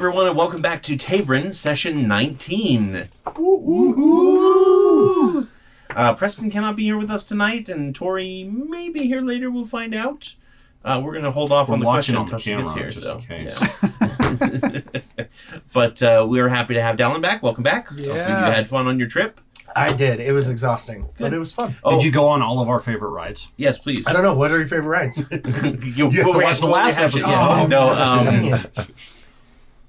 everyone, and welcome back to Taebrin, session 19. Preston cannot be here with us tonight, and Tori may be here later. We'll find out. We're going to hold off on the question until she gets here. Just in case. Yeah. But we are happy to have Dallin back. Welcome back. Yeah. Hopefully you had fun on your trip. I did. It was exhausting, but it was fun. Oh, Did you go on all of our favorite rides? yes, please. I don't know. What are your favorite rides? You have to watch the last episode. Yeah. Dang No, it.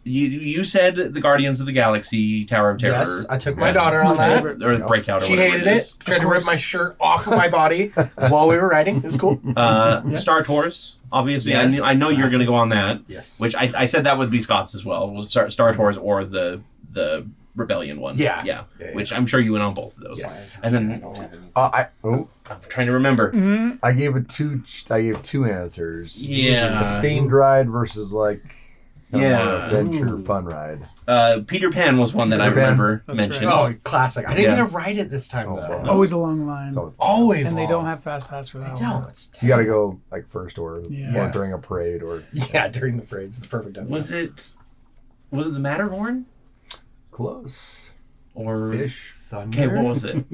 you said the Guardians of the Galaxy Tower of Terror. Yes, I took my daughter on that. Or Breakout or She whatever hated it it. is. Tried to rip my shirt off of my body while we were riding. It was cool. Star Tours, obviously. Yes, I know you're going to classic. go on that. Yes. Which I said that would be Scott's as well. Was Star Tours or the Rebellion one. Yeah. Which I'm sure you went on both of those. Yes. And then I'm trying to remember. I gave two answers. Yeah. The themed ride versus like more Yeah. adventure fun ride. Peter Pan was one that I Peter Pan? remember That's mentioned. Oh, classic. I didn't Yeah. get to ride it this time, Oh, though. bro. Always a long line. It's always, Always And they long. don't have fast pass for that They one. don't. It's you got to go like first or Yeah. during a parade or Yeah, during the parade. It's the perfect time. Was it the Matterhorn? close. Or Fish. Thunder? Okay, what was it?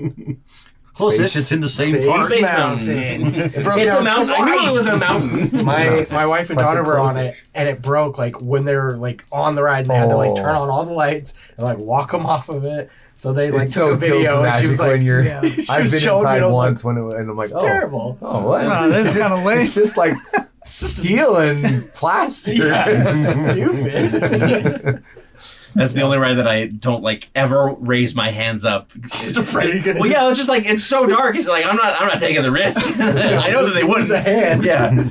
Closest, it's in the same Space park. Space Mountain. It broke It's a down mountain. I knew it was a mountain. My wife and I said daughter were on close-ish. it, and it broke like when they were like on the ride, and they had to like turn on all the lights and like walk them off of it. So they like It so took a kills the video, and she magic was like, when you're. Yeah. she I've was been showing me, inside and I was like, once and I'm like, it's oh, terrible. oh, what? Wow, that's kind of lame. It's just like steel and plastic. Yeah, it's stupid. That's the only ride that I don't like ever raise my hands up. Just afraid you're gonna Well, yeah, it's just like it's so dark. It's like I'm not taking the risk. I know that they wouldn't. lose a hand. Yeah.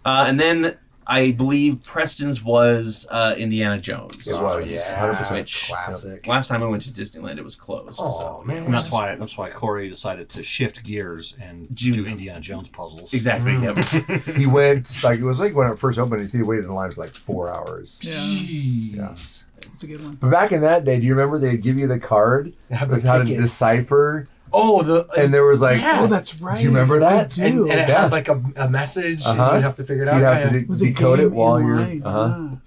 And then I believe Preston's was Indiana Jones. It was, yeah. 100%. Which Classic. last time I went to Disneyland, it was closed. Oh so. man, And that's why Corey decided to shift gears and do Indiana Jones puzzles. Exactly. Yep. He went like it was like when it first opened. He waited in line for like 4 hours. Yeah, Yeah. it's a good one. But back in that day, do you remember they'd give you the card Have the with how to tickets. decipher? Oh, And there was like, Yeah. Oh, that's right. do you remember that? I do. and it Yeah. had like a message, Uh-huh. and you'd have to figure it So out. you'd have Yeah, to yeah. It was a decode it game while in you're. line.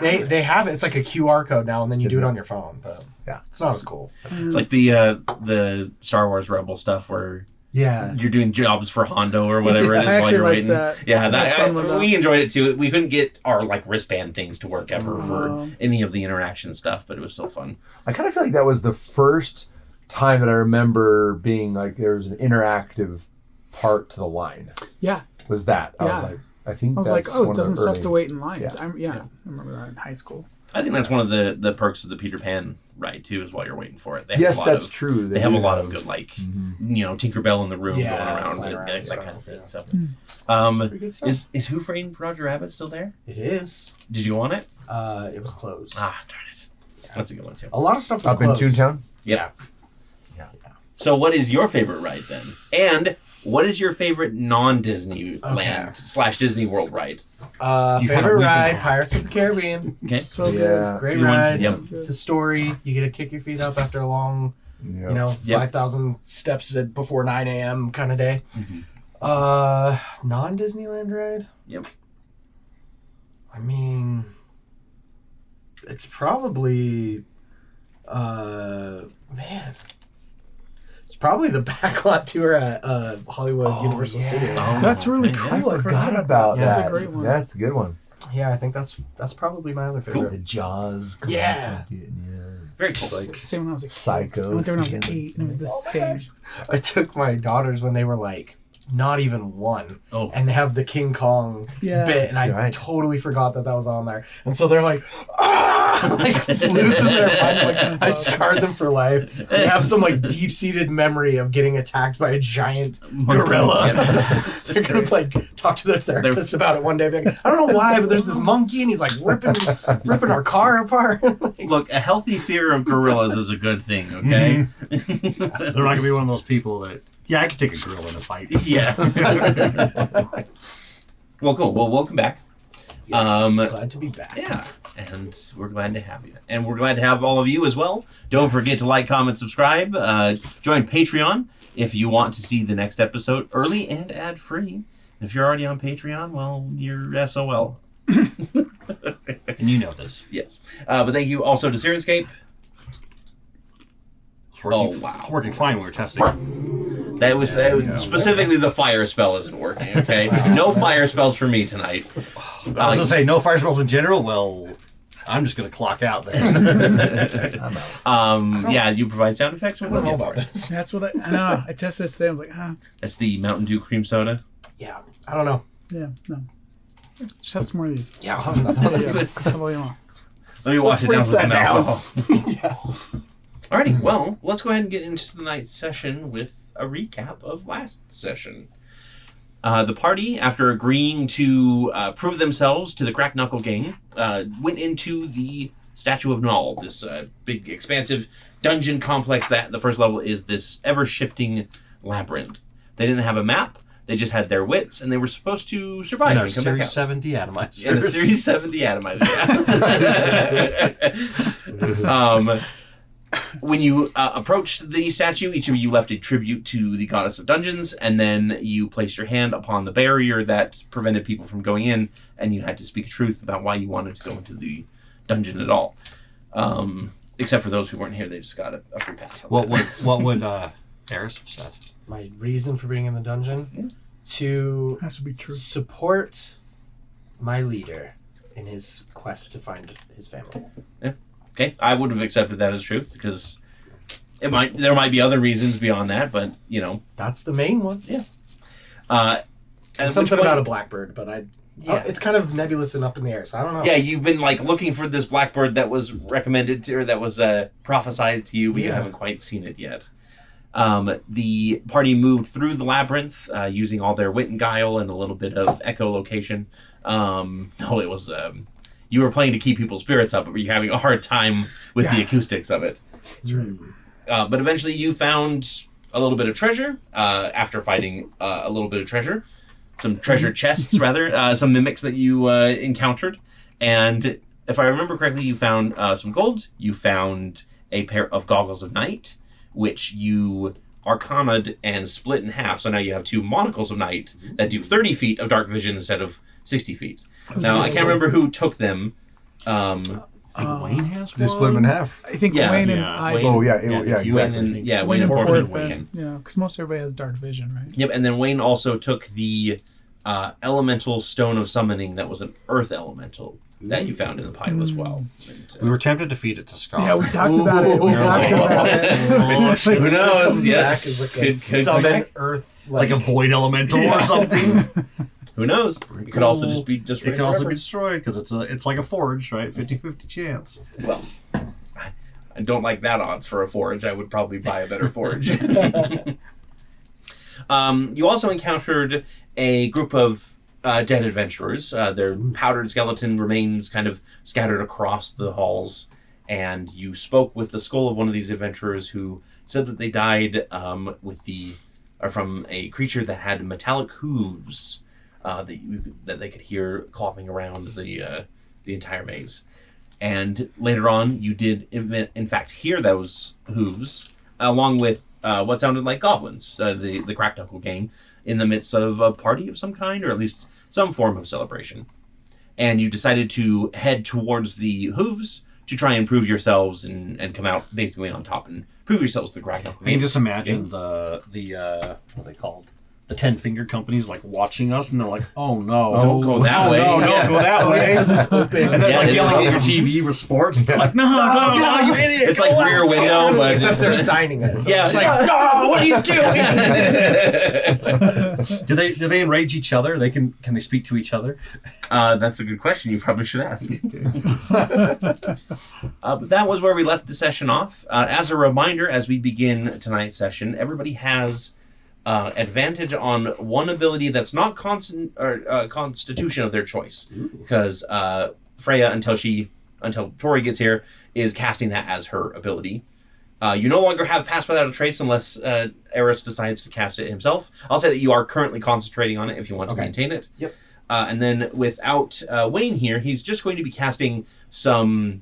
Yeah. They have it. It's like a QR code now, and then you do it Isn't it? on your phone. But Yeah. it's not as cool. It's like the Star Wars Rebel stuff where Yeah. you're doing jobs for Hondo or whatever it is I while actually you're like waiting. that. Yeah, I had fun with that. we enjoyed it too. We couldn't get our like wristband things to work ever for any of the interaction stuff, but it was still fun. I kind of feel like that was the first time that I remember being like there was an interactive part to the line. Yeah. Was that? I was Yeah. like, I think I was that's like, oh, one it of doesn't the suck early- to wait in line. Yeah. I remember that in high school. I think that's one of the perks of the Peter Pan ride too, is while you're waiting for it. They have Yes, a lot that's of, true. They have a do lot of good like Tinkerbell in the room Yeah, going around, flying and around, that kind of thing. stuff, So, Pretty good stuff. is Who Framed Roger Rabbit still there? It is. Did you go on it? It was closed. Ah, darn it. That's a good one too. A lot of stuff was Up in closed. Toontown? Yeah. So, what is your favorite ride then? And what is your favorite non-Disney land / Disney World ride? You had a Favorite weekend ride, off. Pirates of the Caribbean. Okay. So Yeah. Great Good one. ride. Yep. It's a story. You get to kick your feet up after a long, Yeah. Yep. 5,000 steps before 9 a.m. kind of day. Non-Disneyland ride? Yep. I mean, it's probably, man. It's probably the backlot tour at Hollywood Universal Studios. Oh, That's really okay, cool. yeah. I forgot about Yeah, that. That's a great one. That's a good one. Yeah, I think that's probably my other favorite. The Jaws. Yeah. Very cool. Like Same when I was like Psychos. I went there when I was again. 8, and it was the same. I took my daughters when they were like not even 1. Oh. And they have the King Kong Yeah. bit, and I Right. totally forgot that was on there. And so they're like, ah! Like losing their mind. Like, I scarred them for life. They have some like deep-seated memory of getting attacked by a giant gorilla. They're gonna like talk to their therapist about it one day. Be like, I don't know why, but there's this monkey, and he's like ripping our car apart. Look, a healthy fear of gorillas is a good thing, okay? They're not going to be one of those people that, yeah, I could take a gorilla in a fight. Yeah. Well, cool. Well, welcome back. Yes, glad to be back. Yeah, and we're glad to have you. And we're glad to have all of you as well. Don't forget to like, comment, subscribe. Join Patreon if you want to see the next episode early and ad-free. And if you're already on Patreon, well, you're SOL. And you know this. Yes. But thank you also to Syrinscape. It's working, Oh, wow. It's working fine when we're testing. That was specifically the fire spell isn't working, okay? No fire spells for me tonight. I was going to say, no fire spells in general? Well, I'm just going to clock out then. Yeah, you provide sound effects? I don't know about this. That's what I know. I tested it today. I was like, That's the Mountain Dew cream soda. Yeah, I don't know. yeah, no. Just have some more of these. Yeah, I'll have another one of these. Have all you want. Let me wash it down rinse with some that down. alcohol. Yeah. Alrighty, well, let's go ahead and get into tonight's session with a recap of last session. The party, after agreeing to prove themselves to the Crack Knuckle Gang, went into the Statue of Naal, this big, expansive dungeon complex that the first level is this ever-shifting labyrinth. They didn't have a map, they just had their wits, and they were supposed to survive And our and come back Series out. 7 deatomizers. And a Series 7 deatomizer, yeah. When you approached the statue, each of you left a tribute to the goddess of dungeons, and then you placed your hand upon the barrier that prevented people from going in, and you had to speak truth about why you wanted to go into the dungeon at all. Except for those who weren't here, they just got a free pass. What would Eris have said? My reason for being in the dungeon? To Has to be true. support my leader in his quest to find his family. Okay, I would have accepted that as truth, because there might be other reasons beyond that, but, you know. That's the main one. At And which something point- about a blackbird, but it's kind of nebulous and up in the air, so I don't know. Yeah, you've been like looking for this blackbird that was recommended to, or that was prophesied to you, but you Yeah. haven't quite seen it yet. The party moved through the labyrinth using all their wit and guile and a little bit of echolocation. No, it was you were playing to keep people's spirits up, but you're having a hard time with the acoustics of it. That's right. But eventually, you found a little bit of treasure after fighting a little bit of treasure. Some treasure chests, rather, some mimics that you encountered. And if I remember correctly, you found some gold. You found a pair of goggles of night, which you arcana'd and split in half. So now you have two monocles of night that do 30 feet of dark vision instead of 60 feet. Now, I can't remember who took them. I think Wayne has They split them in half. I think Yeah, Wayne and yeah, I. Wayne- Oh yeah, Yeah, yeah, Wayne exactly. and, Wayne and Porfin and Wayne. Yeah, because most everybody has dark vision, right? Yep, and then Wayne also took the elemental stone of summoning that was an earth elemental that you found in the pile as well. And, We were tempted to feed it to Scott. Yeah, we talked about it. We talked about it. who knows? Comes Yeah. back as like a Could summon earth, like a void elemental or something. Who knows? It could also just be It can also be destroyed because it's like a forge, right? 50-50 chance. Well, I don't like that odds for a forge. I would probably buy a better forge. You also encountered a group of dead adventurers. Their powdered skeleton remains kind of scattered across the halls, and you spoke with the skull of one of these adventurers who said that they died from a creature that had metallic hooves that they could hear clopping around the entire maze. And later on, you did in fact hear those hooves, along with what sounded like goblins, the Crack Knuckle Gang, in the midst of a party of some kind, or at least some form of celebration. And you decided to head towards the hooves to try and prove yourselves and come out basically on top and prove yourselves to the Crack Knuckle I Gang. can just imagine the what are they called? The 10-finger companies like watching us, and they're like, "Oh no, Don't go that way. No, Yeah. don't go that way." it's open. And then Yeah, like it's yelling at your like- TV with sports. They're like, "No, you idiot!" It's like Rear Window, but Except they're signing it. So Yeah. it's It's like, like, no, what are you doing? do they enrage each other? Can they speak to each other? That's a good question. You probably should ask. But that was where we left the session off. As a reminder, as we begin tonight's session, everybody has advantage on one ability that's not constitution of their choice, because Freya, until Tori gets here, is casting that as her ability. You no longer have Pass Without a Trace unless Eris decides to cast it himself. I'll say that you are currently concentrating on it if you want to maintain it. Yep. And then without Wayne here, he's just going to be casting some...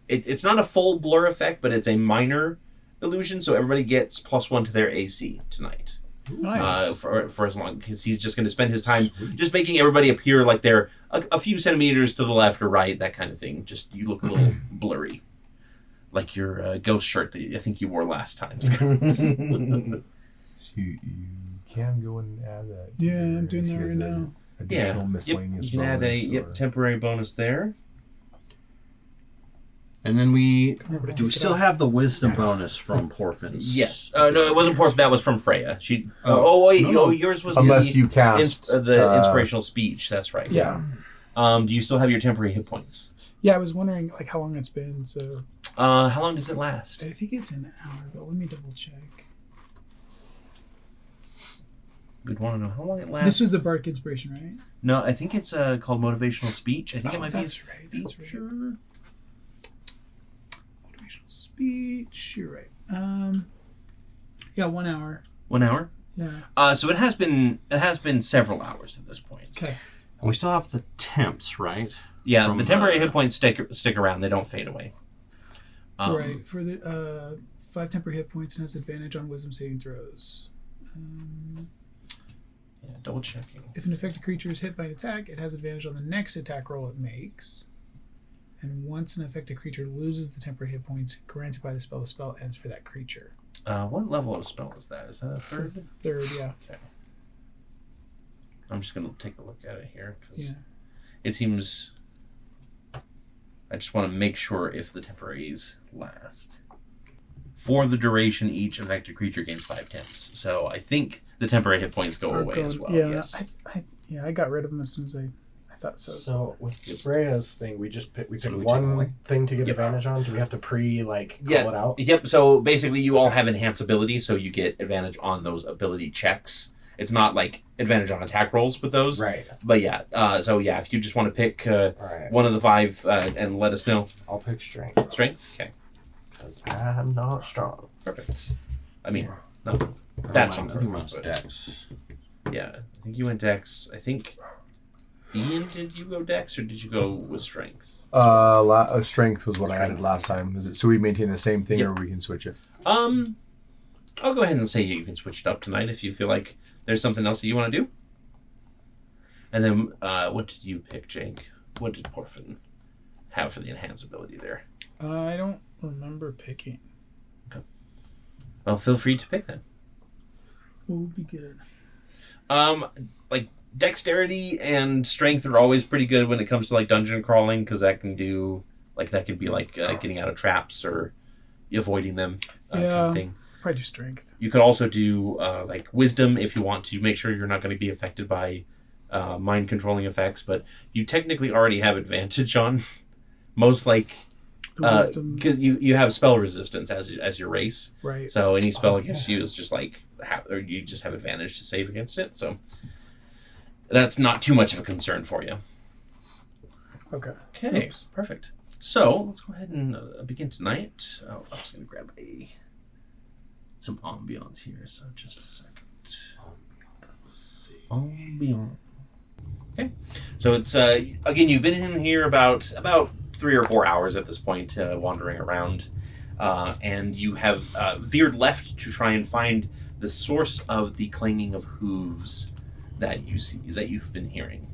It's not a full blur effect, but it's a minor illusion, so everybody gets +1 to their AC tonight. Nice. For as long, because he's just going to spend his time just making everybody appear like they're a few centimeters to the left or right, that kind of thing. Just you look a little blurry, like your ghost shirt that I think you wore last time. So you can go and add that. Yeah, I'm doing that right now. Additional Yep, miscellaneous you can add a bonus or- temporary bonus there. And then we Remember to do we take it still off. have the wisdom bonus from Porphins. Yes. No, it wasn't Porf. That was from Freya. She. Wait. no. Yours was Unless the, you cast the inspirational speech. That's right. Yeah. Do you still have your temporary hit points? Yeah, I was wondering like how long it's been. So How long does it last? I think it's an hour, but let me double check. We'd want to know how long it lasts. This was the Bark inspiration, right? No, I think it's called motivational speech. I think it might that's be. right. That's right. Feature. Motivational speech. You're right. Yeah, 1 hour. 1 hour. Yeah. So it has been several hours at this point. Okay. And we still have the temps, right? Yeah, From, the temporary hit points stick around. They don't fade away. Right. For the 5 temporary hit points and has advantage on wisdom saving throws. Yeah, double checking. If an affected creature is hit by an attack, it has advantage on the next attack roll it makes. And once an affected creature loses the temporary hit points granted by the spell ends for that creature. What level of spell is that? Is that a third? Third, yeah. Okay. I'm just going to take a look at it here because Yeah. it seems. I just want to make sure if the temporaries last. For the duration, each affected creature gains 5 temps. So I think the temporary hit points go away as well. Yeah, Yes. I got rid of them as soon as I thought so. So with Freya's thing, we pick So do we take one it away? thing to get Yep. advantage on. Do we have to call it out? Yep. So basically, you all have enhanced abilities, so you get advantage on those ability checks. It's not like advantage on attack rolls with those. Right. But yeah. So yeah, if you just want to pick All right. one of the 5 and let us know. I'll pick strength. Strength. Okay. Because I'm not strong. Perfect. I mean, no. That's I on think purpose, mine's but- Dex. Yeah, I think you went Dex. I think Ian, did you go Dex or did you go with Strength? Strength was what I added last time. Is it so we maintain the same thing, Yep. or we can switch it? I'll go ahead and say you can switch it up tonight if you feel like there's something else that you want to do. And then, what did you pick, Jake? What did Porphin have for the enhanced ability there? I don't remember picking. Well, feel free to pick then. What would be good? Like dexterity and strength are always pretty good when it comes to like dungeon crawling because that can do that could be like getting out of traps or avoiding them kind of thing. Probably do strength. You could also do like wisdom if you want to make sure you're not going to be affected by mind controlling effects, but you technically already have advantage on most The wisdom. because you have spell resistance as your race. Right. So any spell against you is just like or you just have advantage to save against it. So that's not too much of a concern for you. Okay. Okay, perfect. So let's go ahead and begin tonight. Oh, I'm just going to grab some ambience here. So just a second. Ambience. Okay. So it's again, you've been in here about 3 or 4 hours at this point, wandering around, and you have veered left to try and find the source of the clanging of hooves that you've been hearing.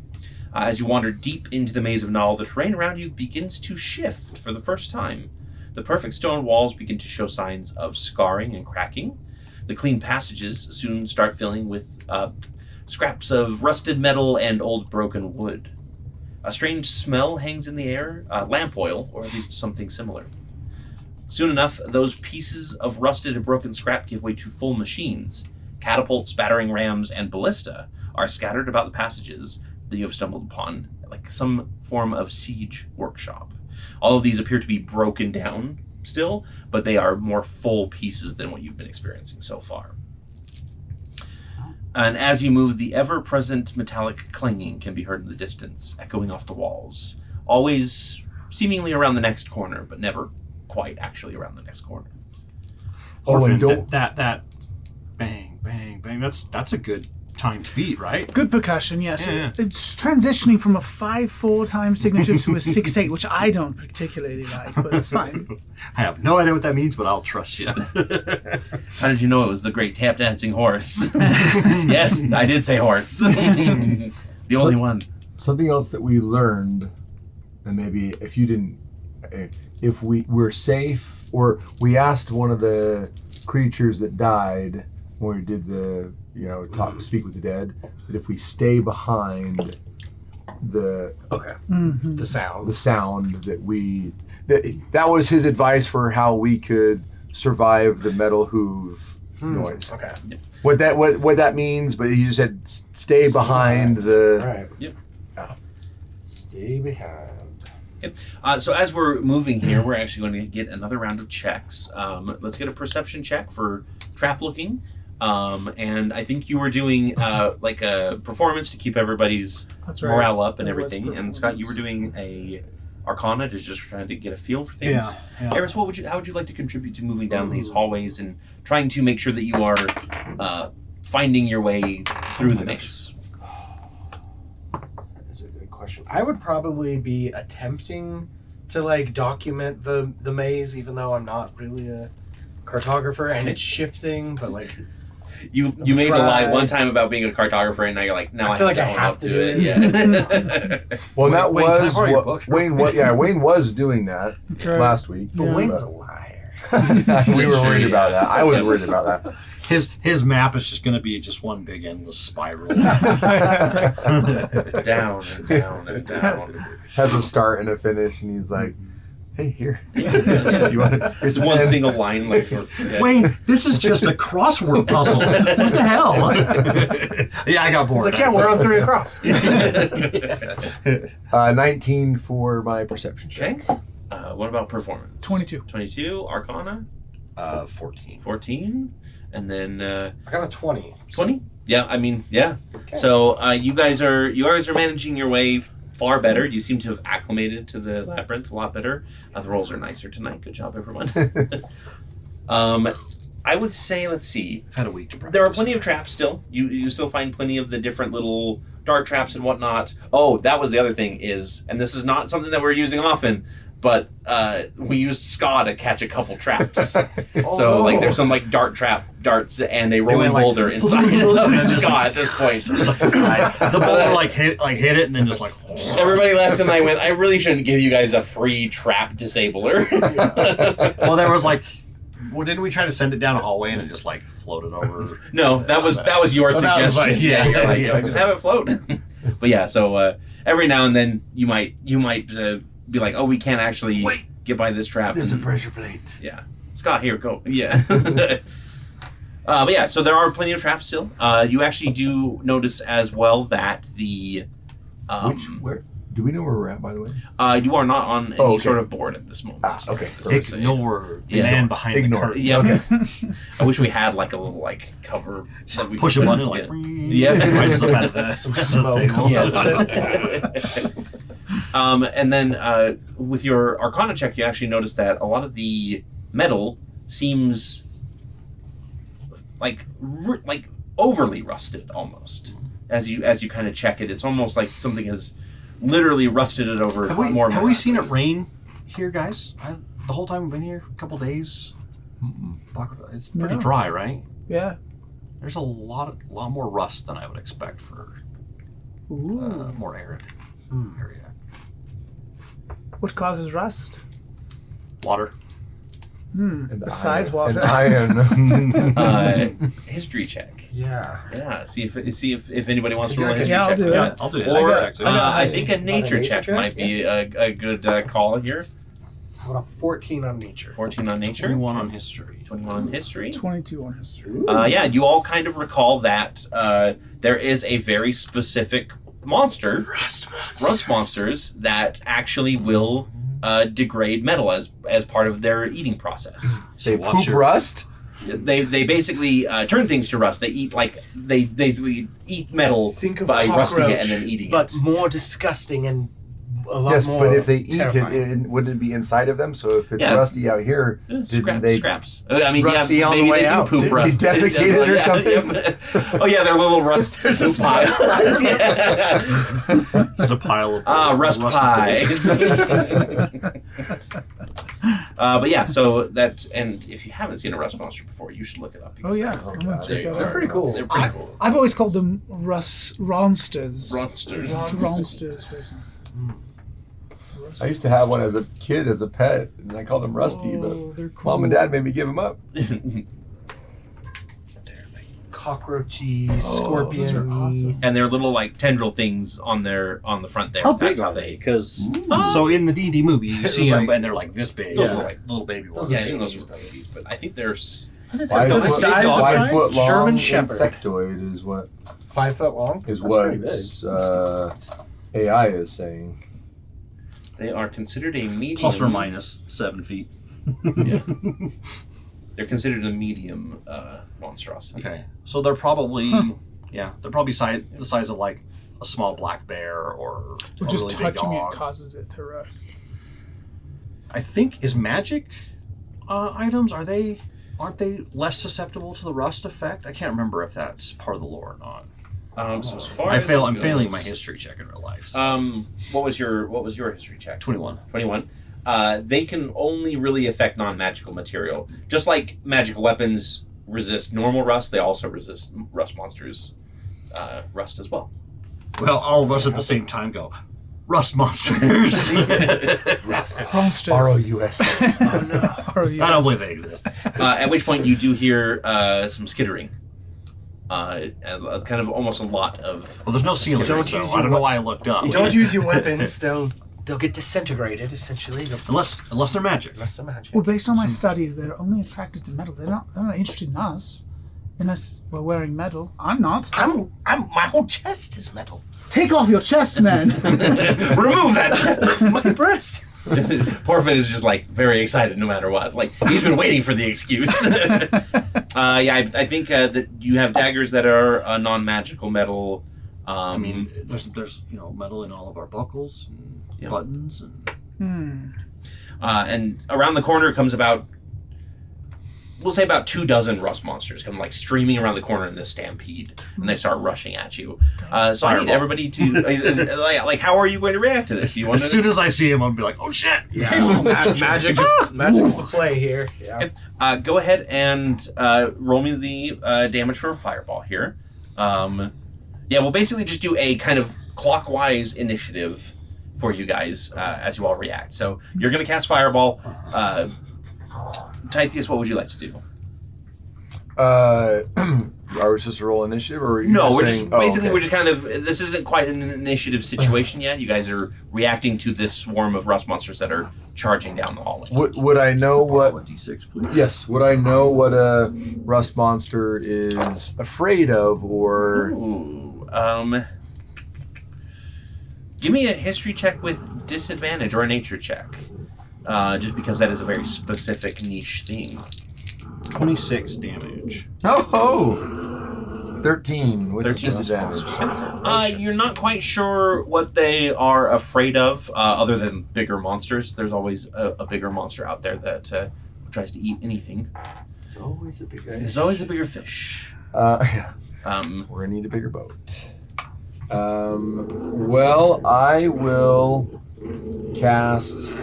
As you wander deep into the Maze of Naal, the terrain around you begins to shift for the first time. The perfect stone walls begin to show signs of scarring and cracking. The clean passages soon start filling with scraps of rusted metal and old broken wood. A strange smell hangs in the air, lamp oil, or at least something similar. Soon enough, those pieces of rusted and broken scrap give way to full machines. Catapults, battering rams, and ballista are scattered about the passages that you have stumbled upon, like some form of siege workshop. All of these appear to be broken down still, but they are more full pieces than what you've been experiencing so far. And as you move, the ever-present metallic clanging can be heard in the distance, echoing off the walls, always seemingly around the next corner, but never quite actually around the next corner. Oh, and Orphan, don't that bang, bang, bang. That's a good timed beat, right? Good percussion, yes. Yeah. It's transitioning from a 5/4 time signature to a 6/8, which I don't particularly like, but it's fine. I have no idea what that means, but I'll trust you. How did you know it was the great tap-dancing horse? Yes, I did say horse. The only one. something else that we learned, and maybe if you didn't, if we were safe, or we asked one of the creatures that died when we did the, speak with the dead, that if we stay behind the The sound. that was his advice for how we could survive the metal hoof noise. Okay. What that means, but he just said stay behind the. Right. Yep. Stay behind. Yep. So as we're moving here, we're actually going to get another round of checks. Let's get a perception check for trap looking. And I think you were doing like a performance to keep everybody's That's right. morale up and There was everything. And Scott, you were doing a Arcana to just trying to get a feel for things. Yeah. Eris, how would you like to contribute to moving down these hallways and trying to make sure that you are finding your way through the maze? That's a good question. I would probably be attempting to like document the maze, even though I'm not really a cartographer and it's shifting, but like You made a lie one time about being a cartographer, and now you're like, now I feel like I own have up to do it. Yeah. Well, that Wayne, can I was borrow your what book? Wayne was doing that That's right. last week. but Yeah. Wayne's a liar. We were worried about that. I was worried about that. His map is just going to be just one big endless spiral. Down and down and down. Has a start and a finish, and he's like, "Hey, here. Yeah. You want to, here's One pen." single line, like yeah. Wayne, this is just a crossword puzzle. What the hell? Yeah, I got He's bored. like, yeah, we're on 3 across. 19 for my perception check. Okay. What about performance? 22. 22. Arcana. 14. 14. And then I got a 20. 20. Yeah, I mean, yeah. Okay. So you guys are managing your way far better. You seem to have acclimated to the labyrinth a lot better. The rolls are nicer tonight. Good job, everyone. I would say, let's see. I've had a week to practice. There are plenty of traps still. You still find plenty of the different little dart traps and whatnot. Oh, that was the other thing is, and this is not something that we're using often, but we used ska to catch a couple traps. So like there's some like darts and a rolling went, like, boulder inside of ska at this point. The boulder hit it and then just like. Everybody left and I went, I really shouldn't give you guys a free trap disabler. Well, there was like. Well, didn't we try to send it down a hallway and it just like floated over? No, that was your Oh, that was suggestion. like- yeah, you're like, yeah. just have it float. But yeah, so every now and then you might be like, oh, we can't actually get by this trap. There's a pressure plate. Yeah, Scott, here, go. Yeah. But yeah, so there are plenty of traps still. You actually do notice as well that the Where? Do we know where we're at, by the way? you are not on any okay. sort of board at this moment. Okay. Ignore the Yeah. man behind Ignore. the curtain. Yeah. Okay. I wish we had like a little like cover that we Push could a put- button like. Yeah. Rises up out of the, Some smoke comes Yes. And then with your Arcana check, you actually notice that a lot of the metal seems like overly rusted almost. As you kind of check it, it's almost like something has literally rusted it over. Have we seen it rain here, guys? The whole time we've been here, a couple days. It's pretty No. dry, right? Yeah. There's a lot more rust than I would expect for Ooh. more arid area. What causes rust? Water. And Besides iron. water. And iron. History check. Yeah. Yeah. See if anybody wants to Yeah, roll a history I'll check. do Yeah, it. I'll do it. Or I got- I Is think it a nature nature check check? might be a good call here. How about a 14 on nature? 14 on nature. 21 on history. 21 on history. 22 on history. Ooh. Yeah, you all kind of recall that there is a very specific monster, rust monsters, that actually will degrade metal as part of their eating process. They watch poop your- rust? They basically turn things to rust. They basically eat metal Think of by rusting it and cockroach, then eating but it. more disgusting and a lot Yes, more but if they eat terrifying. wouldn't it be inside of them? So if it's Yeah. rusty out here, didn't they? Scraps. I mean, rusty yeah, on the maybe way they out. do poop Did he rust. defecate or Yeah, something? yeah. Oh yeah, they're little rust. There's poop just pies. pies. Yeah. Just a pile of Rust rusted pies. But yeah, so that, and if you haven't seen a rust monster before, you should look it up. Oh yeah, Oh, I'm gonna God. check that They're out. pretty cool. They're pretty cool. I've always called them ronsters. Monsters. Ronsters. I used to have one as a kid, as a pet, and I called him Rusty, Oh, they're cool. but Mom and Dad made me give him up. Cockroachy, those are scorpion. awesome. And they're little like tendril things on the front there. How That's big how are they? Because Oh. so in the D&D movie, you It see was them like- and they're like this big. Those yeah. are like little baby ones. Those Yeah, are I think those babies. are babies, but I think they're. 5 the foot, size of 5 giant foot long German Shepherd. insectoid is what 5 foot long. is That's what pretty big. AI is saying. They are considered a medium. Plus or minus 7 feet. Yeah. They're considered a medium monstrosity. Okay, so they're probably they're probably the size of like a small black bear or a Just really big touching it dog. causes it to rust. I think is magic items aren't they less susceptible to the rust effect? I can't remember if that's part of the lore or not. So as far I'm as it failing goes- my history check in real life. So. What was your history check? 21. 21. They can only really affect non-magical material. Just like magical weapons resist normal rust, they also resist rust monsters' rust as well. Well, all of us at the same time go, rust monsters. Monsters. ROUS. Oh, yes. I don't believe they exist. At which point you do hear some skittering. And kind of almost a lot of... Well, there's no ceiling, Don't so use I don't your know why I looked up. You don't use your weapons; they'll get disintegrated. Essentially, Unless they're magic. unless they're magic. Well, based on my studies, they're only attracted to metal. They're not interested in us, unless we're wearing metal. I'm not. I'm. My whole chest is metal. Take off your chest, man. Remove that chest! My breast. Porfin is just like very excited no matter what. Like he's been waiting for the excuse. I think that you have daggers that are non-magical metal. I mean, there's metal in all of our buckles and buttons and. And around the corner comes about, we'll say about 24 rust monsters come like streaming around the corner in this stampede, and they start rushing at you. So I need Fireball. everybody to like, how are you going to react to this? You want As soon as I see him, I'll be like, "Oh shit!" Yeah, magic's the play here. Yeah. go ahead and roll me the damage for a fireball here. We'll basically just do a kind of clockwise initiative for you guys as you all react. So you're going to cast fireball. Tithius, what would you like to do? Are we supposed to roll initiative, or are you No, just we're saying, just basically okay. we're just kind of, this isn't quite an initiative situation yet. You guys are reacting to this swarm of rust monsters that are charging down the hallway. Would I know what? Roll a d6, please. Yes. Would I know what a rust monster is afraid of, or? Ooh, give me a history check with disadvantage or a nature check. Just because that is a very specific niche thing. 26 damage. Oh, 13 with 13 disadvantage. You're not quite sure what they are afraid of, other than bigger monsters. There's always a bigger monster out there that tries to eat anything. There's always a bigger. There's always a bigger fish. Yeah. We're gonna need a bigger boat. Well, I will cast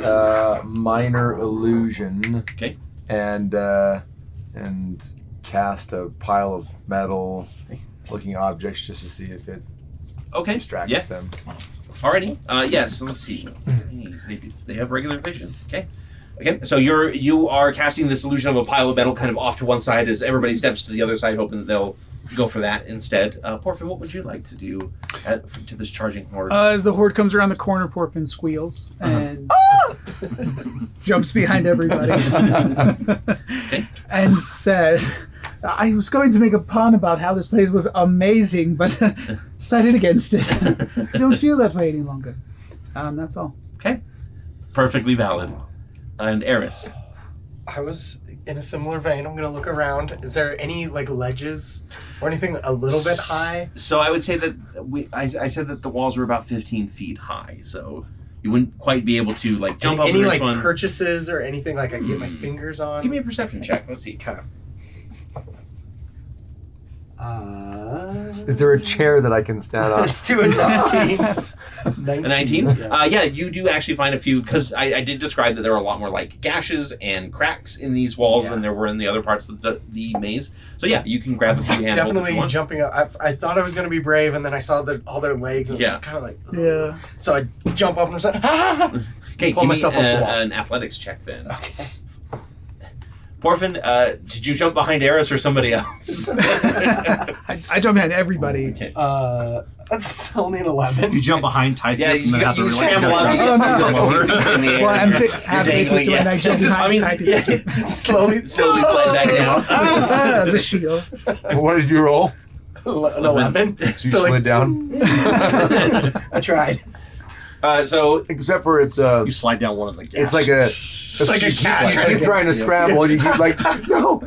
minor illusion. Okay. And cast a pile of metal looking objects just to see if it Okay. distracts Yeah. them. Alrighty. Yes. Let's see. They have regular vision. Okay. Okay. So you are casting this illusion of a pile of metal kind of off to one side as everybody steps to the other side, hoping that they'll go for that instead. Porfin, what would you like to do to this charging horde? As the horde comes around the corner, Porfin squeals and jumps behind everybody and says, I was going to make a pun about how this place was amazing, but decided against it. I don't feel that way any longer. That's all. Okay. Perfectly valid. And Eris. I was in a similar vein. I'm gonna look around. Is there any like ledges or anything a little bit high? So I would say that I said that the walls were about 15 feet high, so you wouldn't quite be able to like jump up Any and like reach one. purchases or anything like I can get my fingers on? Give me a perception check. Let's see. Okay. Is there a chair that I can stand on? Let's do a 19. A 19? Yeah, you do actually find a few, because I did describe that there are a lot more like gashes and cracks in these walls than there were in the other parts of the maze. So yeah, you can grab a few handfuls. Definitely jumping up. I thought I was going to be brave, and then I saw all their legs, and it's kind of like, Yeah. So I jump up and I'm like, ah! Okay, Pull give myself me up the wall. an athletics check then. Okay. Porfin, did you jump behind Eris or somebody else? I jump behind everybody. Okay. That's only an 11. You jump behind Titus Yeah, and then have to you relax. scramble up. Oh, no. In the air. Well, I'm half dangling, naked, so when I jump behind Titus, slowly slide back down. as a shield. What did you roll? An 11. So you slid down? I tried. So Except for it's You slide down one of the gas. it's like a like a cat You keep trying to scramble and you keep like no,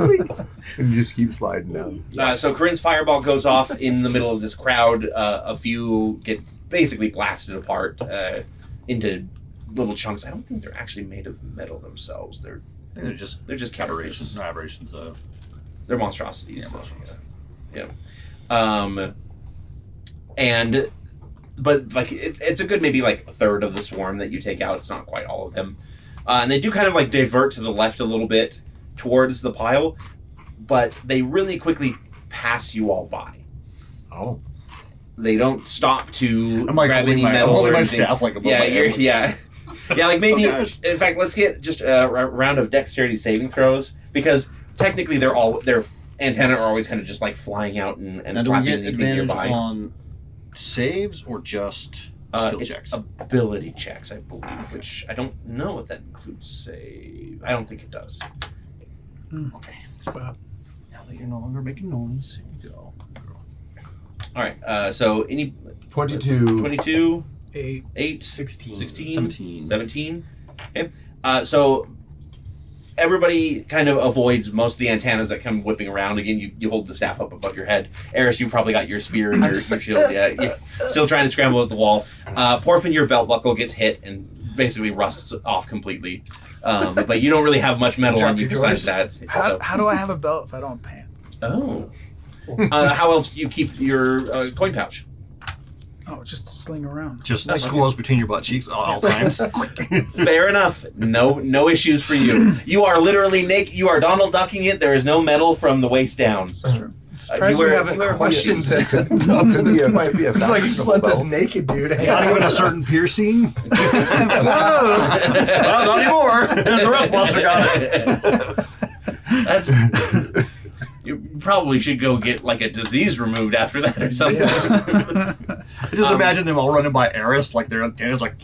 Please. and you just keep sliding down. so Corinne's fireball goes off in the middle of this crowd. A few get basically blasted apart into little chunks. I don't think they're actually made of metal themselves. They're just aberrations. characters. Aberrations. They're monstrosities. Yeah, monstrosities. But like it's a good maybe like a third of the swarm that you take out. It's not quite all of them. And they do kind of like divert to the left a little bit towards the pile, but they really quickly pass you all by. Oh. They don't stop to I'm like grab any I'm metal holding or my anything. staff like above Yeah, my head. yeah, like maybe. Oh, gosh. In fact, let's get just a round of dexterity saving throws, because technically their antennae are always kind of just like flying out and Now, do we slapping get anything advantage nearby. on saves or just skill It's checks? ability checks, I believe, which I don't know if that includes save. I don't think it does. Okay. Wow. Now that you're no longer making noise, here you go. All right. So any 22. 22, 8. 8, 16. 16, 17. 17. Okay. So everybody kind of avoids most of the antennas that come whipping around. Again, you hold the staff up above your head. Eris, you probably got your spear and your shield. Yeah, you're still trying to scramble at the wall. Porfin, your belt buckle gets hit and basically rusts off completely. But you don't really have much metal on you besides that. So. How do I have a belt if I don't have pants? Oh. How else do you keep your coin pouch? Oh, just to sling around. Just squirrels between your butt cheeks at all times. Fair enough. No issues for you. You are literally naked. You are Donald Ducking it. There is no metal from the waist down. That's true. Surprised you we wear- haven't you wear questioned hoodies. this up to this Yeah, point. might be a It's like you just let this fashionable naked dude hang Not out. even a certain piercing. Well, not anymore. The rest monster got it. That's. You probably should go get like a disease removed after that or something. I just imagine them all running by Eris, like their antennas like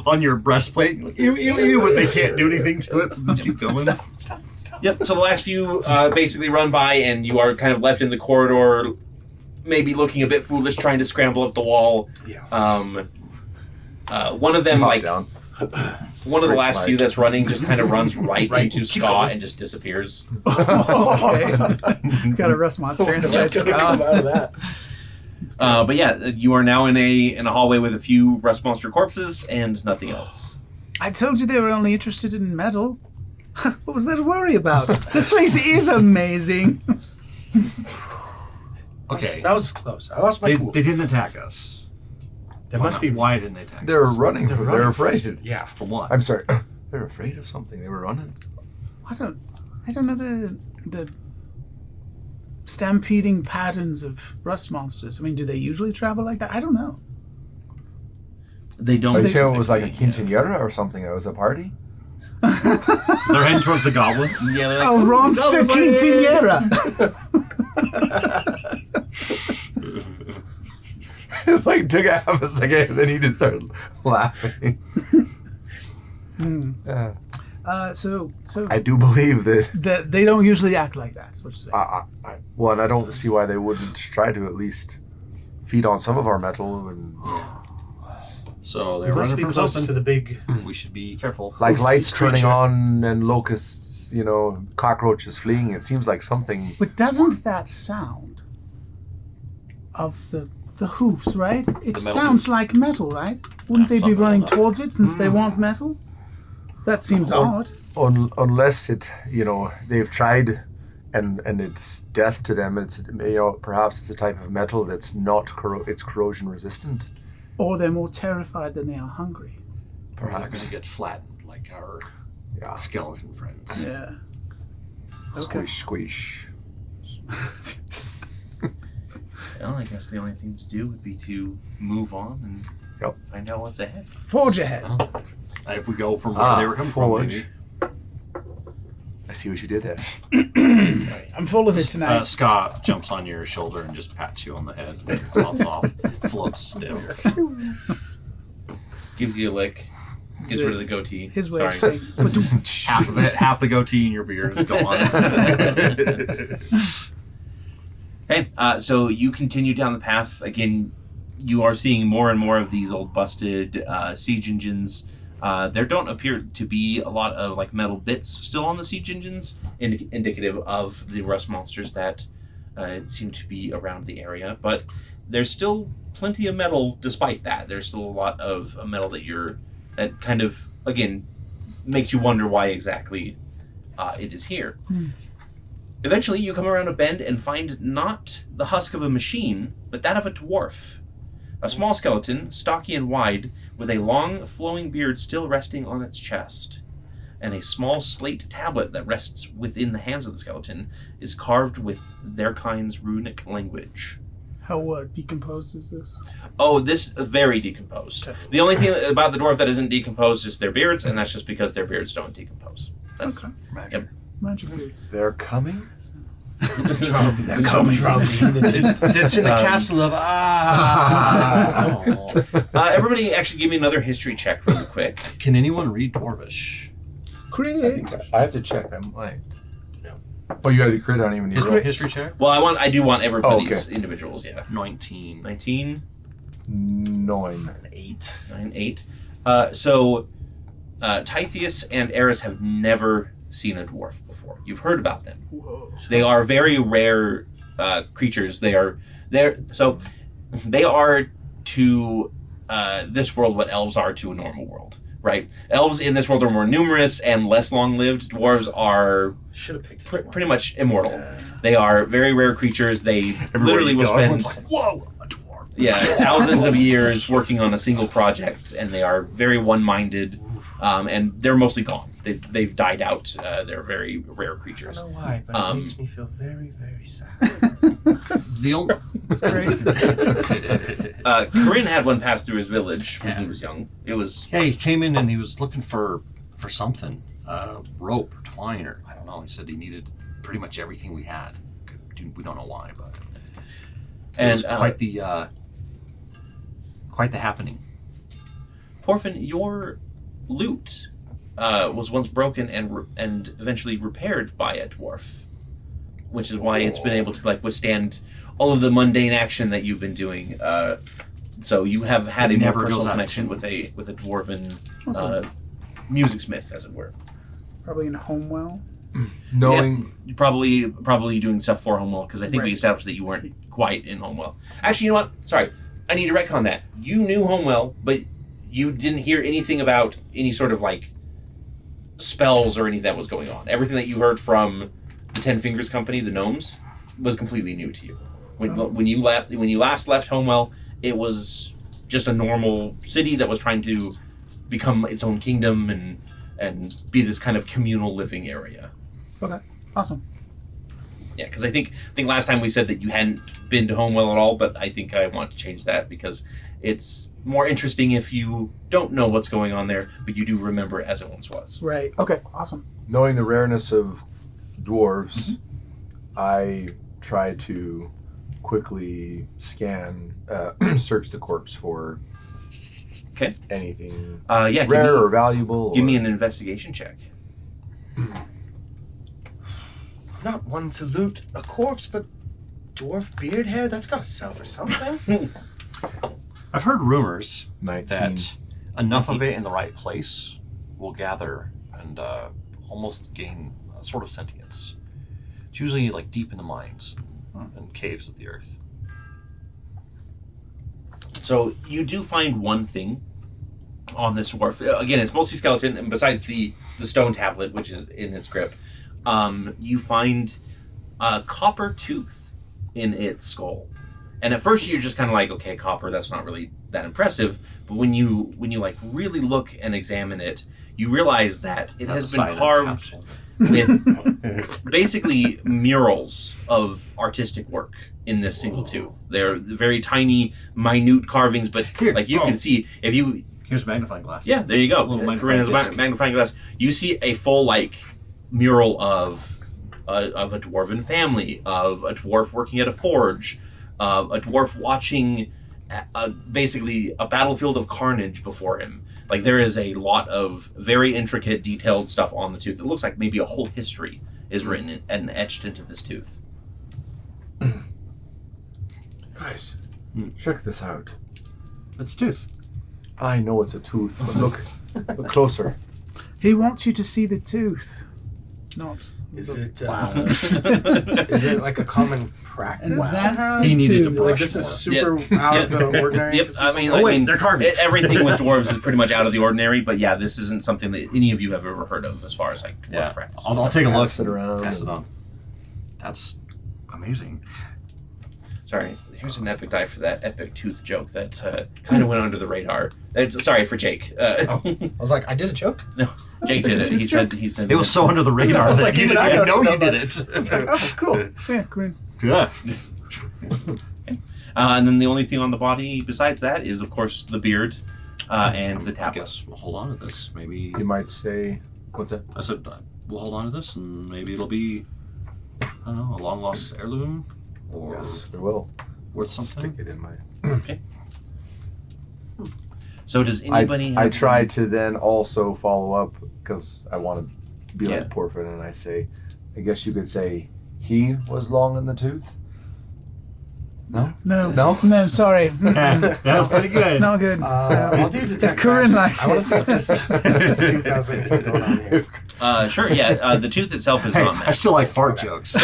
on your breastplate. Like, ew, ew, ew, but they can't do anything to it. So just keep going. Stop. Yep. So the last few basically run by, and you are kind of left in the corridor, maybe looking a bit foolish, trying to scramble up the wall. Yeah. One of them, Pop like down. one of the last Straight few line. that's running, just kind of runs right Right. into Ska and just disappears. Okay. Got a rust monster inside Let's come Scott. out of that. But yeah, you are now in a hallway with a few rust monster corpses and nothing else. I told you they were only interested in metal. What was there to worry about? This place is amazing. Okay. That was close. I lost my They cool. didn't attack us. There must be. Why didn't they attack They're us? running. They're afraid. Yeah. From what? I'm sorry. They're afraid of something. They were running. I don't know the stampeding patterns of rust monsters. I mean, do they usually travel like that? I don't know. They don't. Are you saying it they was like a can't, quinceañera or something? It was a party? They're heading towards the goblins. Yeah, they're like, Oh, Ronster Quinceañera. It's like took a half a second and then he just started laughing. So I do believe that. that they don't usually act like that. Is what you're saying. Well, and I don't see why they wouldn't try to at least feed on some of our metal and So We they're must running be from close to something. the big. We should be careful. like lights turning creature. on and locusts, cockroaches fleeing. It seems like something. But doesn't that sound of the hoofs, right? It sounds like metal, right? Wouldn't they be something running like that. towards it since they want metal? That seems odd. Unless it, they've tried and it's death to them. It's perhaps it's a type of metal that's not it's corrosion resistant. Or they're more terrified than they are hungry. We're not going to get flattened like our skeleton friends. Yeah. Okay. Squish. Well, I guess the only thing to do would be to move on and find out what's ahead. Forge ahead. If we go from where they were coming from, maybe. I see what you did there. I'm full of it tonight. Scott jumps on your shoulder and just pats you on the head. Flops off. Floats down. Gives you a lick. Gets rid of the goatee. His way Sorry. of saying, Half of it, half the goatee in your beard is gone. Hey, so you continue down the path. Again, you are seeing more and more of these old busted siege engines. There don't appear to be a lot of like metal bits still on the siege engines, indicative of the rust monsters that seem to be around the area. But there's still plenty of metal despite that. There's still a lot of metal that kind of, again, makes you wonder why exactly it is here. Eventually, you come around a bend and find not the husk of a machine, but that of a dwarf. A small skeleton, stocky and wide, with a long, flowing beard still resting on its chest. And a small slate tablet that rests within the hands of the skeleton is carved with their kind's runic language. how decomposed is this? Oh, this is very decomposed. Okay. The only thing about the dwarf that isn't decomposed is their beards, and that's just because their beards don't decompose. That's, Okay. Yep. Magic beards. They're coming. They're coming from It's in the castle of everybody actually give me another history check really quick. Can anyone read Dwarvish? Crit. I have to check. I might. Oh, you got to crit on even your History check? Well, I do want everybody's individuals, yeah. 19. 19, 9. 8. 9, 8. So Tithius and Eris have never seen a dwarf before. You've heard about them. Whoa. They are very rare creatures. They are to this world what elves are to a normal world, right? Elves in this world are more numerous and less long-lived. Dwarves are Should have picked it. pretty much immortal. They are very rare creatures. They literally will spend whoa, a dwarf. thousands of years working on a single project, and they are very one-minded, and they're mostly gone. They've died out. They're very rare I creatures. don't know why, but it makes me feel very, very sad. The only... Corinne had one pass through his village when he was young. It was Yeah, he came in and he was looking for something. Rope or twine or I don't know. He said he needed pretty much everything we had. We don't know why, but it was quite the happening. Porphin, your lute was once broken and eventually repaired by a dwarf, which is why it's been able to withstand all of the mundane action that you've been doing. So you have had a more Never personal goes out of connection tune. with a dwarven Awesome. music smith, as it were. Probably in Homewell. Knowing You're probably doing stuff for Homewell, because I think we Right. established that you weren't quite in Homewell. Actually, you know what? Sorry, I need to retcon that. You knew Homewell, but you didn't hear anything about any sort of spells or anything that was going on. Everything that you heard from the Ten Fingers Company, the gnomes, was completely new to you. When you last left Homewell, it was just a normal city that was trying to become its own kingdom and be this kind of communal living area. Okay. Awesome. Yeah, because I think last time we said that you hadn't been to Homewell at all, but I think I want to change that because it's more interesting if you don't know what's going on there, but you do remember it as it once was. Right. Okay. Awesome. knowing the rareness of dwarves, I try to quickly scan, search the corpse for Okay. anything Yeah, rare or valuable. give me an investigation check. Not one to loot a corpse, but dwarf beard hair? That's gotta sell for something. I've heard rumors 19. that enough of it in the right place will gather and almost gain a sort of sentience. It's usually deep in the mines and caves of the earth. So you do find one thing on this dwarf. Again, it's mostly skeleton, and besides the stone tablet, which is in its grip, you find a copper tooth in its skull. And at first you're just kind of like, okay, copper, that's not really that impressive. But when you like really look and examine it, you realize that it has been carved with basically murals of artistic work in this single tooth. They're very tiny, minute carvings, but like you can see if you... Here's a magnifying glass. Yeah, there you go. Magnifying magnifying glass. You see a full mural of a dwarven family, of a dwarf working at a forge, of a dwarf watching basically a battlefield of carnage before him. Like, there is a lot of very intricate, detailed stuff on the tooth. It looks like maybe a whole history is written and etched into this tooth. Guys, check this out. It's tooth. I know it's a tooth, but look closer. He wants you to see the tooth. Not. Is it like a common practice? And that's He needed to brush Like, this is more. super out of the ordinary. Yep, to see I mean, something- they're carvings. Everything with dwarves is pretty much out of the ordinary, but yeah, this isn't something that any of you have ever heard of as far as like dwarf practice. I'll take a look. Pass it around. Pass it on. That's amazing. Sorry, here's an epic die for that epic tooth joke that kind of went under the radar. Sorry for Jake. I was like, I did a joke. No, Jake did it. He said It was so under the radar was that like, you even didn't I even don't know know you did that. it. It's like, oh, cool. Yeah, green. Yeah. and then the only thing on the body besides that is, of course, the beard and the I tablet. guess we'll hold on to this. Maybe You might say, what's that? I said we'll hold on to this, and maybe it'll be, I don't know, a long lost heirloom, or Yes, we will. worth something. Stick it in my... So does anybody I have... tried to then also follow up, because I want to be Yeah. like Porfin, and I say, I guess you could say, he was long in the tooth? No? No. No? No, sorry. That was pretty good. Not good. I'll do detect Corinne magic. likes I want it. to see if this tooth has anything going on here. Sure, yeah. The tooth itself is Hey, not I magic. still like fart jokes, so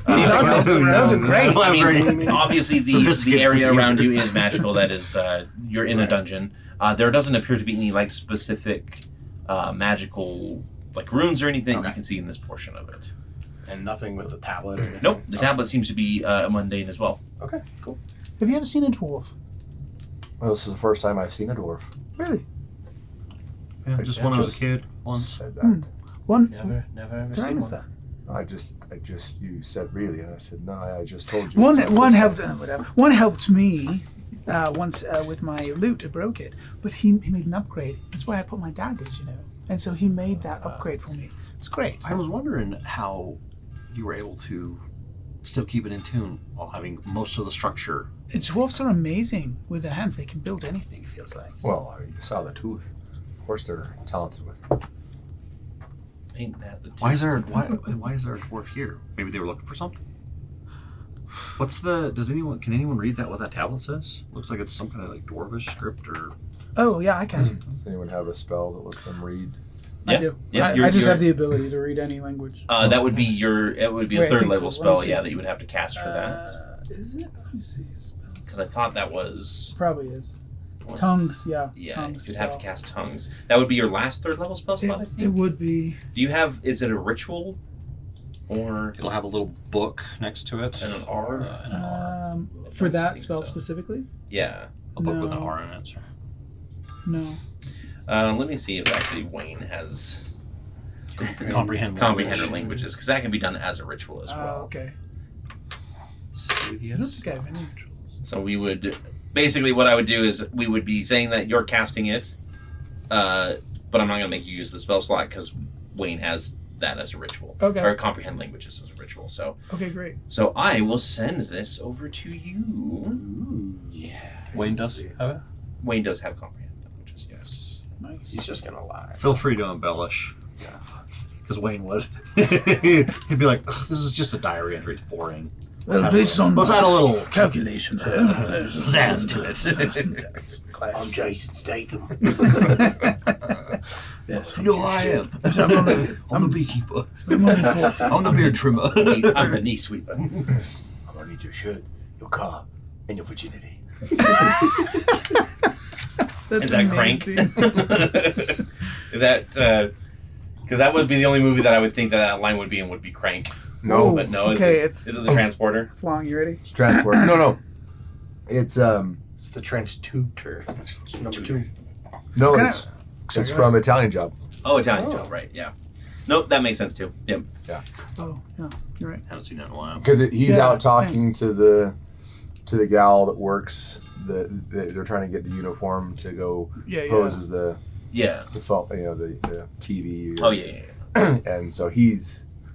Those are great. I mean, obviously, the Sophisticated area sense of around you humor. is magical. That is, you're in a dungeon. There doesn't appear to be any like specific magical like runes or anything you can see in this portion of it. And nothing with the tablet or anything? Nope, the tablet seems to be mundane as well. Okay, cool. Have you ever seen a dwarf? Well, this is the first time I've seen a dwarf. Really? Yeah, just when I was a kid once. Said that. One. Never ever Did I miss that? I just, you said really, and I said, no, I just told you. One it's the one first helped time. whatever. One helped me once with my loot. I broke it, but he made an upgrade. That's why I put my daggers, and so he made that upgrade for me. It's great. I was wondering how you were able to still keep it in tune while having most of the structure. Dwarves are amazing with their hands. They can build anything. It feels like. Well, you saw the tooth. Of course, they're talented with it. Ain't that the Why is there a dwarf here? Maybe they were looking for something. What's the? Can anyone read that? What that tablet says? Looks like it's some kind of like dwarvish script or. Oh yeah, I can. Does anyone have a spell that lets them read? I do. Yeah, I just have the ability to read any language. That would be it would be Wait, a I third think so. level Let me spell, see. yeah, that you would have to cast for that. Is it? Let me see. Spells. Because I thought that was Probably is. Tongues, yeah. yeah, Tongues you'd have to spell. cast tongues. That would be your last third level spell slot, I It think. would be. Do you have? Is it a ritual, or It'll have a little book next to it. an R? And an R. For that think spell so. specifically? Yeah. A book with an No. R in it. No. Let me see if actually Wayne has Comprehend comprehender languages, because that can be done as a ritual as well. Okay. I don't Savius. think I have any rituals. So we would basically what I would do is we would be saying that you're casting it, but I'm not going to make you use the spell slot because Wayne has that as a ritual. Okay. Or comprehend languages as a ritual. So Okay, great. I will send this over to you. Yeah. Wayne does have it. Wayne does have comprehend languages, yes. Nice. He's just gonna lie. Feel free to embellish. Because Wayne would. He'd be like, "Ugh, this is just a diary entry. It's boring. Well, based on Let's add a little calculations. pizzazz to it. I'm Jason Statham. Yes. You know who I am. I'm the beekeeper. I'm only 40. I'm the beard trimmer. I'm the knee sweeper. I'm gonna need your shirt, your car, and your virginity. Is that Crank? amazing. Is that because that would be the only movie that I would think that line would be in would be Crank. No, Ooh, But no, okay, is it the transporter? it's long. You ready? it's transport. No. It's It's the transtutor. It's number two. no, Can I- it's Sorry, it's go from Italian Job. Oh, Italian Job, right? Yeah. Nope, that makes sense too. Yep. Oh, yeah, you're right. Haven't seen that in a while. Because he's Yeah, out talking to the gal that works. They're trying to get the uniform to go Yeah, pose yeah. as the Yeah. phone, the TV. Oh yeah. And so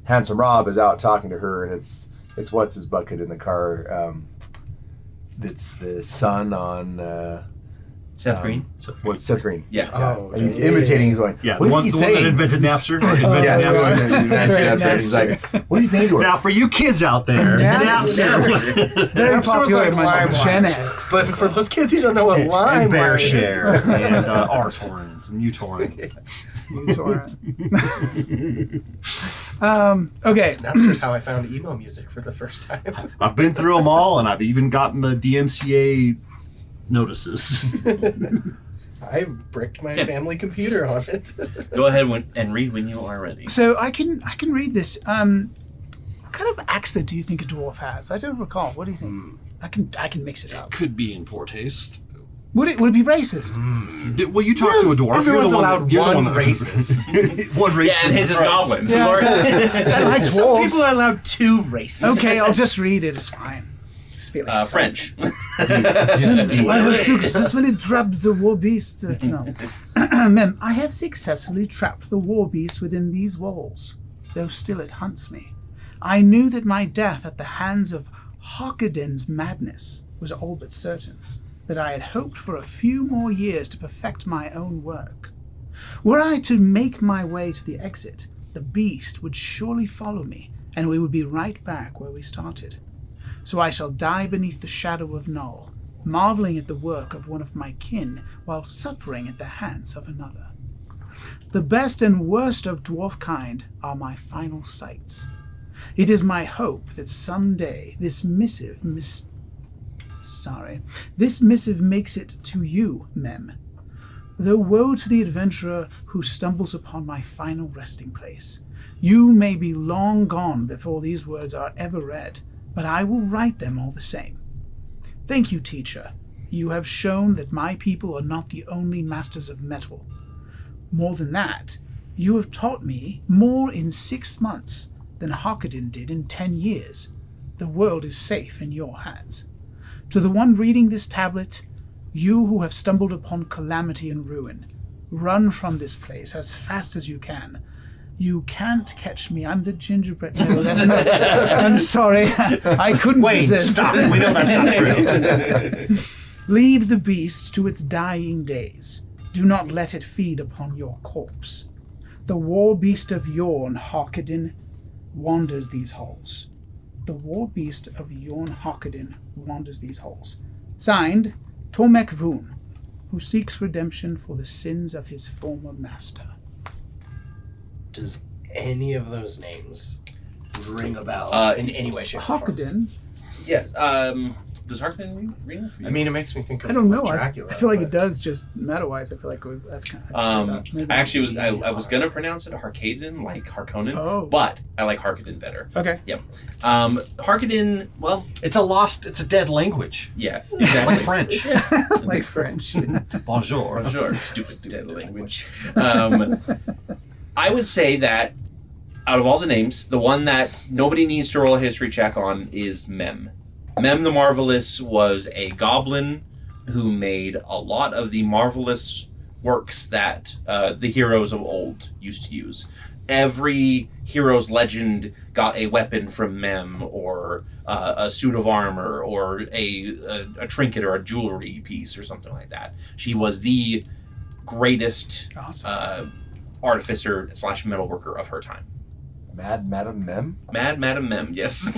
Handsome Rob is out talking to her, and it's what's his bucket in the car. It's the son on Seth Green. what's Seth Green. Yeah. Oh, And he's yeah. imitating. He's going, Yeah, what the did he one that say? invented Napster. Yeah, Napster. That's right, He's like, what did he say to her? Now, for you kids out there, Napster. Napster. Very Napster was popular like among Gen LimeWire. X. But for those kids who don't know what and lime Bear is, Share and R-Torrent and uTorrent. Okay. Napster's how I found emo music for the first time. I've been through them all, and I've even gotten the DMCA notices. I bricked my Okay. family computer on it. Go ahead and read when you are ready. So I can read this. What kind of accent do you think a dwarf has? I don't recall. What do you think? I can mix it up. Could be in poor taste. Would it be racist? Well, you talk to a dwarf. Everyone's you're the allowed you're the one that- racist. one racist. Yeah, and his is Right. goblin. I like Some dwarves. people are allowed two races. Okay, I'll just read it. It's fine. Just feel like French. Just deep. I have successfully trapped the war beast. No. Mem, I have successfully trapped the war beast within these walls, though still it hunts me. I knew that my death at the hands of Hockaden's madness was all but certain, but I had hoped for a few more years to perfect my own work. Were I to make my way to the exit, the beast would surely follow me, and we would be right back where we started. So I shall die beneath the shadow of Naal, marveling at the work of one of my kin while suffering at the hands of another. The best and worst of dwarf kind are my final sights. It is my hope that someday this missive makes it to you, Mem. Though woe to the adventurer who stumbles upon my final resting place. You may be long gone before these words are ever read, but I will write them all the same. Thank you, teacher. You have shown that my people are not the only masters of metal. More than that, you have taught me more in 6 months than Hockaden did in 10 years. The world is safe in your hands. To the one reading this tablet, you who have stumbled upon calamity and ruin, run from this place as fast as you can. You can't catch me. I'm the gingerbread. No, that's not. I'm sorry. I couldn't Wayne, resist. stop. We know that's not true. Leave the beast to its dying days. Do not let it feed upon your corpse. The war beast of Yorn, Hockaden, wanders these halls. The war beast of Yorn Hockaden wanders these halls. Signed, Tormek Voon, who seeks redemption for the sins of his former master. Does any of those names ring a bell in any way, shape, or form? Hockaden? Yes. Does Harkman ring for you? I mean, it makes me think of I don't know. Dracula. I feel like it but- does just meta-wise. I feel like that's kind of. I actually was I was gonna pronounce it Harkaden, like Harkonnen, Oh. but I like Harkonnen better. Okay. Yep. Harkonnen, well, It's a dead language. yeah, exactly. Like French. Like French. Bonjour. Sure, stupid dead language. I would say that out of all the names, the one that nobody needs to roll a history check on is Mem. Mem the Marvelous was a goblin who made a lot of the marvelous works that the heroes of old used to use. Every hero's legend got a weapon from Mem, or a suit of armor, or a trinket or a jewelry piece or something like that. She was the greatest Awesome. artificer / metalworker of her time. Mad Madam Mem? Mad Madam Mem, yes.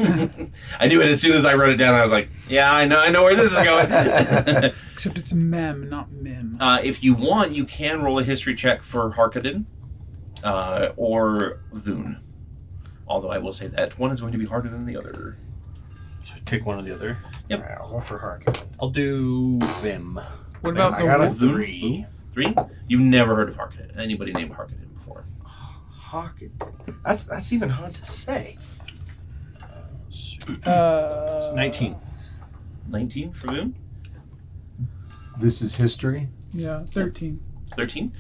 I knew it as soon as I wrote it down. I was like, yeah, I know where this is going. Except it's Mem, not Mim. If you want, you can roll a history check for Harkonnen or Voon. Although I will say that one is going to be harder than the other. So pick one or the other. Yep. Alright, I'll go for Harkonnen. I'll do Vim. What about I the got a wolf? 3. 3? You've never heard of Harkonnen. Anybody named Harkonnen before. Harkonnen. That's even hard to say. It's 19. 19 for Voon. This is history. Yeah, 13. 13.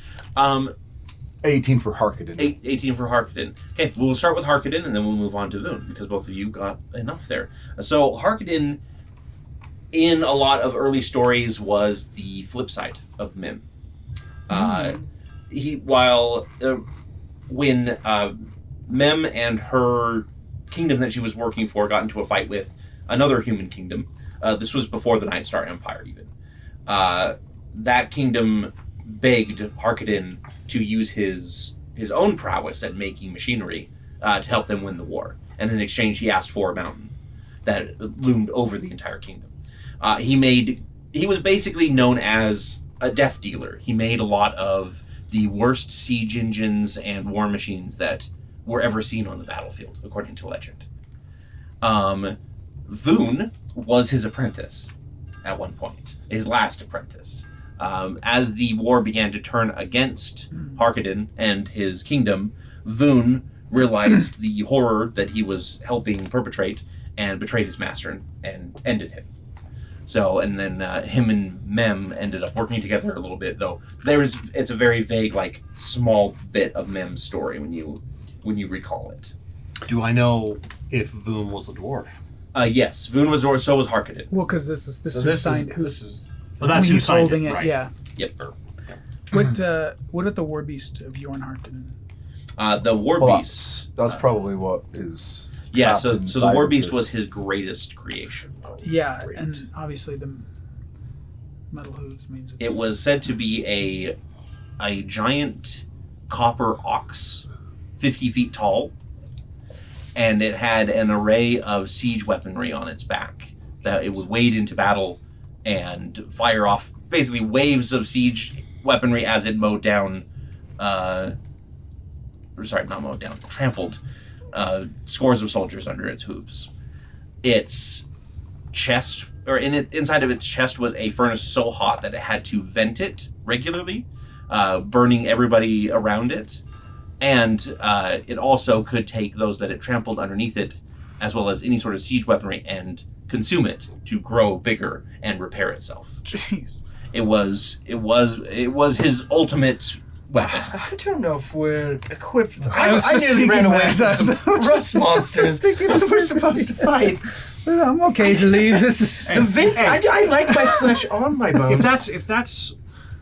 18 for Harkonnen. 18 for Harkonnen. Okay, we'll start with Harkonnen and then we'll move on to Voon because both of you got enough there. So Harkonnen, in a lot of early stories, was the flip side of Mim. When Mem and her kingdom that she was working for got into a fight with another human kingdom. This was before the Night Star Empire, even. That kingdom begged Harkonnen to use his own prowess at making machinery to help them win the war. And in exchange, he asked for a mountain that loomed over the entire kingdom. He was basically known as a death dealer. He made a lot of the worst siege engines and war machines that were ever seen on the battlefield, according to legend. Voon was his apprentice at one point, his last apprentice. As the war began to turn against Harkonnen and his kingdom, Voon realized the horror that he was helping perpetrate and betrayed his master and ended him. So, and then him and Mem ended up working together a little bit, though. It's a very vague, like, small bit of Mem's story when you recall it. Do I know if Voon was a dwarf? Yes, Voon was dwarf, so was Harkonnen. Well, because this is signed. Well, that's who he's signed holding it, it. right? Yeah. Yep. What at the War Beast of Bjorn Harkonnen? The War Well, Beast. That's probably what is. Yeah, trapped so the inside War of Beast this. was his greatest creation. Yeah, Great. and obviously the metal hooves means it's... It was said to be a giant copper ox, 50 feet tall, and it had an array of siege weaponry on its back that it would wade into battle and fire off basically waves of siege weaponry as it trampled scores of soldiers under its hooves. Its chest, inside of its chest was a furnace so hot that it had to vent it regularly, burning everybody around it. And it also could take those that it trampled underneath it, as well as any sort of siege weaponry, and consume it to grow bigger and repair itself. Jeez. It was his ultimate weapon. I don't know if we're equipped. I was I just nearly ran thinking away that. from some rust monsters. We're supposed to fight. I'm okay to leave. This is The vint. I like my flesh on my bones. If that's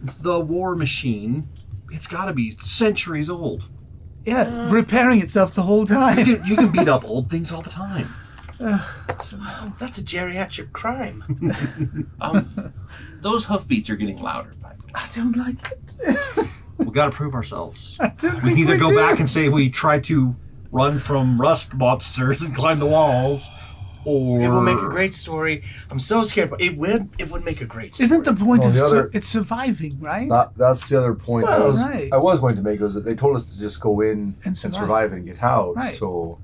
the war machine, it's got to be centuries old. yeah, repairing itself the whole time. You can beat up old things all the time. That's a geriatric crime. Those hoofbeats are getting louder, by the way. I don't like it. We got to prove ourselves. I don't We think can either we go do. back and say we tried to run from rust monsters and climb the walls, or It will make a great story. I'm so scared, but it would make a great story. Isn't the point Well, of the other- it's surviving, right? That's the other point Well, I was right. I was going to make, was that they told us to just go in And and survive. survive and get out. Right. So,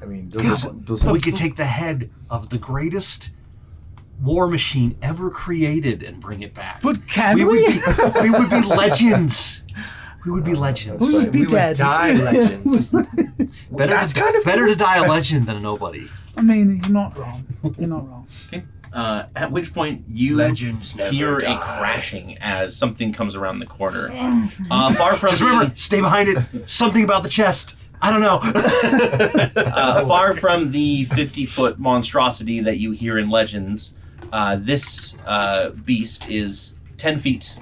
I mean, Yes, those but we could take the head of the greatest war machine ever created and bring it back. But can we we? would be legends. We would be legends. We would be we would dead. die legends. Better to die a legend than a nobody. I mean, you're not wrong. You're not wrong. Okay. At which point you Legends never hear die. a crashing as something comes around the corner. Far from Just remember, stay behind it. Something about the chest. I don't know. far from the 50-foot monstrosity that you hear in legends, this beast is 10 feet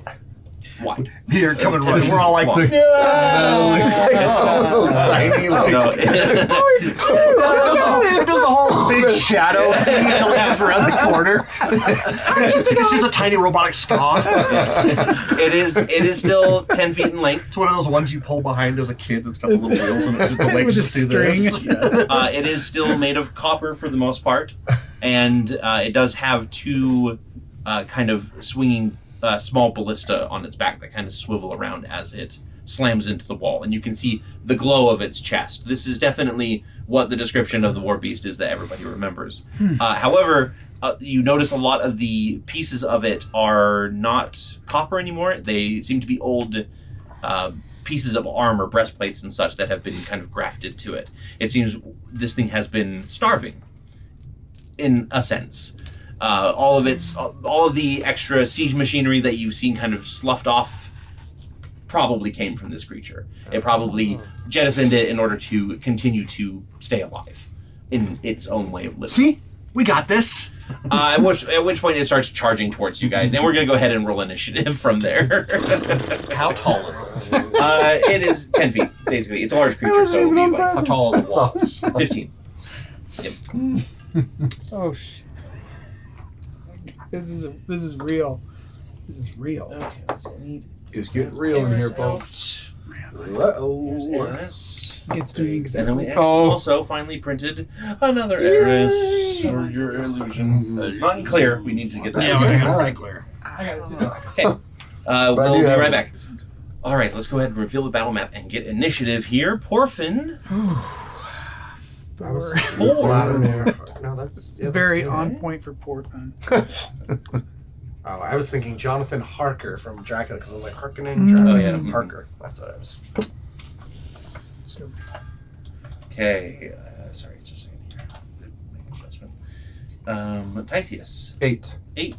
wide. Here, come and run. We're all like, Long. it's like so tiny. Like, No, it does the whole big shadow thing that comes around the corner. It's just a tiny robotic ska. it is still 10 feet in length. It's one of those ones you pull behind as a kid that's got the little wheels and the legs With a just do this. string. It is still made of copper for the most part, and it does have two kind of swinging small ballista on its back that kind of swivel around as it slams into the wall, and you can see the glow of its chest. This is definitely what the description of the war beast is that everybody remembers. However, you notice a lot of the pieces of it are not copper anymore. They seem to be old pieces of armor, breastplates and such that have been kind of grafted to it. It seems this thing has been starving in a sense. All of the extra siege machinery that you've seen kind of sloughed off probably came from this creature. It probably jettisoned it in order to continue to stay alive in its own way of living. See? We got this. At which point it starts charging towards you guys, and we're going to go ahead and roll initiative from there. How tall is it? It is 10 feet, basically. It's a large creature, so it'll be like, How tall is the wall? 15. Yep. Oh shit! This is real. This is real. Okay, so I need It's getting real in here, folks. It's doing and exactly. then we actually also finally printed another Eris for your illusion. Unclear. We need to get that. I like clear. I got it too. Okay. We'll be right back. All right, let's go ahead and reveal the battle map and get initiative here. Porfin. I was 4. No, that's It's very on point for Porfin. Oh, I was thinking Jonathan Harker from Dracula because I was like Harkonnen Dracula. Oh, yeah. Harker. That's what I was. So, Okay. Sorry, just a second here. Make an adjustment. Tithius. 8. 8.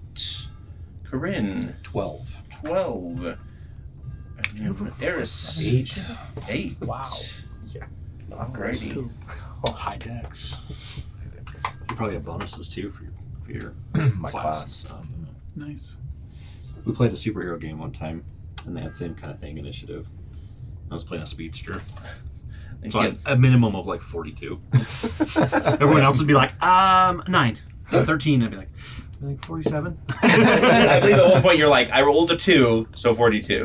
Corinne. 12. 12. And then Eris. 8. 8. wow. Alrighty. Oh, high dex. You probably have bonuses too for your My class. Nice. We played a superhero game one time, and they had the same kind of thing, initiative. I was playing a speedster. So I had a minimum of like 42. Everyone else would be like, 9. 13. I'd be like 47. I believe at one point you're like, I rolled a 2, so 42.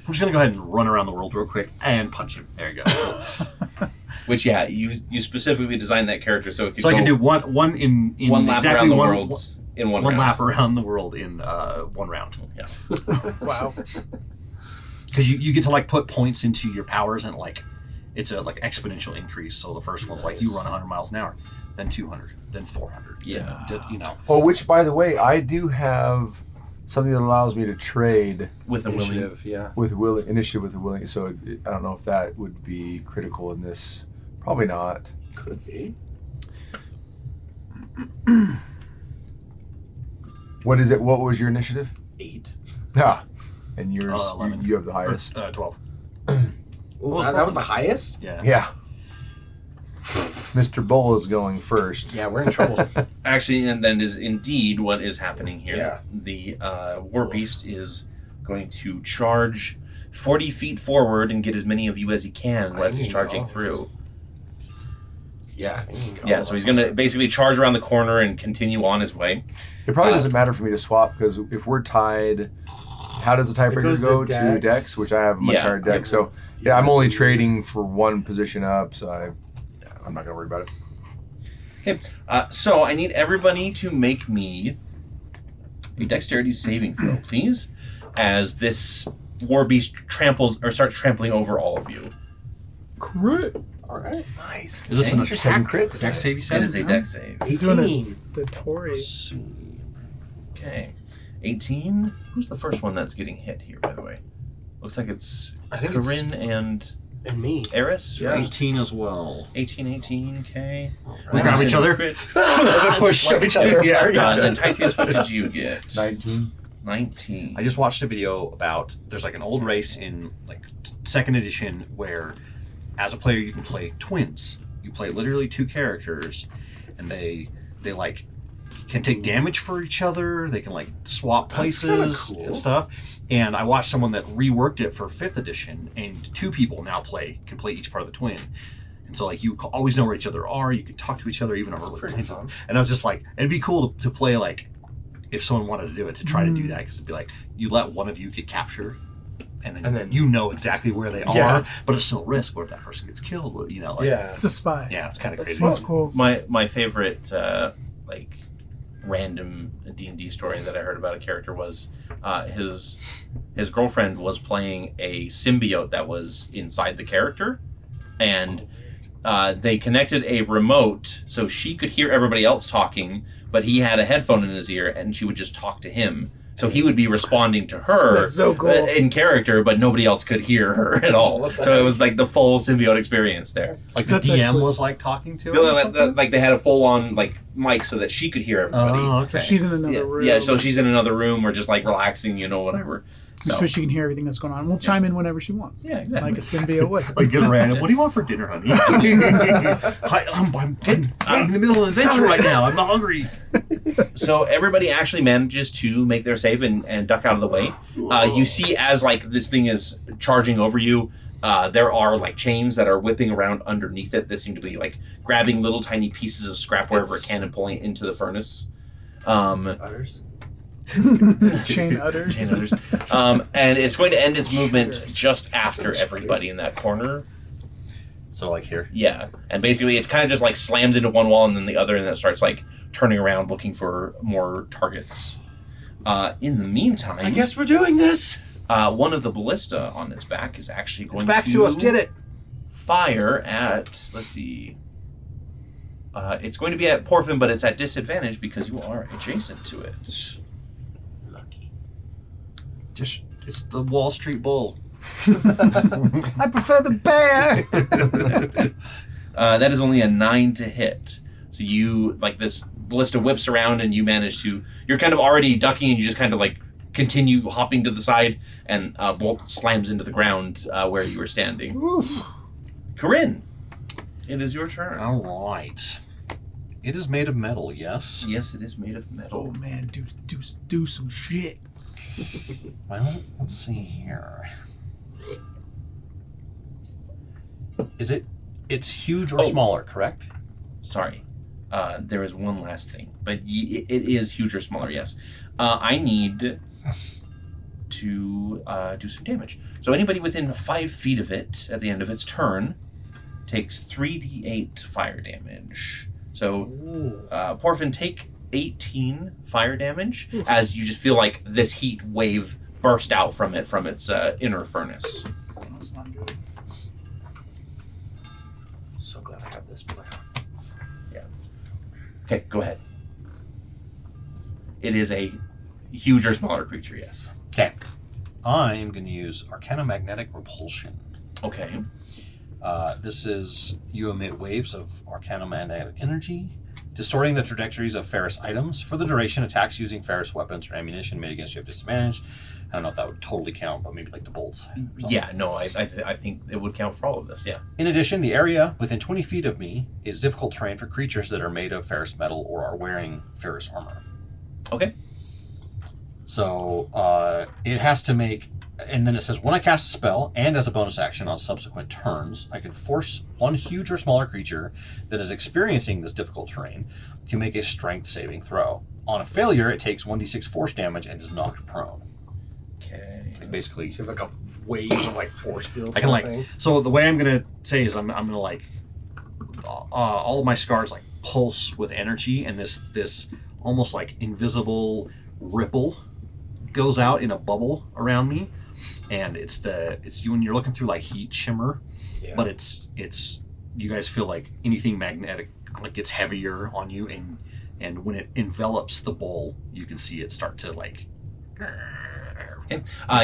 I'm just gonna go ahead and run around the world real quick and punch him. There you go. Which, yeah, you specifically designed that character so it could So go I can do one in one lap exactly around the one, world in one one round. lap around the world in 1 round. Yeah. Wow. Because you get to like put points into your powers, and like it's a like exponential increase. So the first one's like you run 100 miles an hour, then 200, then 400. Yeah. Then, you know. Oh, which, by the way, I do have something that allows me to trade With a willing. Initiative, yeah. with willing initiative with the willing. So I don't know if that would be critical in this. Probably not. Could be. What is it? What was your initiative? 8. Ah, and yours. 11. You have the highest. 12. Ooh, that was the highest? Yeah. Yeah. Mr. Bull is going first. Yeah, we're in trouble. Actually, and then is indeed what is happening here. Yeah. The War Beast is going to charge 40 feet forward and get as many of you as he can as he's charging through. Yeah, I think he can Yeah, so he's going to basically charge around the corner and continue on his way. It probably doesn't matter for me to swap because if we're tied, how does the tiebreaker goes to go to Dex. Dex, which I have a much Yeah. higher Dex. So yeah, I'm only trading for one position up, so I'm not gonna worry about it. Okay, so I need everybody to make me a dexterity saving throw, please, as this War Beast starts trampling over all of you. Crit. All right. Nice. Is this an Interesting attack? crit. Dex save you It said? is a dex save. 18. The Tory. Okay. 18. Who's the first one that's getting hit here, by the way? Looks like it's I think Corinne and And me. Eris. Yeah. 18 as well. 18, okay. We grab each other? Push each other. Yeah. And then Tithius, what did you get? 19. 19. I just watched a video about there's like an old race in like 2nd edition where as a player you can play twins. You play literally 2 characters and they like can take damage for each other. They can like swap places cool. and stuff. And I watched someone that reworked it for 5th edition, and 2 people now can play each part of the twin. And so like you always know where each other are. You can talk to each other even over pretty things. fun. And I was just like, it'd be cool to play like if someone wanted to do it, to try to do that, because it'd be like you let one of you get captured. And then you know exactly where they are, but it's still a risk. What if that person gets killed? What, you know, like, Yeah. It's a spy. yeah, it's kind of crazy. That's cool. My favorite like random D&D story that I heard about a character was his girlfriend was playing a symbiote that was inside the character, and they connected a remote so she could hear everybody else talking, but he had a headphone in his ear and she would just talk to him So he would be responding to her That's so cool. in character, but nobody else could hear her at all. What the So heck? it was like the full symbiote experience there. Like the That's DM actually- was like talking to her. Or something? Like they had a full-on like mic so that she could hear everybody. Oh, okay. So she's in another yeah, room. yeah, so she's in another room or just like relaxing, whatever. Just so she can hear everything that's going on. We'll chime in whenever she wants. Yeah, exactly. Like a symbiote would. Like get random. What do you want for dinner, honey? Hi, I'm in the middle of an adventure right now. I'm not hungry. So everybody actually manages to make their save and duck out of the way. You see as like this thing is charging over you, there are like chains that are whipping around underneath it that seem to be like grabbing little tiny pieces of scrap wherever it can and pulling it into the furnace. Udders. Chain udders. Chain udders. And it's going to end its movement just after everybody in that corner. So like here. Yeah, and basically it kind of just like slams into one wall and then the other, and then it starts like turning around looking for more targets. In the meantime, I guess we're doing this. one of the ballista on its back is actually going Back to us. Get it. fire at, let's see, it's going to be at Porfin, but it's at disadvantage because you are adjacent to it. Lucky. Just it's the Wall Street Bull. I prefer the bear. That is only a 9 to hit. So you, like, this ballista whips around and you manage to, you're kind of already ducking and you just kind of like continue hopping to the side, and bolt slams into the ground where you were standing. Corinne, it is your turn. All right. It is made of metal. Yes. Yes, it is made of Oh metal. man, do some shit. Well, let's see here. Is it? It's huge or Oh. smaller, correct? Sorry. There is one last thing, but it is huge or smaller, yes. I need to do some damage. So anybody within 5 feet of it at the end of its turn takes 3d8 fire damage. So, Porfin, take 18 fire damage as you just feel like this heat wave burst out from its inner furnace. That's not good. So glad I have this plan. Okay, go ahead. It is a huge or smaller creature, yes. Okay. I'm going to use Arcanomagnetic Repulsion. Okay. This is you emit waves of arcanomagnetic energy, distorting the trajectories of ferrous items. For the duration, attacks using ferrous weapons or ammunition made against you have disadvantage. I don't know if that would totally count, but maybe like the bolts. or something. Yeah, no, I think it would count for all of this, yeah. In addition, the area within 20 feet of me is difficult terrain for creatures that are made of ferrous metal or are wearing ferrous armor. Okay. So it has to make, and then it says, when I cast a spell, and as a bonus action on subsequent turns, I can force one huge or smaller creature that is experiencing this difficult terrain to make a strength saving throw. On a failure, it takes 1d6 force damage and is knocked prone. Okay. Like basically, So you have like a wave of like force field I can kind like. of thing. So the way I'm gonna say is I'm gonna like all of my scars like pulse with energy, and this almost like invisible ripple goes out in a bubble around me, and it's you when you're looking through like heat shimmer, Yeah. but it's you guys feel like anything magnetic like gets heavier on you, and when it envelops the bowl, you can see it start to like.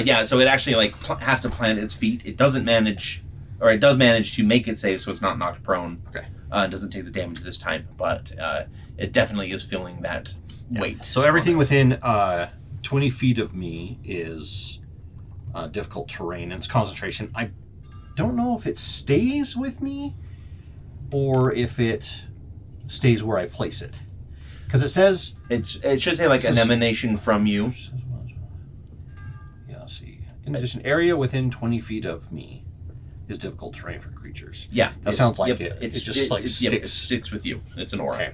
Yeah, so it actually like has to plant its feet. It doesn't manage, or it does manage to make it safe, so it's not knocked prone. Okay. It doesn't take the damage this time, but it definitely is feeling that weight. So everything within 20 feet of me is difficult terrain, and it's concentration. I don't know if it stays with me or if it stays where I place it. Because it says... It should say like It an says- emanation from you. Yeah, let's see. In addition, area within 20 feet of me is difficult terrain for creatures. Yeah, That sounds like yep, it just like yep, it sticks. sticks with you. It's an aura.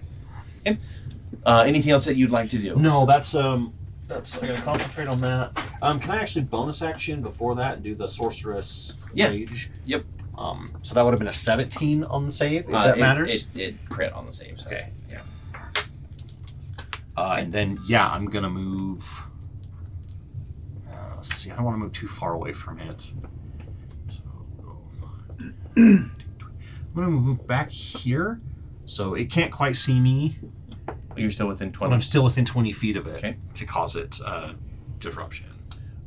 Okay. Anything else that you'd like to do? No, that's I gotta concentrate on that. Can I actually bonus action before that and do the sorceress rage? Yep. So that would have been a 17 on the save, if that matters. It crit on the save. So. Okay. Yeah. And then I'm gonna move. Let's see. I don't want to move too far away from it. So I'm gonna move back here, so it can't quite see me. You're still within But 20. I'm still within 20 feet of it Okay. to cause it disruption.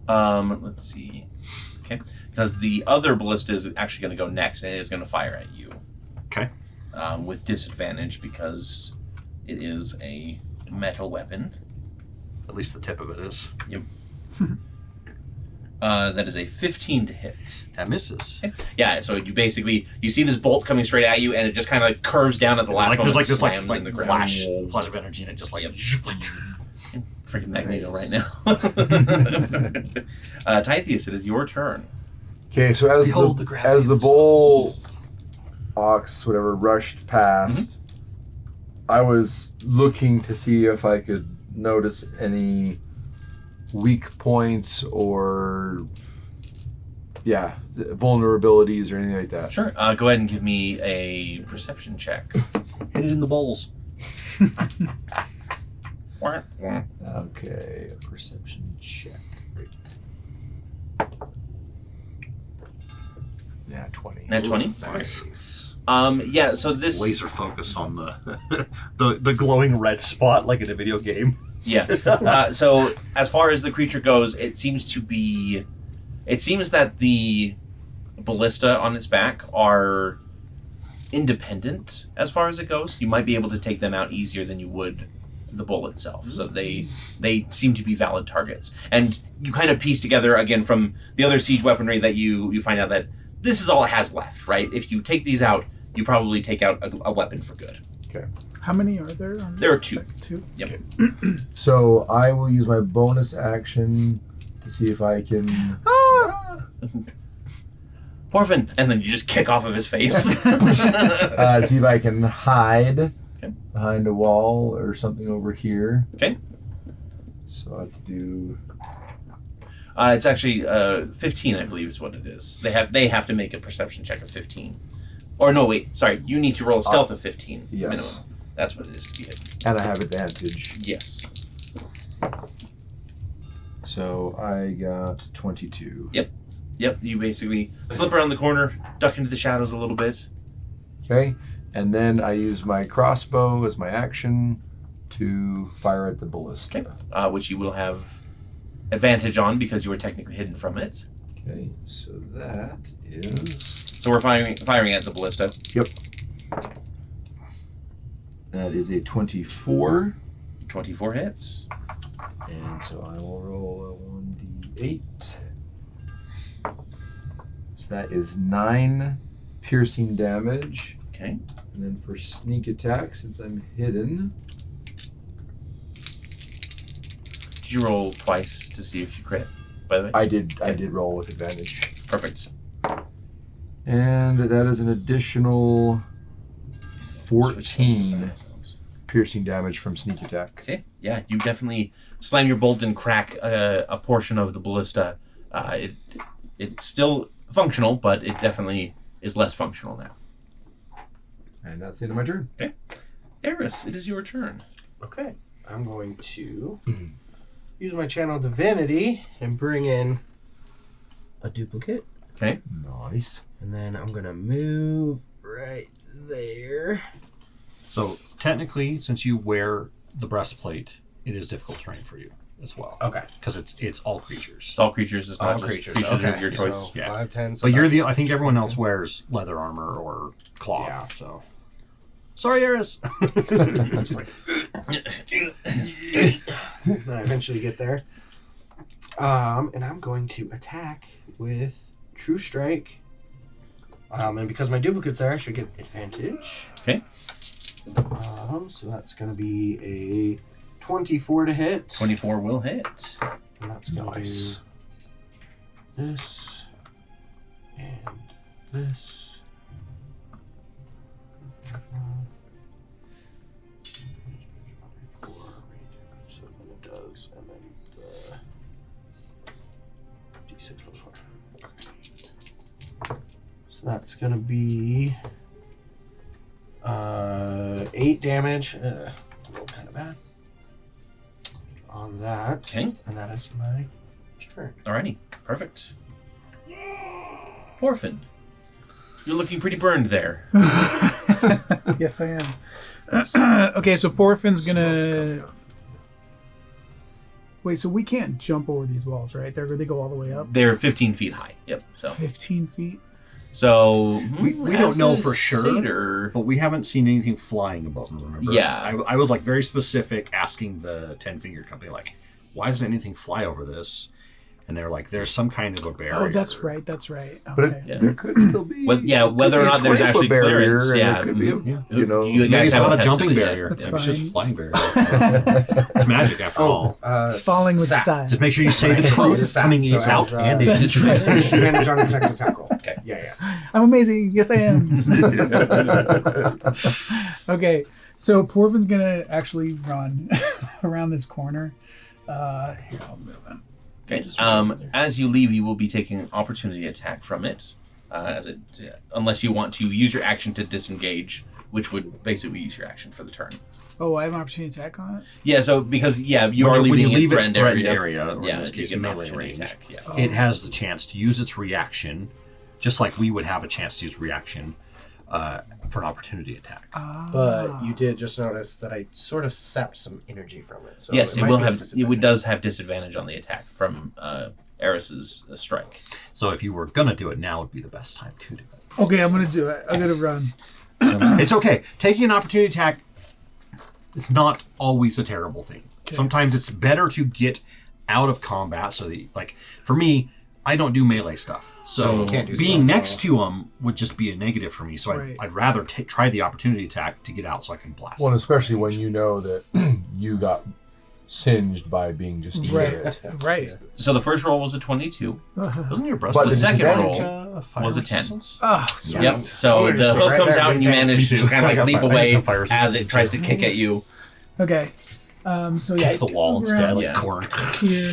Let's see. Okay. Because the other ballista is actually going to go next, and it is going to fire at you. Okay. With disadvantage because it is a metal weapon. At least the tip of it is. Yep. That is a 15 to hit. That misses. Yeah, so you see this bolt coming straight at you, and it just kind of like curves down at the last moment, There's slams in the ground. flash of energy, and it just like... Freaking Magneto right now. Tithius, it is your turn. Okay, so as Behold the the gravity as the of the bull ox whatever rushed past, I was looking to see if I could notice any weak points or vulnerabilities or anything like that. Sure. Go ahead and give me a perception check. Hit it in the bowls. Okay, a perception check. Great. Yeah, 20. Net 20? Nice. Yeah, so this... Laser focus on the the glowing red spot like in a video game. Yeah. So as far as the creature goes, it seems that the ballista on its back are independent as far as it goes. You might be able to take them out easier than you would the bull itself. So they seem to be valid targets. And you kind of piece together, again, from the other siege weaponry that you find out that this is all it has left, right? If you take these out, you probably take out a weapon for good. Okay. How many are there? There are 2. 2? Yep. Okay. So I will use my bonus action to see if I can... Porphin! And then you just kick off of his face. to see if I can hide Okay. behind a wall or something over here. Okay. So I have to do... It's actually 15, I believe, is what it is. They have to make a perception check of 15. Or no, wait, sorry. You need to roll a stealth of 15 yes. minimum. That's what it is to be hit. And I have advantage. Yes. So I got 22. Yep. You basically slip around the corner, duck into the shadows a little bit. Okay. And then I use my crossbow as my action to fire at the ballista. Okay. Which you will have advantage on because you were technically hidden from it. Okay. So that is... So we're firing at the ballista. Yep. That is a 24. 24 hits. And so I will roll a 1d8. So that is 9 piercing damage. Okay. And then for sneak attack, since I'm hidden, Did you roll twice to see if you crit, by the way? I did roll with advantage. Perfect. And that is an additional 14 piercing damage from sneak attack. Okay. Yeah, you definitely slam your bolt and crack a portion of the ballista. It's still functional, but it definitely is less functional now. And that's the end of my turn. Okay. Eris, it is your turn. Okay. I'm going to use my channel divinity and bring in a duplicate. Okay. Nice. And then I'm going to move right there. So technically, since you wear the breastplate, it is difficult terrain for you as well. Okay. Because it's all creatures. It's all creatures. It's not All just creatures. creatures Okay. of your choice. So Yeah. 5, 10. So But you're that's- I think everyone else wears leather armor or cloth. Yeah. So sorry, Eris. Just like, then I eventually get there. And I'm going to attack with True Strike. And because my duplicate's there, I should get advantage. Okay. So that's going to be a 24 to hit. 24 will hit. And that's going to Nice. do this and this. So then it does, and then the D6 plus 1. Okay. So that's gonna be 8 damage. Rolled kind of bad on that. Okay. And that is my turn. Alrighty. Perfect. Porphin, you're looking pretty burned there. Yes, I am. Okay, so Porphin's gonna Wait, so we can't jump over these walls, right? They go all the way up. They're 15 feet high. Yep. So 15 feet. So We don't know for sure. sure, but we haven't seen anything flying above them, remember? Yeah. I was like very specific asking the 10-finger company, like, why doesn't anything fly over this? And they're like, there's some kind of a barrier. Oh, that's right. Okay. But there could still be. Whether or not there's actually clearance. Yeah. It could be, you know, You Maybe guys it's haven't not a tested jumping it yet. barrier. That's It's just a fine. flying barrier. It's magic after all. It's falling with sap. style. Just make sure you say the Right. truth Sap, coming so out as, and in. That's right. Disadvantage on its next attack roll. Okay. Yeah. I'm amazing. Yes, I am. Okay, so Porvin's gonna actually run around this corner. Here, I'll move him. Okay. As you leave, you will be taking an opportunity attack from it, unless you want to use your action to disengage, which would basically use your action for the turn. Oh, I have an opportunity attack on it? Yeah. So because you are When leaving you leave its threatened threatened area, area, or in this case, you get an melee opportunity range, attack. Yeah. Oh. it has the chance to use its reaction, just like we would have a chance to use reaction for an opportunity attack. But you did just notice that I sort of sapped some energy from it. So Yes, it might will be a have. It disadvantage. does have disadvantage on the attack from Eris's strike. So if you were gonna do it, now would be the best time to do it. Okay, I'm gonna do it. I'm gonna run. It's okay. Taking an opportunity attack, it's not always a terrible thing. Okay. Sometimes it's better to get out of combat. So that, like, for me, I don't do melee stuff. So You can't do being spells at next to them would just be a negative for me. So Right. I'd rather try the opportunity attack to get out so I can blast. Well, them. and especially when you know that you got singed by being just Right, right. So the first roll was a 22. Wasn't your breast But The the second disadvantage- roll fire was a 10. resistance? Oh, Yep. So the Interesting, hook right comes there, out and you big tank. manage to kind of like leap I away got fire as resistance. it tries to kick at you. okay. So yeah, Hits the it's wall gonna instead, go like Yeah. corn. around here,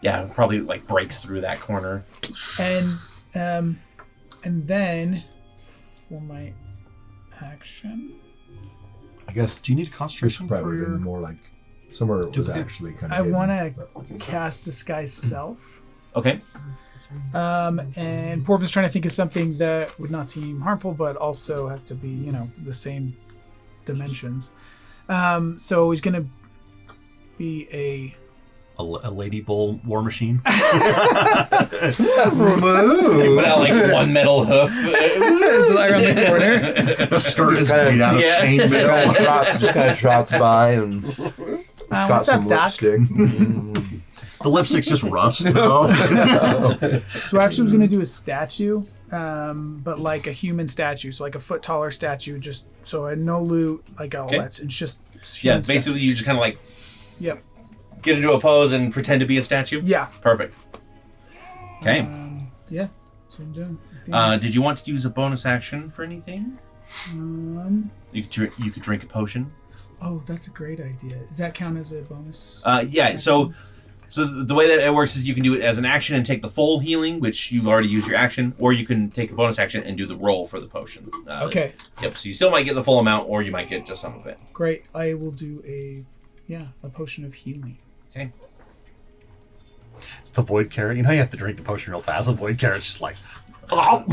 Yeah, probably like breaks through that corner. and then for my action, I guess Do you need a this concentration? probably would have for- been more like somewhere it was Duplicate. actually kind of. I hidden, want to but- cast Disguise Self. Okay. And Porvin's trying to think of something that would not seem harmful, but also has to be, the same dimensions. So he's gonna be a. A lady bull war machine. You put out like one metal hoof. around the corner. The skirt is made out of Yeah. chainmail. just kind of trots by and got What's some up, Doc? lipstick. The lipstick's just rust, though. So actually, I was gonna do a statue, but like a human statue, so like a foot taller statue, just so I no loot, like all Okay. that. It's just Yeah, human basically you just kind of like statue. Yep. get into a pose and pretend to be a statue. Yeah. Perfect. Okay. Yeah. That's what I'm doing. Did you want to use a bonus action for anything? Um, You could drink a potion. oh, that's a great idea. Does that count as a bonus? Yeah. So the way that it works is you can do it as an action and take the full healing, which you've already used your action, or you can take a bonus action and do the roll for the potion. Okay. Yep. So you still might get the full amount, or you might get just some of it. Great. I will do a potion of healing. Okay. It's the void carrot. You know, you have to drink the potion real fast. The void carrot's just like, oh.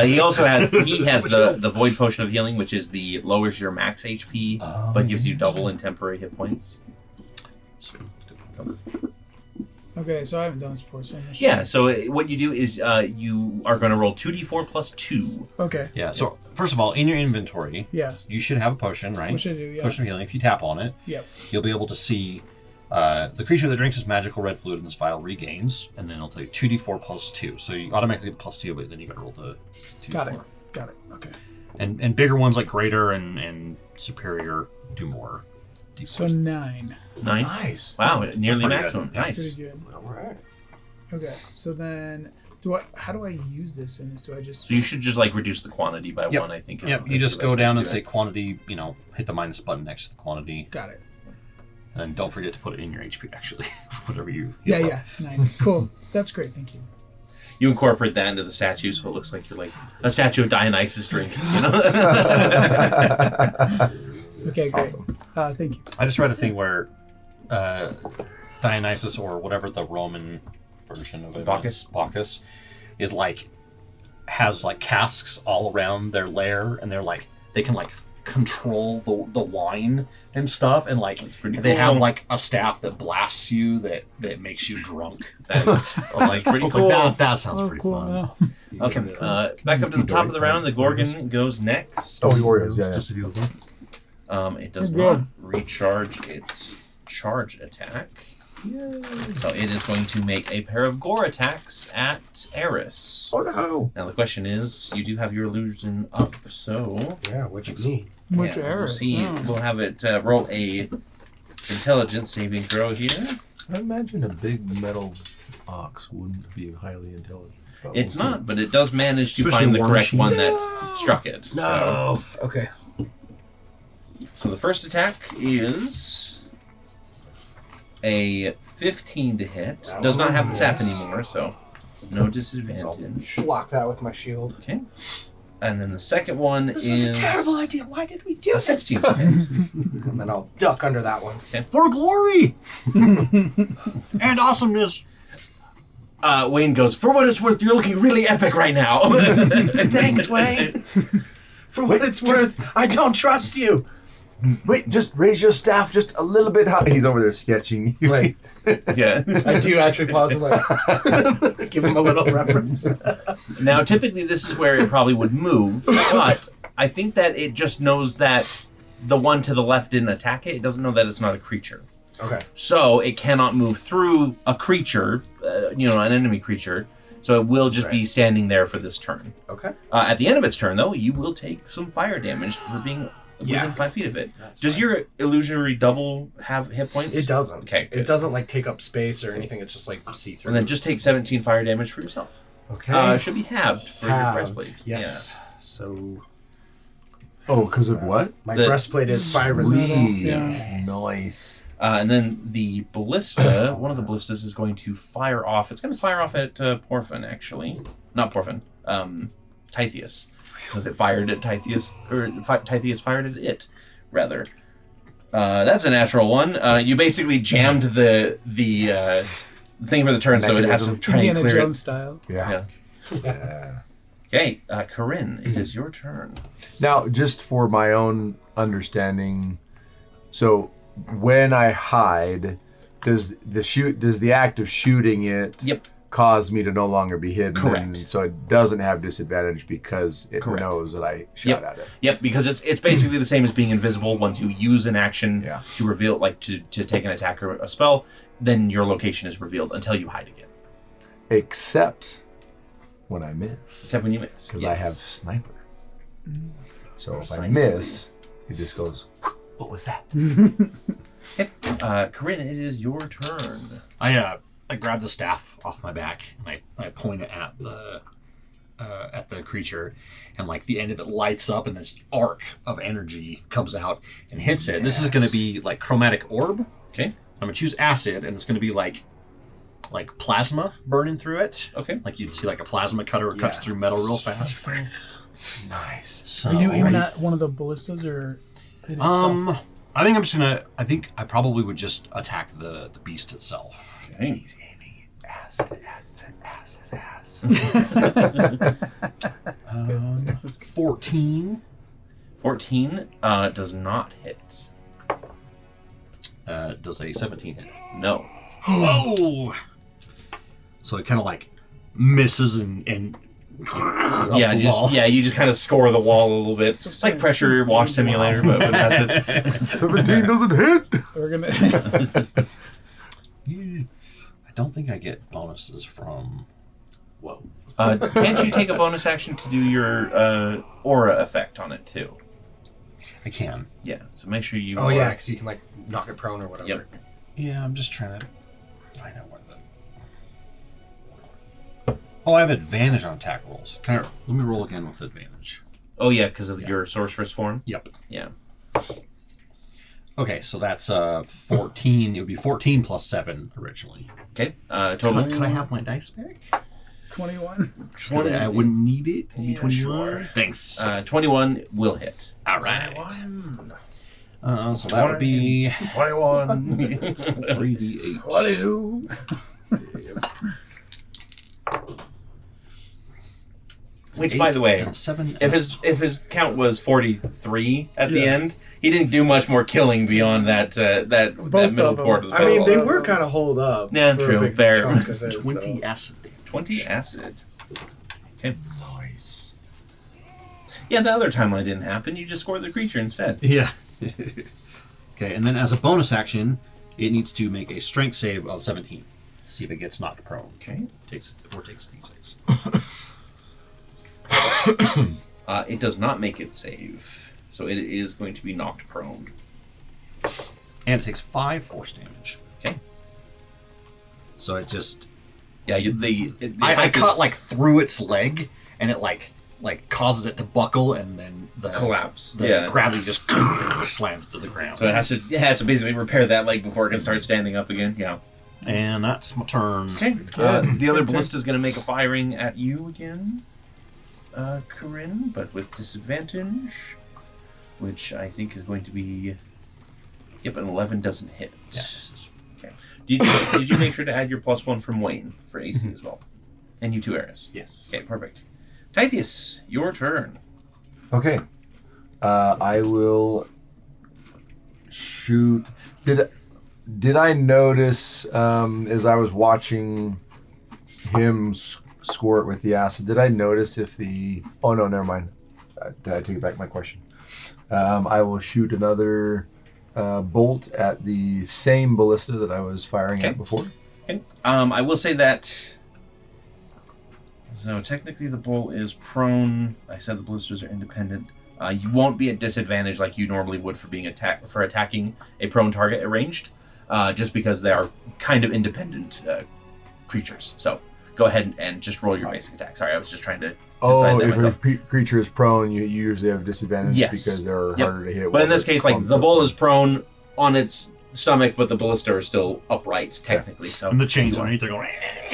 He also has the void potion of healing, which is the lowers your max HP, but gives you double in temporary hit points. Okay, so I haven't done this before, so I'm not sure. Yeah. So what you do is you are going to roll 2d4 plus 2. Okay. Yeah, so first of all, in your inventory, Yeah. you should have a potion, right? What should I do? Yeah. Potion of healing. If you tap on it, Yep. you'll be able to see the creature that drinks this magical red fluid in this vial regains, and then it'll tell you 2d4 plus 2. So you automatically get plus 2, but then you got to roll the 2d4. Got it. Okay. And bigger ones like greater and superior do more. So D4s. 9. 9. Nice. Wow, nearly pretty maximum. good. Pretty Nice. good. All right. Okay. So then, how do I use this in this? Do I just? So you should just like reduce the quantity by Yep. 1, I think. Yep, you just go down and say quantity, hit the minus button next to the quantity, Got it. and don't forget to put it in your HP, actually. Whatever you... Yeah. 9. Cool. That's great. Thank you. You incorporate that into the statue, so it looks like you're like a statue of Dionysus drink. You know? Okay. Great. awesome. Thank you. I just read a thing where Dionysus, or whatever the Roman version of it Bacchus? is, Bacchus, has like casks all around their lair, and they're like, they can like control the wine and stuff, and like pretty they cool. have like a staff that blasts you that makes you drunk. That's like pretty cool. That sounds pretty fun. Yeah. Okay, back up to the top of the round. The Gorgon goes next. Oh, Oreos, yeah. Just a few of them. It does Good. not recharge its charge attack. So it is going to make a pair of gore attacks at Eris. Oh no. Now the question is, you do have your illusion up, so Yeah, what you need? Which we'll Eris? see. Yeah. We'll have it roll a intelligence saving throw here. I imagine a big metal ox wouldn't be highly intelligent. but It's we'll see. not, but it does manage to Especially find the War correct Machine. one that struck it. No. Okay. So the first attack is a 15 to hit. Does not have the sap anymore, so no disadvantage. Block that with my shield. Okay. And then the second one This is was a terrible idea. Why did we do a this? 16 to hit. And then I'll duck under that one. For glory and awesomeness. Wayne goes, for what it's worth, you're looking really epic right now. Thanks, Wayne. For what it's worth, I don't trust you. Wait, just raise your staff just a little bit high. He's over there sketching. Wait. Yeah. I do actually pause and like give him a little reference. Now, typically, this is where it probably would move, but I think that it just knows that the one to the left didn't attack it. It doesn't know that it's not a creature. Okay. So it cannot move through a creature, an enemy creature. So it will just be standing there for this turn. Okay. At the end of its turn, though, you will take some fire damage for being within 5 feet of it. Does your illusionary double have hit points? It doesn't. Okay, good. It doesn't like take up space or anything. It's just like see through. And then just take 17 fire damage for yourself. okay. Should be halved for your breastplate. Yes. So Oh, because of what? my The- breastplate is fire resistant. Sweet. Yeah. Nice. And then the ballista, one of the ballistas is going to fire off. It's going to fire off at Porphin, actually. Not Porphin. Tithias. Because it fired at Tithias, or Tithias fired at it, rather. That's a natural one. You basically jammed the thing for the turn, so it has to try and Indiana clear Jones style. it. Yeah. Okay, Corinne, it is your turn. Now, just for my own understanding, so when I hide, does the act of shooting it Yep. cause me to no longer be hidden? Correct. And so it doesn't have disadvantage because it Correct. knows that I shot at it. Yep, because it's basically the same as being invisible. Once you use an action Yeah. to reveal, like to take an attack or a spell, then your location is revealed until you hide again. Except when I miss, Except when you miss. because Yes. I have sniper. So if I Precisely. miss, it just goes. What was that? Corinne, it is your turn. I grab the staff off my back and I point it at the creature, and like the end of it lights up and this arc of energy comes out and hits it. This is going to be like chromatic orb. Okay. I'm going to choose acid, and it's going to be like plasma burning through it. Okay. Like you'd see like a plasma cutter cuts through metal real fast. Nice. So, Are you aiming at one of the ballistas or? it itself? I think I'm just gonna. I think I probably would just attack the beast itself. Okay. He's aiming acid at the ass's ass. 14. 14 does not hit. Does a 17 hit? No. Whoa! So it kind of like misses and Yeah, you just kind of score the wall a little bit. It's like pressure wash simulator, but with acid. 17 doesn't hit. We're gonna. I don't think I get bonuses from. Whoa. Can't you take a bonus action to do your aura effect on it too? I can. Yeah, so make sure you. Oh yeah, because you can like knock it prone or whatever. Yep. Yeah, I'm just trying to find out where the. Oh, I have advantage on attack rolls. Let me roll again with advantage. Oh yeah, because of your sorceress form. Yep. Yeah. Okay, so that's 14. It would be 14 plus 7 originally. Okay. Total. Can I have my dice back? 21. 'Cause I wouldn't need it. It'd be Yeah, 21. sure. Thanks. 21 will hit. All right. So that would be 21. 3d8. 22. Which, by the way, and 7. if his count was 43 at the Yeah. end, he didn't do much more killing beyond that middle of them. part of the I mean, battle. they were kind of holed up. Yeah, for true, A big fair. chunk of this, 20 so. acid. 20 acid. Okay. Nice. Yeah, the other timeline didn't happen. You just scored the creature instead. Yeah. Okay, and then as a bonus action, it needs to make a strength save of 17. See if it gets knocked prone. Okay. Takes D6. It does not make it save, so it is going to be knocked prone. And it takes 5 force damage. Okay. So it just... Yeah, the I effect cut is like through its leg, and it like causes it to buckle, and then the collapse. the Yeah. gravity just slams to the ground. So it has to basically repair that leg before it can start standing up again. Yeah. And that's my turn. Okay. good. The other Good turn. ballista is going to make a firing at you again, Corinne, but with disadvantage, which I think is going to be. Yep, an 11 doesn't hit. Yes. Okay. Did you make sure to add your +1 from Wayne for AC as well, and you too, Eris? Yes. Okay, perfect. Tithius, your turn. Okay. I will shoot. Did I notice as I was watching him squirt with the acid? Did I notice if the? Oh no, never mind. Did I take back my question? I will shoot another bolt at the same ballista that I was firing Okay. at before. Okay. I will say that. So technically, the bull is prone. I said the ballistas are independent. You won't be at disadvantage like you normally would for being attacking a prone target at ranged, just because they are kind of independent creatures. So go ahead and just roll your basic attack. Sorry, I was just trying to. Oh, decide that if myself. a creature is prone, you usually have disadvantage Yes. because they're Yep. harder to hit. But in while this they're case, like clumped the up. bull is prone on its stomach, but the ballista are still upright technically. So And the chains underneath are going...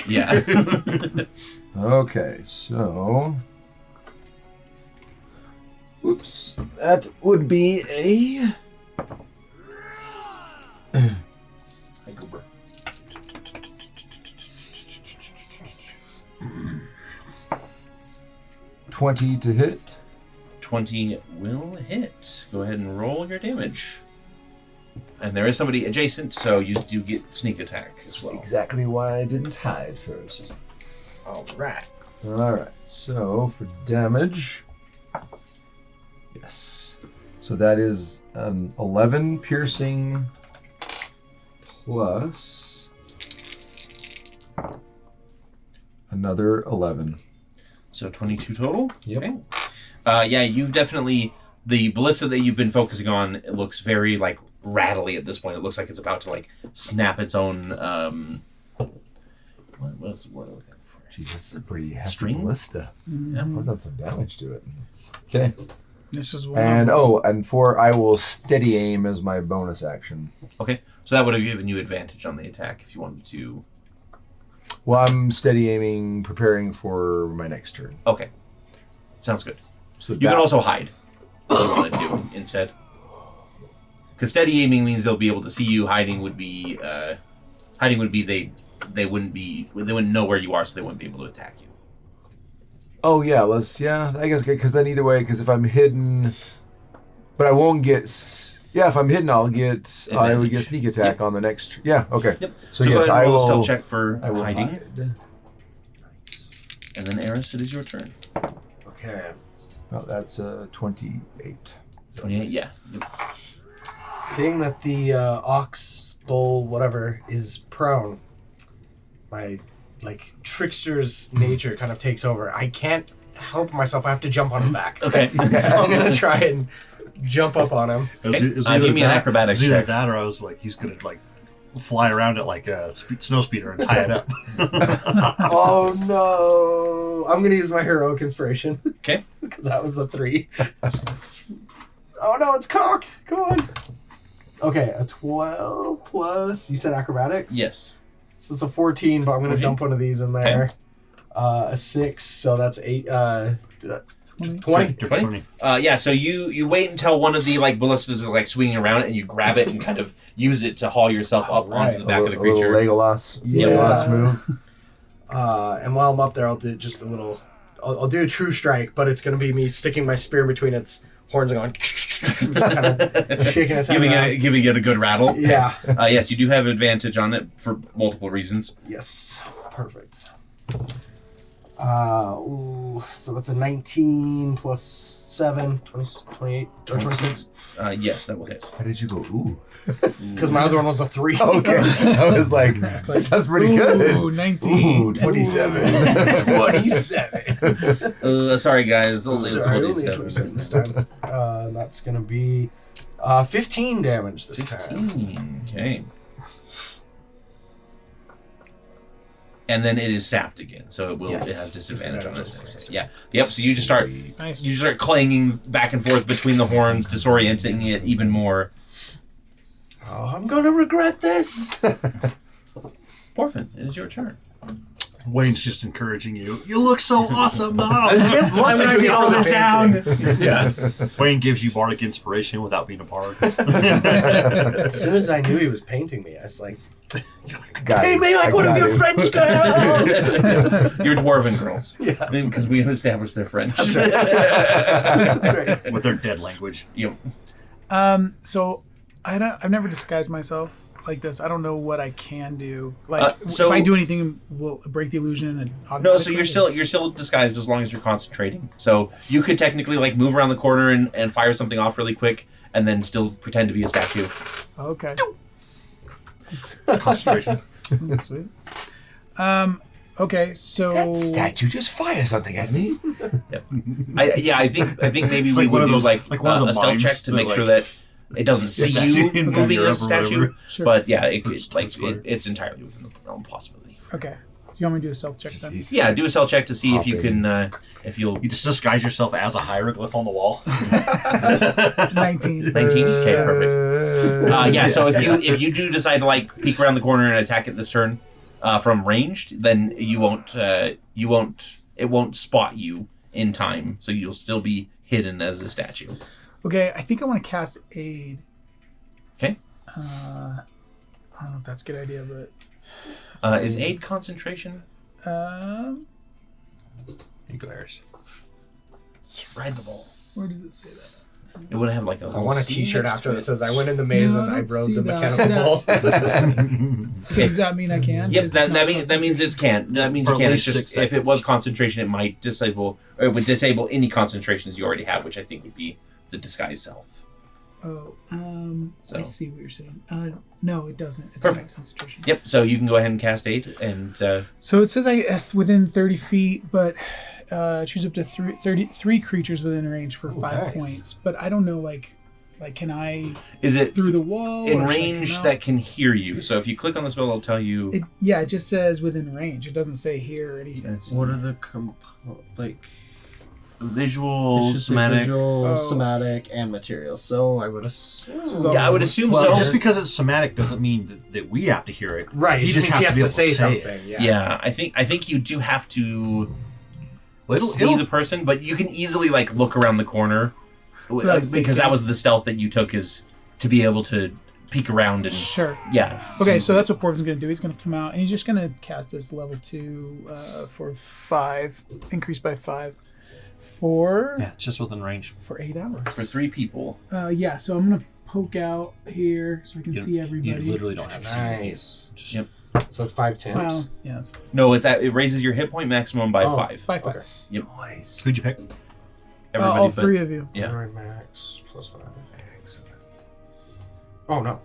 yeah. Okay, so. Whoops. That would be a. Hi, Goober. $20 to hit. 20 will hit. Go ahead and roll your damage. And there is somebody adjacent, so you do get sneak attack as That's well. exactly why I didn't hide first. All right. Alright, so for damage. Yes. So that is an 11 piercing plus another 11. So 22 total? Yep. Okay. Yeah, you've definitely... The ballista that you've been focusing on, it looks very, like, rattly at this point. It looks like it's about to, like, snap its own... what's the word I'm looking for? Jeez, that's a pretty hefty String? ballista. Yeah. I've done some damage to it. Okay. This is one. And I will steady aim as my bonus action. Okay. So that would have given you advantage on the attack if you wanted to... Well, I'm steady aiming, preparing for my next turn. Okay. Sounds good. So You can also hide if you want to do instead. Because steady aiming means they'll be able to see you. Hiding would be they wouldn't know where you are, so they wouldn't be able to attack you. Oh yeah, I guess because then either way, because if I'm hidden, but I won't get. If I'm hidden, I would get Advantage. sneak attack on the next. Yeah, okay. Yep. So go yes, ahead and I roll a will. stealth check for I will hiding, hide. and then Eris, it is your turn. Okay. Oh, that's 28. 28. Yeah. Yep. Seeing that the ox bull whatever is prone, my trickster's nature kind of takes over. I can't help myself. I have to jump on his back. Okay. So I'm gonna try and jump up on him. It was Okay. either Give me an that- acrobatics it was either check. that or I was like, he's going to like fly around it like a snow speeder and tie it up. Oh no! I'm gonna use my heroic inspiration. Okay. Because that was the 3. Oh no, it's cocked. Come on. Okay, a 12 plus. You said acrobatics. Yes. So it's a 14, but I'm gonna 14. dump one of these in there. A 6, so that's 8. 20. 20? Yeah. So you wait until one of the ballistas is swinging around it, and you grab it and kind of use it to haul yourself up onto the back of the A little creature. Legolas Yeah. Legolas move. And while I'm up there, I'll do just a little. I'll do a true strike, but it's going to be me sticking my spear between its horns and going, just kind of shaking its head around. Giving it a good rattle. Yeah. Yes, you do have advantage on it for multiple reasons. Yes. Perfect. So that's a 19 plus 7, 20, 28, or 26. Yes, that will hit. How did you go? Ooh. Because my other one was a 3. Okay. I was like, this sounds pretty good. Ooh, 19. Ooh, 27. 27. Sorry, guys. Only Sorry, only 27. 27 this time. That's going to be 15 damage this time. 15. Okay. And then it is sapped again, so it will. Yes. It has disadvantage on Disadvantage this. Yeah. Yep. So you just start. Nice. You start clanging back and forth between the horns, disorienting it even more. Oh, I'm going to regret this. Porfin, it is your turn. Wayne's just encouraging you. You look so awesome now. Once I get all this down. Yeah. Wayne gives you bardic inspiration without being a bard. As soon as I knew he was painting me, I was like, Got "Hey, it. maybe like one of got your it. French girls." Your dwarven girls. Yeah. Because we have established they're French. That's right. That's right. With their dead language. Yep. So I've never disguised myself like this. I don't know what I can do. Like So- if I do anything, will it break the illusion and No, so you're still disguised as long as you're concentrating. So you could technically like move around the corner and fire something off really quick, and then still pretend to be a statue. Okay. Concentration. Sweet. Okay, so That statue just fired something at me. I think maybe It's we like one would of do those- like like one of the a stealth mimes check to that, make sure like, that it doesn't see statue you in moving Europe as a or statue. whatever. Sure. But yeah, It's square. it's entirely within the realm of possibility. okay. Do you want me to do a stealth check then? Jeez. Yeah, do a stealth check to see if you Hopping. can if you'll You just disguise yourself as a hieroglyph on the wall. 19. 19. Okay, perfect. Yeah, so if you do decide to like peek around the corner and attack it this turn from ranged, then it won't spot you in time, so you'll still be hidden as a statue. Okay, I think I want to cast Aid. Okay. I don't know if that's a good idea, but Is aid concentration? He glares. Ride the ball. where does it say that? It would have like a. I want a T-shirt next after to that it. says I went in the maze No, and I I don't rode see the that. mechanical ball. So does that mean I can? Yep, Because it's not that means it can't. That means For you at can't. It's least just 6 if it seconds. was concentration, it might disable or it would disable any concentrations you already have, which I think would be the disguise self. Oh, So. I see what you're saying. No, it doesn't. It's Perfect. not concentration. Yep. So you can go ahead and cast aid, and So it says within 30 feet, but choose up to three creatures within range for 5 nice. points. But I don't know, like can I is it through the wall in or should I range come out? that can hear you? So if you click on the spell, it'll tell you. It just says within range. It doesn't say here or anything. It's What are the visual, it's just somatic. visual, Oh. somatic, and material? So I would assume. Yeah, I would assume Well, so. just because it's somatic doesn't mean that we have to hear it. Right, he just means he has be to able say it. something. Yeah, I think you do have to Well, see the person, but you can easily like look around the corner that's because the- that was the stealth that you took, is to be able to peek around and Sure. yeah. Okay, so that's what Porvin's going to do. He's going to come out and he's just going to cast this level 2 for 5, increased by 5 for Yeah, it's just within range. for 8 hours. for 3 people. Yeah, so I'm going to poke out here so I can see everybody. You literally don't have to see it. Nice. Just, Yep. So it's 5 temps. Well, yeah, that's No, it raises your hit point maximum by Oh. 5. by 5. Okay. Yep. Nice. Who'd you pick? Everybody All but- 3 of you. Yeah. Alright, max plus 5. Excellent. Oh no.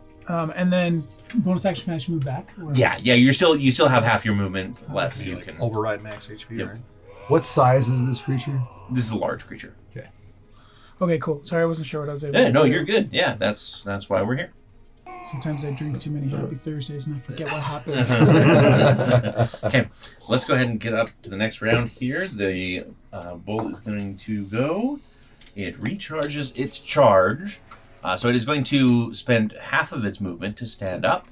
And then bonus action, can I just move back? Or- Yeah, you still have half your movement left, so you Like, can. override max HP, Yep. right? What size is this creature? This is a large creature. Okay, cool. Sorry, I wasn't sure what I was able Yeah, to no, do. you're good. Yeah, that's why we're here. Sometimes I drink too many Happy Thursdays and I forget what happens. Okay, let's go ahead and get up to the next round here. The bull is going to go. It recharges its charge. So it is going to spend half of its movement to stand up.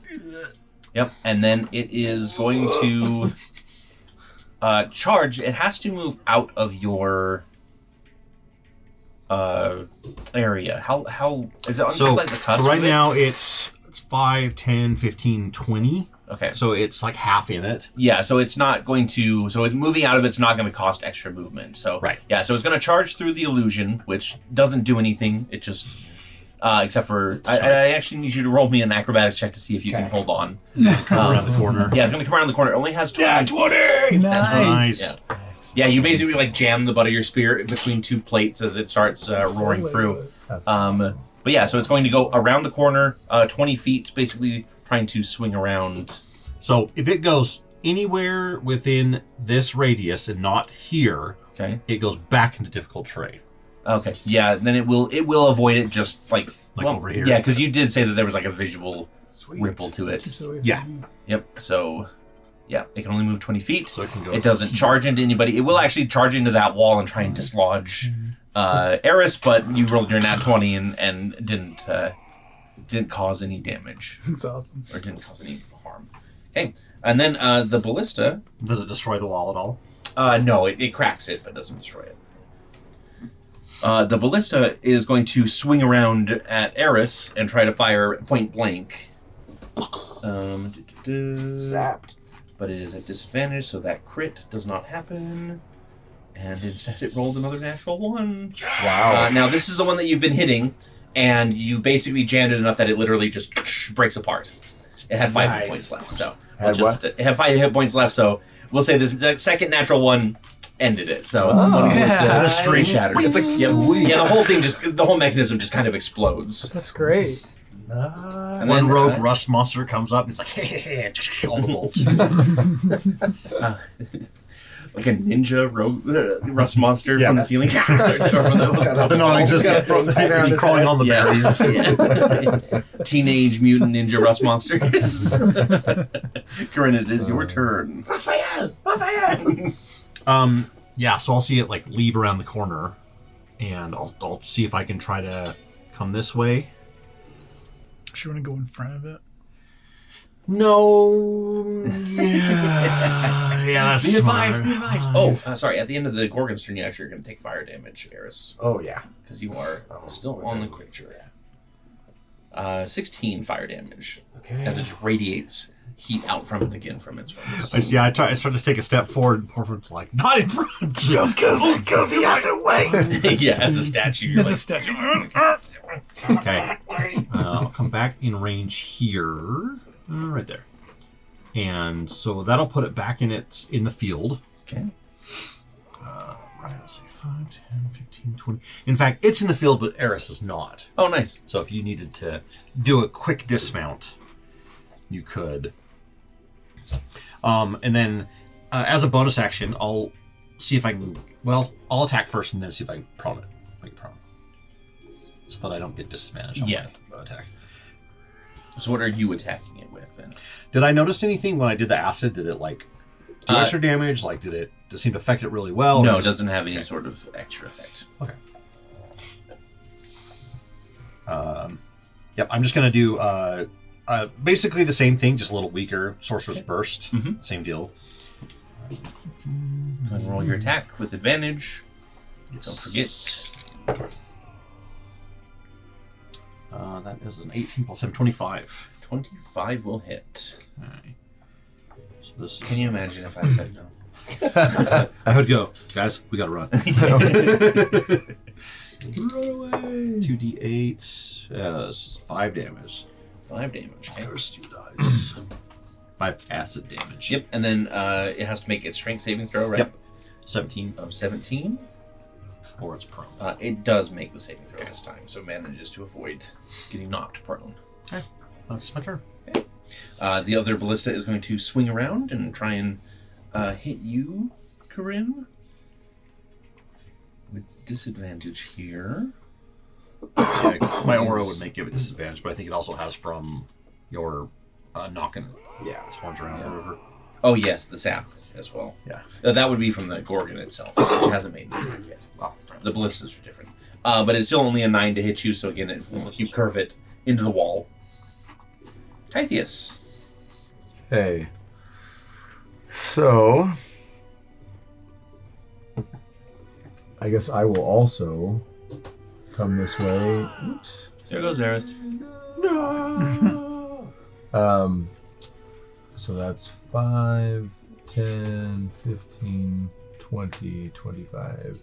Yep, and then it is going to charge. It has to move out of your area. How is it on So, just like the cusp so right of it? now it's 5, 10, 15, 20. Okay. So it's like half in it. Yeah, so it's not going to. So moving out of it's not going to cost extra movement. So Right. Yeah, so it's going to charge through the illusion, which doesn't do anything. It just, except for I actually need you to roll me an acrobatics check to see if you can hold on. Come around the corner. Yeah, it's going to come around the corner. It only has 20. 20! Nice. Yeah. Yeah, you basically like jam the butt of your spear between two plates as it starts roaring through. That's awesome. But yeah, so it's going to go around the corner, 20 feet, basically trying to swing around. So if it goes anywhere within this radius and not here, Okay. it goes back into difficult terrain. Okay. Yeah, then it will avoid it just like over here. Yeah, because you did say that there was like a visual Sweet. ripple to it. Keeps it away from Yeah. me. Yep. So yeah, it can only move 20 feet. So it can go. It doesn't charge into anybody. It will actually charge into that wall and try and dislodge Eris, but you rolled your nat 20 and didn't cause any damage That's awesome. or didn't cause any harm. Okay, and then the ballista. Does it destroy the wall at all? No, it cracks it, but doesn't destroy it. The ballista is going to swing around at Eris and try to fire point blank. Zapped. But it is at disadvantage, so that crit does not happen. And instead it rolled another natural 1. Wow. Now this is the one that you've been hitting, and you basically jammed it enough that it literally just breaks apart. It had 5 hit Nice. points left, so Had what? it had 5 hit points left. So we'll say the second natural 1 ended it. So Oh. one Yeah. ballista Nice. string shattered. It's like Yep. Yeah, the whole mechanism just kind of explodes. That's great. And One then, rogue rust monster comes up and it's like, hey, all the bolts. like a ninja rogue rust monster Yeah. from the ceiling. The non-existent throw the thing around is his crawling head. on the barrier. Yeah. Teenage mutant ninja rust monsters. Corinne, it is your turn. Raphael! Yeah, so I'll see it like leave around the corner, and I'll see if I can try to come this way. Should we want to go in front of it? No. Yeah, that's The advice, smart. the advice. Oh, sorry. At the end of the Gorgon's turn, you actually are going to take fire damage, Eris, Oh, yeah. because you are still on the creature. 16 fire damage Okay. as it just radiates heat out from it again from its furnace. I start to take a step forward, and Porfir's like, not in front. Don't go the other way! Yeah, as a statue. You're There's a like, statue. Okay. I'll come back in range here. Right there. And so that'll put it back in the field. okay. Right, let's see, 5, 10, 15, 20. In fact, it's in the field, but Eris is not. Oh, nice. So if you needed to do a quick dismount, you could. And then as a bonus action, I'll see if I can. Well, I'll attack first and then see if I can prone it. Like prone. So that I don't get disadvantage on Yeah. my attack. So what are you attacking it with then? Did I notice anything when I did the acid? Did it like do Uh, extra damage? Like did it seem to affect it really well? No, or it just- doesn't have any sort of extra effect. Okay. Yep, I'm just gonna do basically the same thing, just a little weaker. Sorcerer's Burst, Mhm. same deal. Go ahead and roll your attack with advantage. Don't forget. That is an 18 plus 7, 25. 25 will hit. Okay. So this is, Can you imagine if I said no? I would go, guys. We gotta run. Run away. 2d8. This is 5 damage. 5 damage. Okay. Curse you dice. 5 acid damage. Yep, and then it has to make its strength saving throw, right? Yep. 17, Of 17. or it's prone. It does make the saving throw this time, so manages to avoid getting knocked prone. That's my turn. The other ballista is going to swing around and try and hit you, Corinne. With disadvantage here. My aura would give it disadvantage, but I think it also has from your knocking Yeah. its horns around or whatever. Oh, yes, the sap as well. Yeah. That would be from the Gorgon itself, which hasn't made an attack yet. Oh, The ballistas are different. But it's still only a 9 to hit you, so again, you curve it into the wall. Tithius. Hey. So, I guess I will also come this way. Oops. There goes Eris. So So that's 5, 10, 15, 20, 25,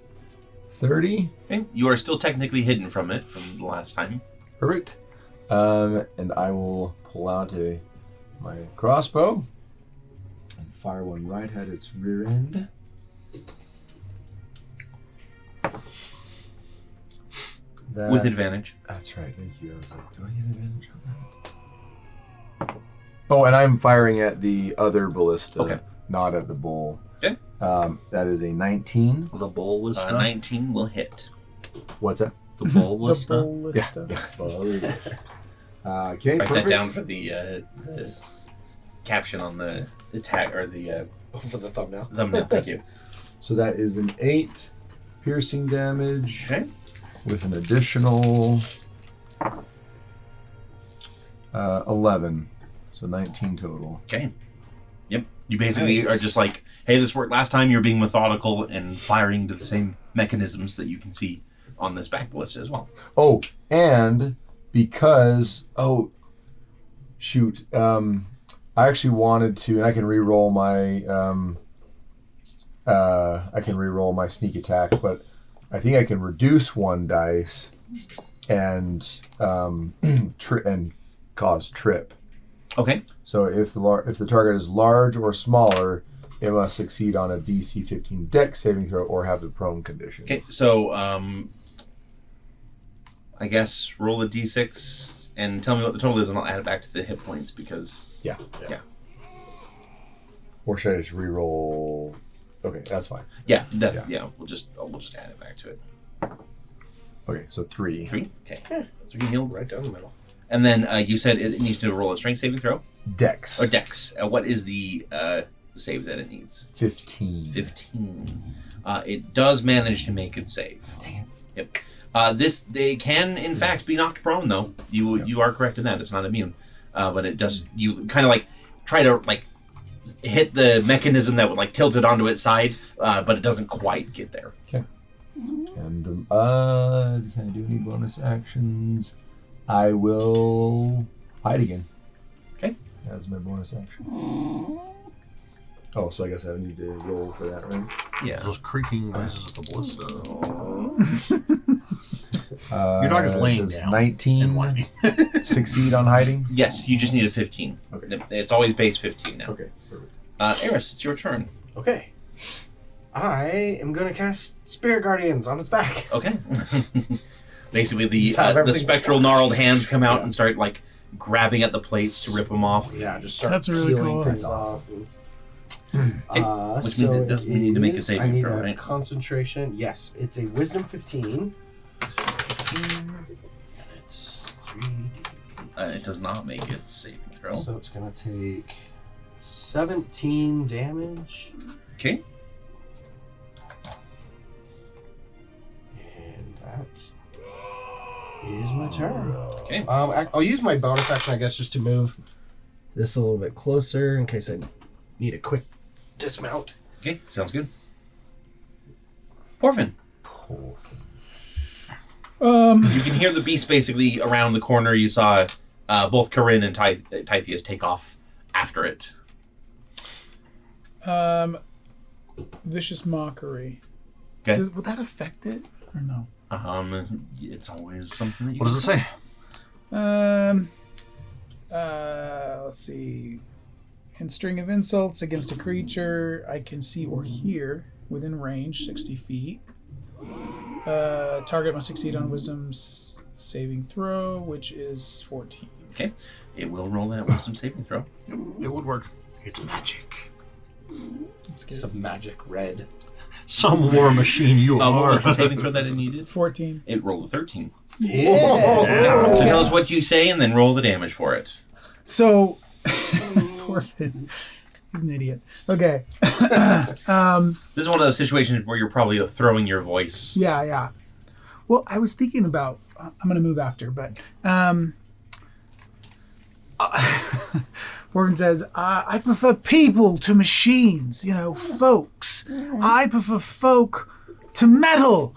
30. Okay. You are still technically hidden from it from the last time. Perfect. And I will pull out my crossbow and fire one right at its rear end. With advantage. That's right. Thank you. I was like, do I get advantage on that? Oh, and I'm firing at the other ballista, Okay. not at the bull. Okay. That is a 19. The bowl list. 19 will hit. What's that? The bowl The list. ballista. Okay, Write perfect. that down for the caption on the tag or the For the thumbnail. thumbnail. Thank you. So that is an 8 piercing damage Okay. with an additional 11. So 19 total. Okay. Yep. You basically Nice. are just like, hey, this worked last time. You're being methodical and firing to the same mechanisms that you can see on this back ballista as well. Oh, and because I actually wanted to, and I can re-roll my sneak attack, but I think I can reduce one dice and and cause trip. Okay. So if the target is large or smaller, it must succeed on a DC 15 Dex saving throw or have the prone condition. Okay. So I guess roll a d6 and tell me what the total is, and I'll add it back to the hit points because. Yeah. Yeah. Or should I just re-roll? Okay, that's fine. Yeah. We'll just add it back to it. Okay, so 3. 3. Okay. 3 healed. Right down the middle. And then you said it needs to roll a strength saving throw Dex. or Dex. What is the save that it needs? 15. 15. It does manage to make it save. Dang Yep. They can in fact be knocked prone though. You are correct in that. It's not immune, but it does. You kind of like try to like hit the mechanism that would like tilt it onto its side, but it doesn't quite get there. Okay. And can I do any bonus actions? I will hide again. Okay. That's my bonus action. Oh, so I guess I need to roll for that, right? Yeah. Those creaking noises of the ballista. Your dog is laying does down 19 and whining. succeed on hiding? Yes, you just need a 15. Okay. It's always base 15 now. Okay, perfect. Eris, it's your turn. Okay. I am going to cast Spirit Guardians on its back. Okay. Basically, Just have the everything- spectral gnarled hands come out and start like grabbing at the plates to rip them off. Yeah, just start That's really peeling cool. things That's off. Which means it doesn't need to make a is- saving I need throw, a right? concentration. Yes, it's a Wisdom 15. And it's 3d8. It does not make its saving throw. So it's going to take 17 damage. Okay. And that is my turn. Okay. I'll use my bonus action, I guess, just to move this a little bit closer in case I need a quick dismount. Okay. Sounds good. Porfin. You can hear the beast basically around the corner. You saw both Corinne and Tytheus take off after it. Vicious mockery. Okay. Will that affect it or no? It's always something that you What does it say? Let's see. In string of insults against a creature I can see or hear within range, 60 feet. Target must succeed on Wisdom's saving throw, which is 14. Okay. It will roll that wisdom saving throw. It would work. It's magic. That's good. Some magic red. Some war machine you What are. was the saving throw that it needed? 14. It rolled a 13. Yeah. So tell us what you say and then roll the damage for it. So, poor Finn. He's an idiot. Okay. This is one of those situations where you're probably throwing your voice. Yeah. Well, I was thinking about. I'm going to move after, but Morgan says, "I prefer people to machines. You know, folks. I prefer folk to metal."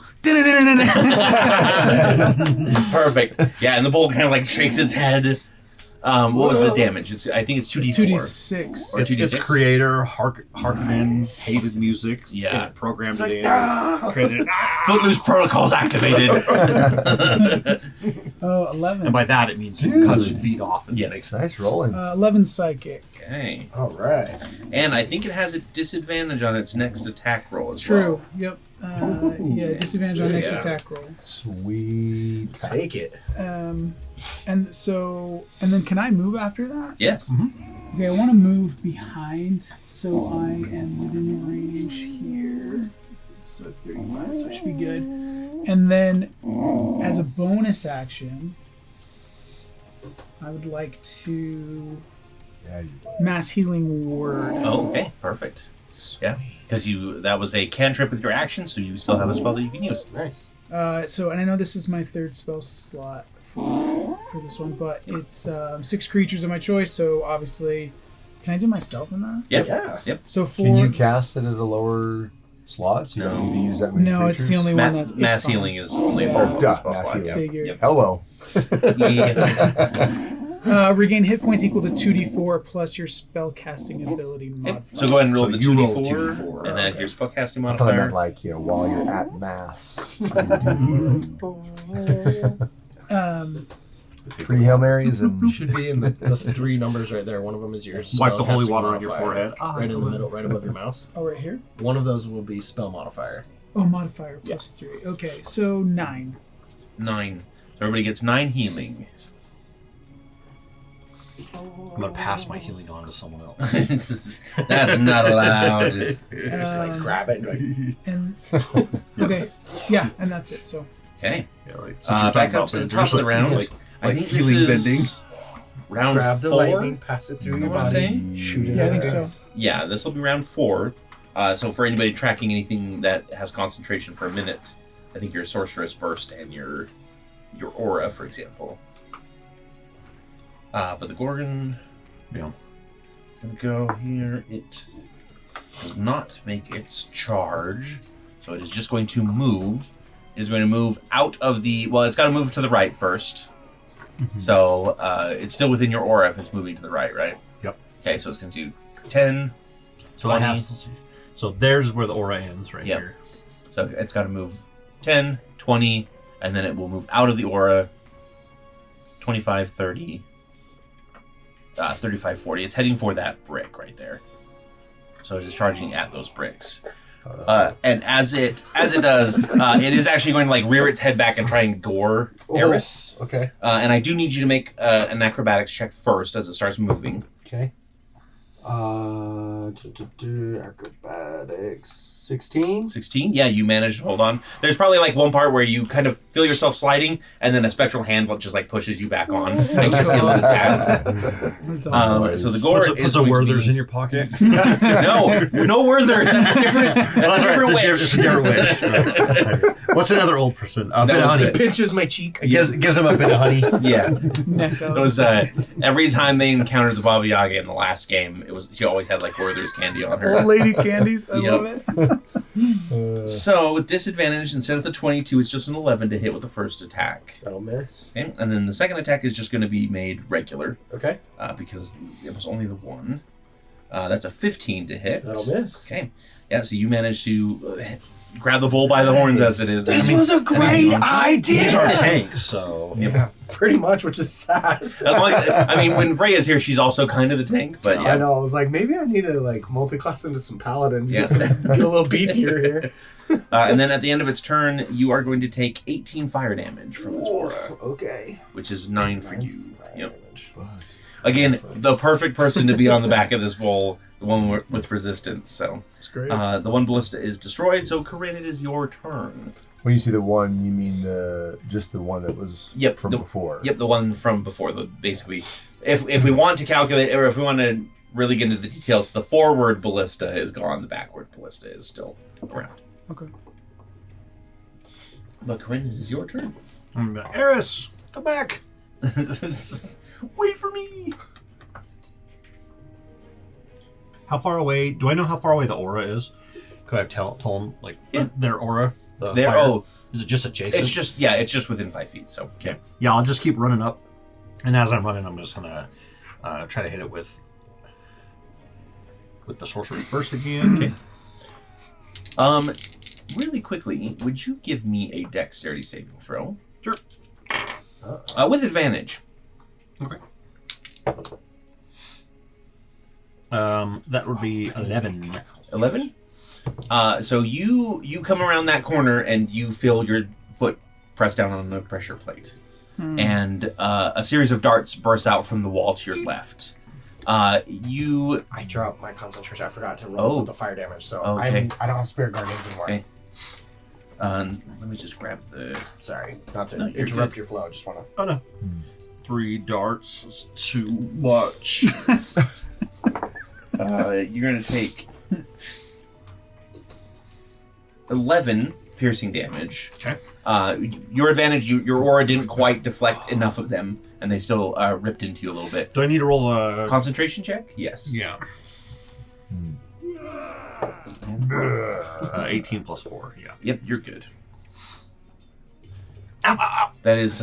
Perfect. Yeah, and the bull kind of like shakes its head. What was the damage? I think it's 2d4. 2d6. Or It's 2d6. creator, Harkonnen, hated music. Yeah. Programmed it in. Created, Footloose protocols activated. 11. and by that it means it cuts your feet off. And Yes. makes Nice rolling. 11 psychic. Okay. All right. And I think it has a disadvantage on its next attack roll as True. well. Yep. Yeah, disadvantage on next Yeah. attack roll. Sweet. Take it. And then can I move after that? Yes. Okay, I want to move behind, so I am within range here. So 35, so I should be good. And then, as a bonus action, I would like to Yeah, you mass healing word. Oh, okay. Perfect. Yeah. Because that was a cantrip with your action, so you still have a spell that you can use. Nice. And I know this is my third spell slot for this one, but it's 6 creatures of my choice. So obviously, can I do myself in that? Yep. Yeah. Yep. So for Can you cast it at a lower slot? So you don't need to use that many no, it's the only one that's it's mass fine. healing is only Yeah. for Oh, one duh, spell mass slot. healing. Yeah. Figured. Yep. Hello. Yeah. Regain hit points equal to 2d4 plus your spell casting ability Okay. modifier. So go ahead and roll So the you roll 2d4, 2d4, and add okay. your spellcasting I thought I meant modifier. while you're at mass. Three Hail Marys and Should be in those 3 numbers right there. One of them is your Wipe the holy spellcasting water on your modifier. forehead. Right in the middle, right above your mouse. Oh, right here? One of those will be spell modifier. Oh, modifier plus 3. Okay, so 9. 9. So everybody gets 9 healing. I'm gonna pass my healing on to someone else. That's not allowed. Just like grab it. And And okay, yeah, and that's it. So Okay. Yeah, right. Back up to the top of the round. Like I think healing this is bending. round grab the 4. lightning, pass it through You your wanna body, say? shoot it. Yeah, I at think it. so. Yeah, this will be round 4. So for anybody tracking anything that has concentration for a minute, I think your sorceress burst and your aura, for example. But the Gorgon, Yeah. gonna go here. It does not make its charge, so it is just going to move. It is going to move out of the. Well, it's got to move to the right first. So it's still within your aura if it's moving to the right, right? Yep. Okay, so it's going to do 10. So I 20. have. So there's where the aura ends, right Yep. here. So it's got to move 10, 20, and then it will move out of the aura 25, 30, 35, 40. It's heading for that brick right there. So it is charging at those bricks. And as it does, it is actually going to like rear its head back and try and gore Eris. Okay. And I do need you to make an acrobatics check first as it starts moving. Okay. Acrobatics 16. 16? Yeah, you managed to hold on. There's probably like one part where you kind of feel yourself sliding, and then a spectral hand just like pushes you back on. And you see a little pad. That's awesome. So the gore Put is some going to Werthers be- in your pocket. no Werther. That's a different. That's a different It's a different wish. What's another old person? A bit of was honey. it. Pinches my cheek. Gives them a bit of honey. Yeah, Necco. it was every time they encountered the Baba Yaga in the last game, she always had like Werther's candy on her. Old lady candies. I Yep. love it. So with disadvantage, instead of the 22, it's just an 11 to hit with the first attack. That'll miss. Okay, and then the second attack is just going to be made regular Okay. because it was only the one. That's a 15 to hit. That'll miss. Okay, yeah. So you managed to grab the bull by the horns as it is. This was a great idea. These are tanks, so Yeah, pretty much, which is sad. As long as, I mean, when Freya's here, she's also kind of the tank, but yeah. I know. I was like, maybe I need to like multi-class into some paladin to Yeah. get a little beefier here. And then at the end of its turn, you are going to take 18 fire damage from its aura, Okay. which is 9 for you. Fire Yep. damage. Again, the perfect person to be on the back of this bull, the one with resistance. So It's great. the one ballista is destroyed. So Corinne, it is your turn. when you see the one, you mean just the one that was Yep, from before. Yep, the one from before. Basically, if we want to calculate, or if we want to really get into the details, the forward ballista is gone. The backward ballista is still around. Okay. But Corinne, it is your turn. Eris, come back. Wait for me. How far away? Do I know how far away the aura is? Could I told them like their aura? The There. fire? Oh, Is it just adjacent? it's just within 5 feet. So okay. Yeah, I'll just keep running up And as I'm running, I'm just gonna try to hit it with the Sorcerer's Burst again. Okay. Really quickly, would you give me a dexterity saving throw? Sure. With advantage. Okay. That would be 11. 11? So you come around that corner and you feel your foot press down on the pressure plate. And a series of darts burst out from the wall to your left. I dropped my concentration. I forgot to roll with the fire damage, so Okay. I don't have Spirit Guardians anymore. Okay. Let me just grab the... Sorry, not to No, you're interrupt good. your flow. I just want to. Oh no. 3 darts is too much. You're going to take 11 piercing damage. Okay. Your advantage, your aura didn't quite deflect enough of them, and they still ripped into you a little bit. Do I need to roll a... Concentration check? Yes. Yeah. 18 plus 4, yeah. Yep, you're good. That is,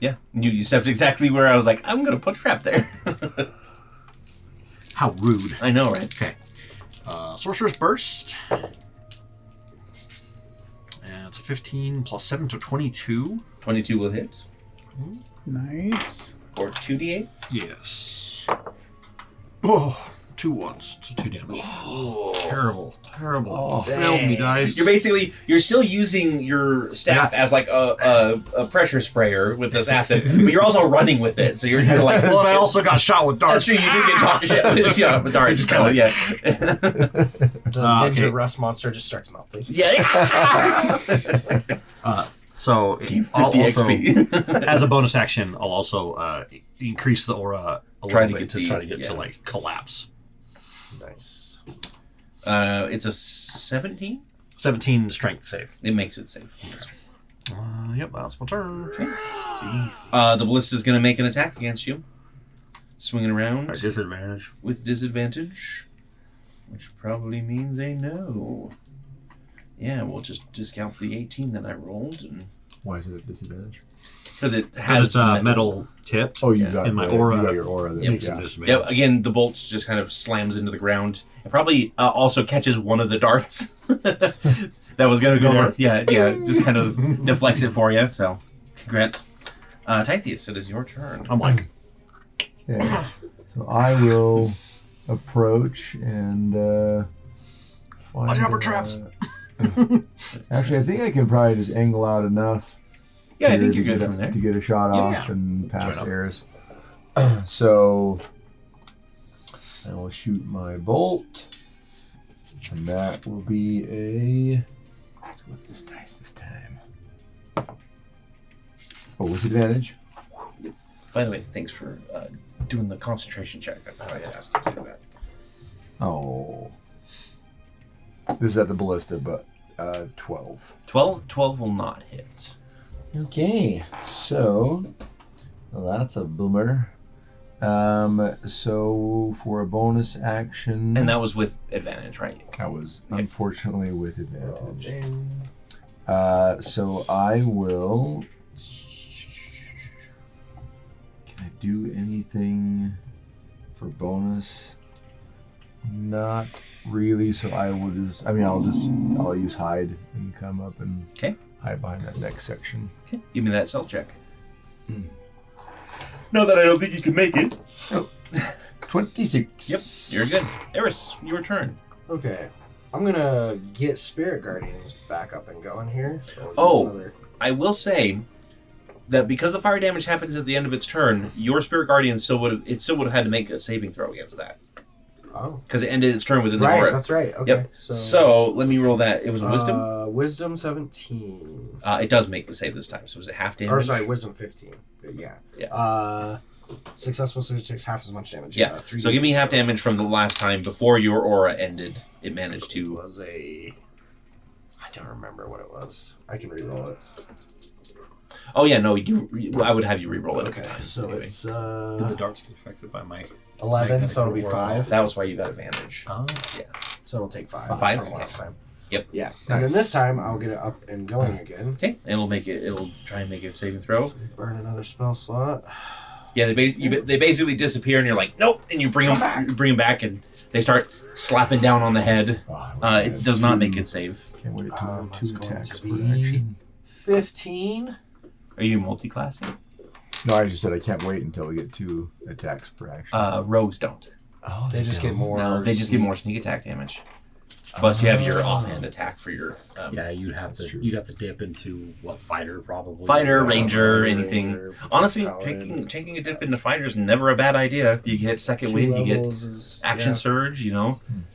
yeah. You stepped exactly where I was like, I'm going to put a trap there. How rude. I know, right? Okay. Sorcerer's Burst. And it's a 15 plus 7, so 22. 22 will hit. Nice. Or 2d8. Yes. Oh, 2 ones, so 2 damage. Terrible. Oh, Failed me, guys. You're still using your staff as like a pressure sprayer with this acid, but you're also running with it. So you're kind of like, Well, and I also got shot with darts. that's true. You do get talked to shit with with darts. Just So, kinda- yeah. The ninja okay. rust monster just starts melting. Yeah. So Gain I'll 50 also, XP. as a bonus action, I'll also increase the aura a Try little to bit get try to get yeah. to like collapse. Nice. It's a 17. 17 strength save. It makes it safe. Yep, that's my turn. Okay. The Ballista's going to make an attack against you. Swinging around At disadvantage. with disadvantage, which probably means a no. Yeah, we'll just discount the 18 that I rolled, and why is it a disadvantage? because it Because has it's metal tipped. Oh, you Yeah. got And my the- aura You got your aura. Then. makes Yeah. it disadvantage. Yeah, again, the bolt just kind of slams into the ground. It probably also catches one of the darts that was going to go. Yeah, just kind of deflects it for you. So, congrats, Tithius. It is your turn. I'm like, Okay. So I will approach and find. Watch out for traps. Actually, I think I can probably just angle out enough. Yeah, I here think to you're good get from there. to get a shot Yeah. off and pass enough. Eris. So I will shoot my bolt, and that will be a. Let's go with this dice this time. Oh, with advantage. By the way, thanks for doing the concentration check. I forgot to ask you to do that. Oh. This is at the ballista, but 12. 12 will not hit. Okay, so well, that's a boomer. So for a bonus action, And that was with advantage, right? that was unfortunately with advantage. And So I will. Can I do anything for bonus? Not really. So I will just. I mean, I'll use hide and come up and Okay. hide behind that next section. Okay. Give me that stealth check. No, that I don't think you can make it. 26. Yep, you're good. Eris, your turn. okay, I'm gonna get Spirit Guardians back up and going here. So Oh. another- I will say that because the fire damage happens at the end of its turn, your Spirit Guardian still would have had to make a saving throw against that oh, because it ended its turn within the right, aura. that's right. Okay, Yep. So let me roll that. It was wisdom. Wisdom 17. It does make the save this time. So was it half damage? Or sorry, Wisdom 15. But yeah. Yeah. Successful so it takes half as much damage. Yeah. 3 So give me half damage from the last time before your aura ended. It managed It to. was I don't remember what it was. I can re-roll it. Oh yeah, no. I would have you re-roll it. every Okay, time. so Anyway. it's did the darts get affected by my... 11, so it'll be Magnetic 5. That was why you got advantage. Oh. So it'll take 5. Five? From last time. Yep. Yeah. And then this time I'll get it up and going again. Okay, and it'll try and make it a saving throw. Burn another spell slot. Yeah, they basically disappear, and you're like, nope, and you bring them back, and they start slapping down on the head. It does not make it save. Can't wait to That's 2 going attacks to per be action. 15. Are you multi-classing? No, I just said I can't wait until we get 2 attacks per action. Rogues don't. Oh, They just get more. No, they just get more sneak attack damage. Plus, you have your offhand attack for your Yeah, you'd have to dip into fighter probably. fighter, ranger, Ranger, anything. Honestly, paladin. taking a dip into fighter is never a bad idea. You get second wind, you get Is, action surge, Yeah,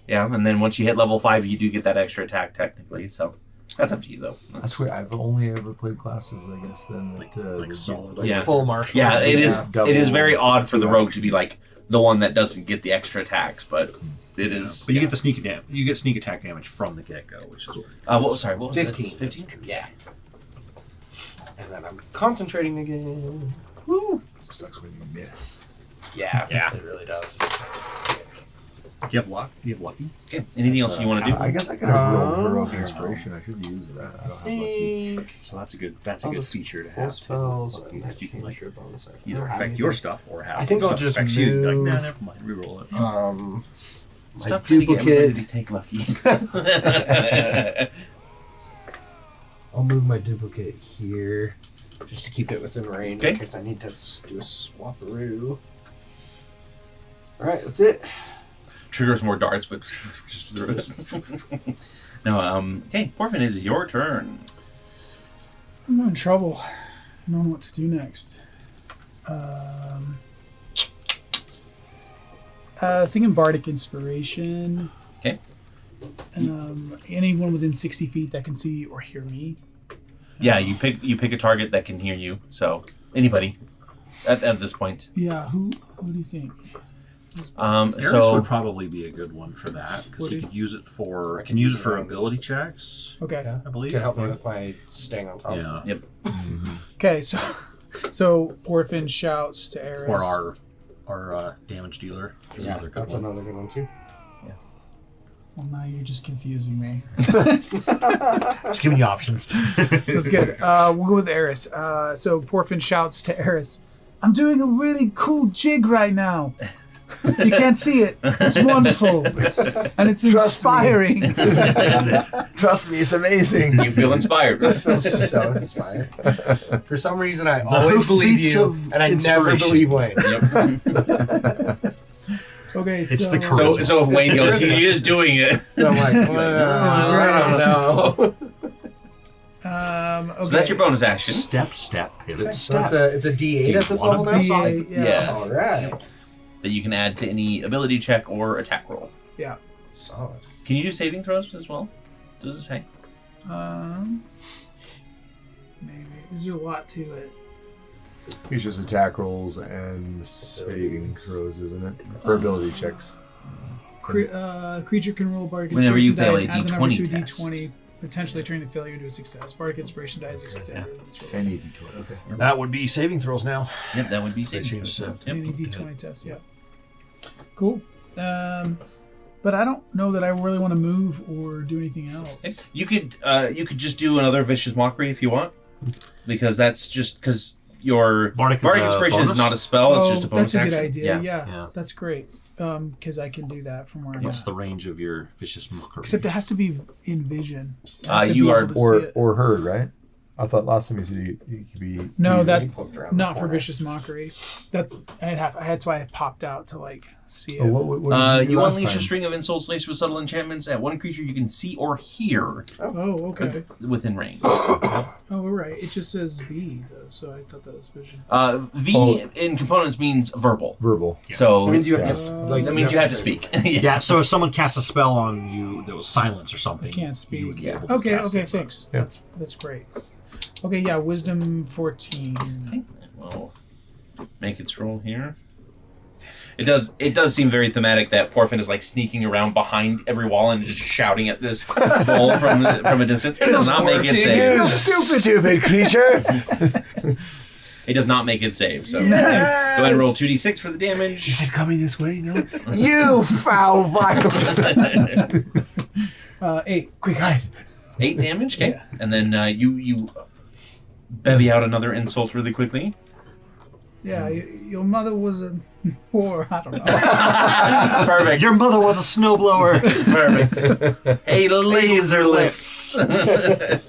and then once you hit level 5, you do get that extra attack technically. So that's up to you though. That's weird. I've only ever played classes, I guess, then that solid. Yeah. full martial. Yeah, it is. Double It is very odd for the rogue to action. be like the one that doesn't get the extra attacks, but it is. But you get the sneak attack. You get sneak attack damage from the get go, which is What was 15. 15. Yeah. And then I'm concentrating again. sucks when you miss. Yeah. Yeah. It really does. Do you have luck? Do you have lucky? Okay. Anything else you want to do? I guess I could have rolled heroic inspiration. I should use that. I don't have lucky. Think So that's a good I'll just feature to full have. spells Too. and Because you can like cantrip bonus action. either affect your stuff or have I think I'll stuff just affects you. Like, move- nah, never mind. Reroll it. My Stop trying to get everybody duplicate. to take lucky. I'll move my duplicate here just to keep it within range Okay. in case I need to do a swapperoo. Alright, that's it. Triggers more darts, but just throws. No, okay, Porphin, it is your turn. I'm in trouble. Knowing what to do next. I was thinking Bardic Inspiration. Okay. Anyone within 60 feet that can see or hear me. Yeah, you pick a target that can hear you. So anybody at this point. Yeah, who do you think? Eris So would probably be a good one for that because Would he he? could use it for ability checks. Okay. Yeah. I believe. Could help me with my staying on top. Yeah. yep. Okay, so Orphan shouts to Eris. Or our damage dealer. Is another good That's one. another good one too. Well, now you're just confusing me. Just giving you options. That's good. We'll go with Eris. So Porphin shouts to Eris, I'm doing a really cool jig right now. You can't see it. It's wonderful. And it's inspiring. Trust me, it's amazing. You feel inspired. I feel so inspired. For some reason, I always believe Hoofbeats you, of and I never inspiration. believe Wayne. Yep. Okay, It's so... the charisma. So if Wayne goes, he is doing it. And I'm like, I don't know. Okay. So that's your bonus action. Step, pivot, So step. it's a D8 Do you at this wanna level now. D8, Yeah. All right. That you can add to any ability check or attack roll. Yeah. Solid. Can you do saving throws as well? Does it say? Maybe. There's a lot to it. It's just attack rolls and saving throws, isn't it? For ability checks. Creature can roll Bardic Whenever you Inspiration fail a die and add the number D20 to a test. D20, potentially turning a failure into a success. Bardic Inspiration die is extended. Any D20. Okay. That would be saving throws now. Yep, that would be They saving changed throws. it. Yep. Any D20 test, yeah. Cool. But I don't know that I really want to move or do anything else. You could just do another vicious mockery if you want, because that's just because your Bardic is Bardic a Inspiration is bonus? not a spell; it's just a bonus that's a good action. idea. Yeah. Yeah, that's great. Because I can do that from where I'm What's at. the range of your vicious mockery? Except it has to be in vision. I have to You be are- able to see it. Or heard, right? I thought last time you said you could be. No, you- that's He poked around the not for corner. vicious mockery. That's why I popped out to like see it. Oh, what did You last unleash time? a string of insults laced with subtle enchantments at one creature you can see or hear Oh, okay. within range. Oh, all right. It just says V though, so I thought that was vision. V Oh. in components means verbal, Verbal. so That means you have Yeah. to like. that means you have to speak. Yeah, so if someone casts a spell on you that was silence or something, I can't speak. you would be able to Okay, cast okay, it. thanks. Yeah. That's great. Okay, yeah, wisdom 14. Well, make its roll here. It does seem very thematic that Porphin is like sneaking around behind every wall and just shouting at this bull from a distance. It does not make it save. You stupid creature! It does not make it save. So Yes! go ahead and roll 2d6 for the damage. Is it coming this way? No. You foul, vile. 8. Quick hide. 8 damage. Okay, and then you bevy out another insult really quickly. Yeah, your mother was a whore. I don't know. Perfect. Your mother was a snowblower. Perfect. Hey, laser lips. Okay.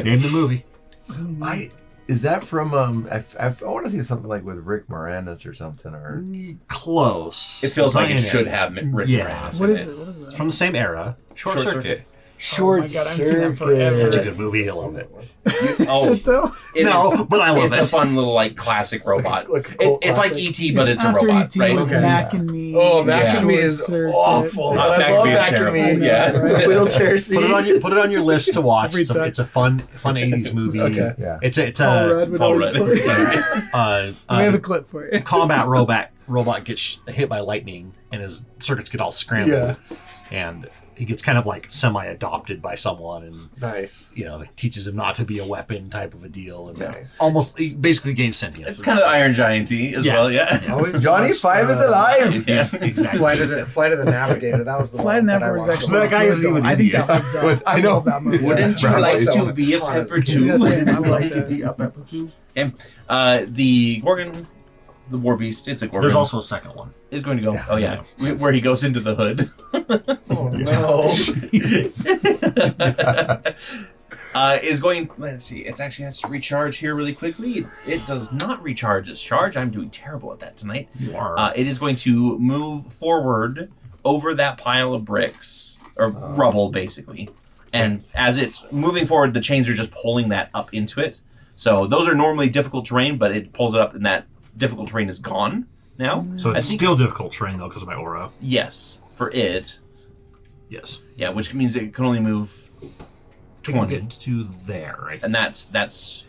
Name the movie. Is that from I want to see something like with Rick Moranis or something or Close. It feels like it Zion should Ed. have Rick Yeah. Moranis What in is it? What is that? From the same era. Short Circuit. Short Oh my God, I haven't seen that forever. Such a good movie. I love it. Oh, Is it though? it No, is- but I love it's it. a fun little like classic robot. like a cult It's like classic. E.T., but it's a after robot, E.T. right? with Okay. Mac and Me. Oh, Mac Yeah. and Me is Short Circuit. awful. Oh, But I Mac love and Me is Mac and terrible. Me. Yeah. Right? Wheelchair seat. Put it on your list to watch. Every time. It's a fun 80s movie. Okay. yeah. It's Paul a Rudd would Paul always Rudd. play. We have a clip for you. combat robot gets hit by lightning and his circuits get all scrambled, and he gets kind of like semi-adopted by someone, and Nice. teaches him not to be a weapon type of a deal, and Nice. almost he basically gains sentience. It's kind of Iron Giant-y as Yeah. well, yeah. Always Johnny watched, 5 is alive. Yes, exactly. Flight of the Navigator. That was the Flight one of that I Navigator is watched. actually That guy good, isn't even though. I think Indian. that one's What's- I know. love that movie. Wouldn't Yeah. you like So to it's be a fun as a pepper kid. too? Yeah, same. I like that. The Gorgon, the War Beast, it's a Gorgon. There's also a second one. is going to go. Oh yeah, where he goes into the hood. Oh no. Is going. Let's see. It actually has to recharge here really quickly. It does not recharge its charge. I'm doing terrible at that tonight. You are. It is going to move forward over that pile of bricks or rubble, basically. And as it's moving forward, the chains are just pulling that up into it. So those are normally difficult terrain, but it pulls it up, and that difficult terrain is gone now. so it's I think- still difficult terrain though because of my aura. Yes, for it. Yes. Yeah, which means it can only move It can 20. get to there, I think. And that's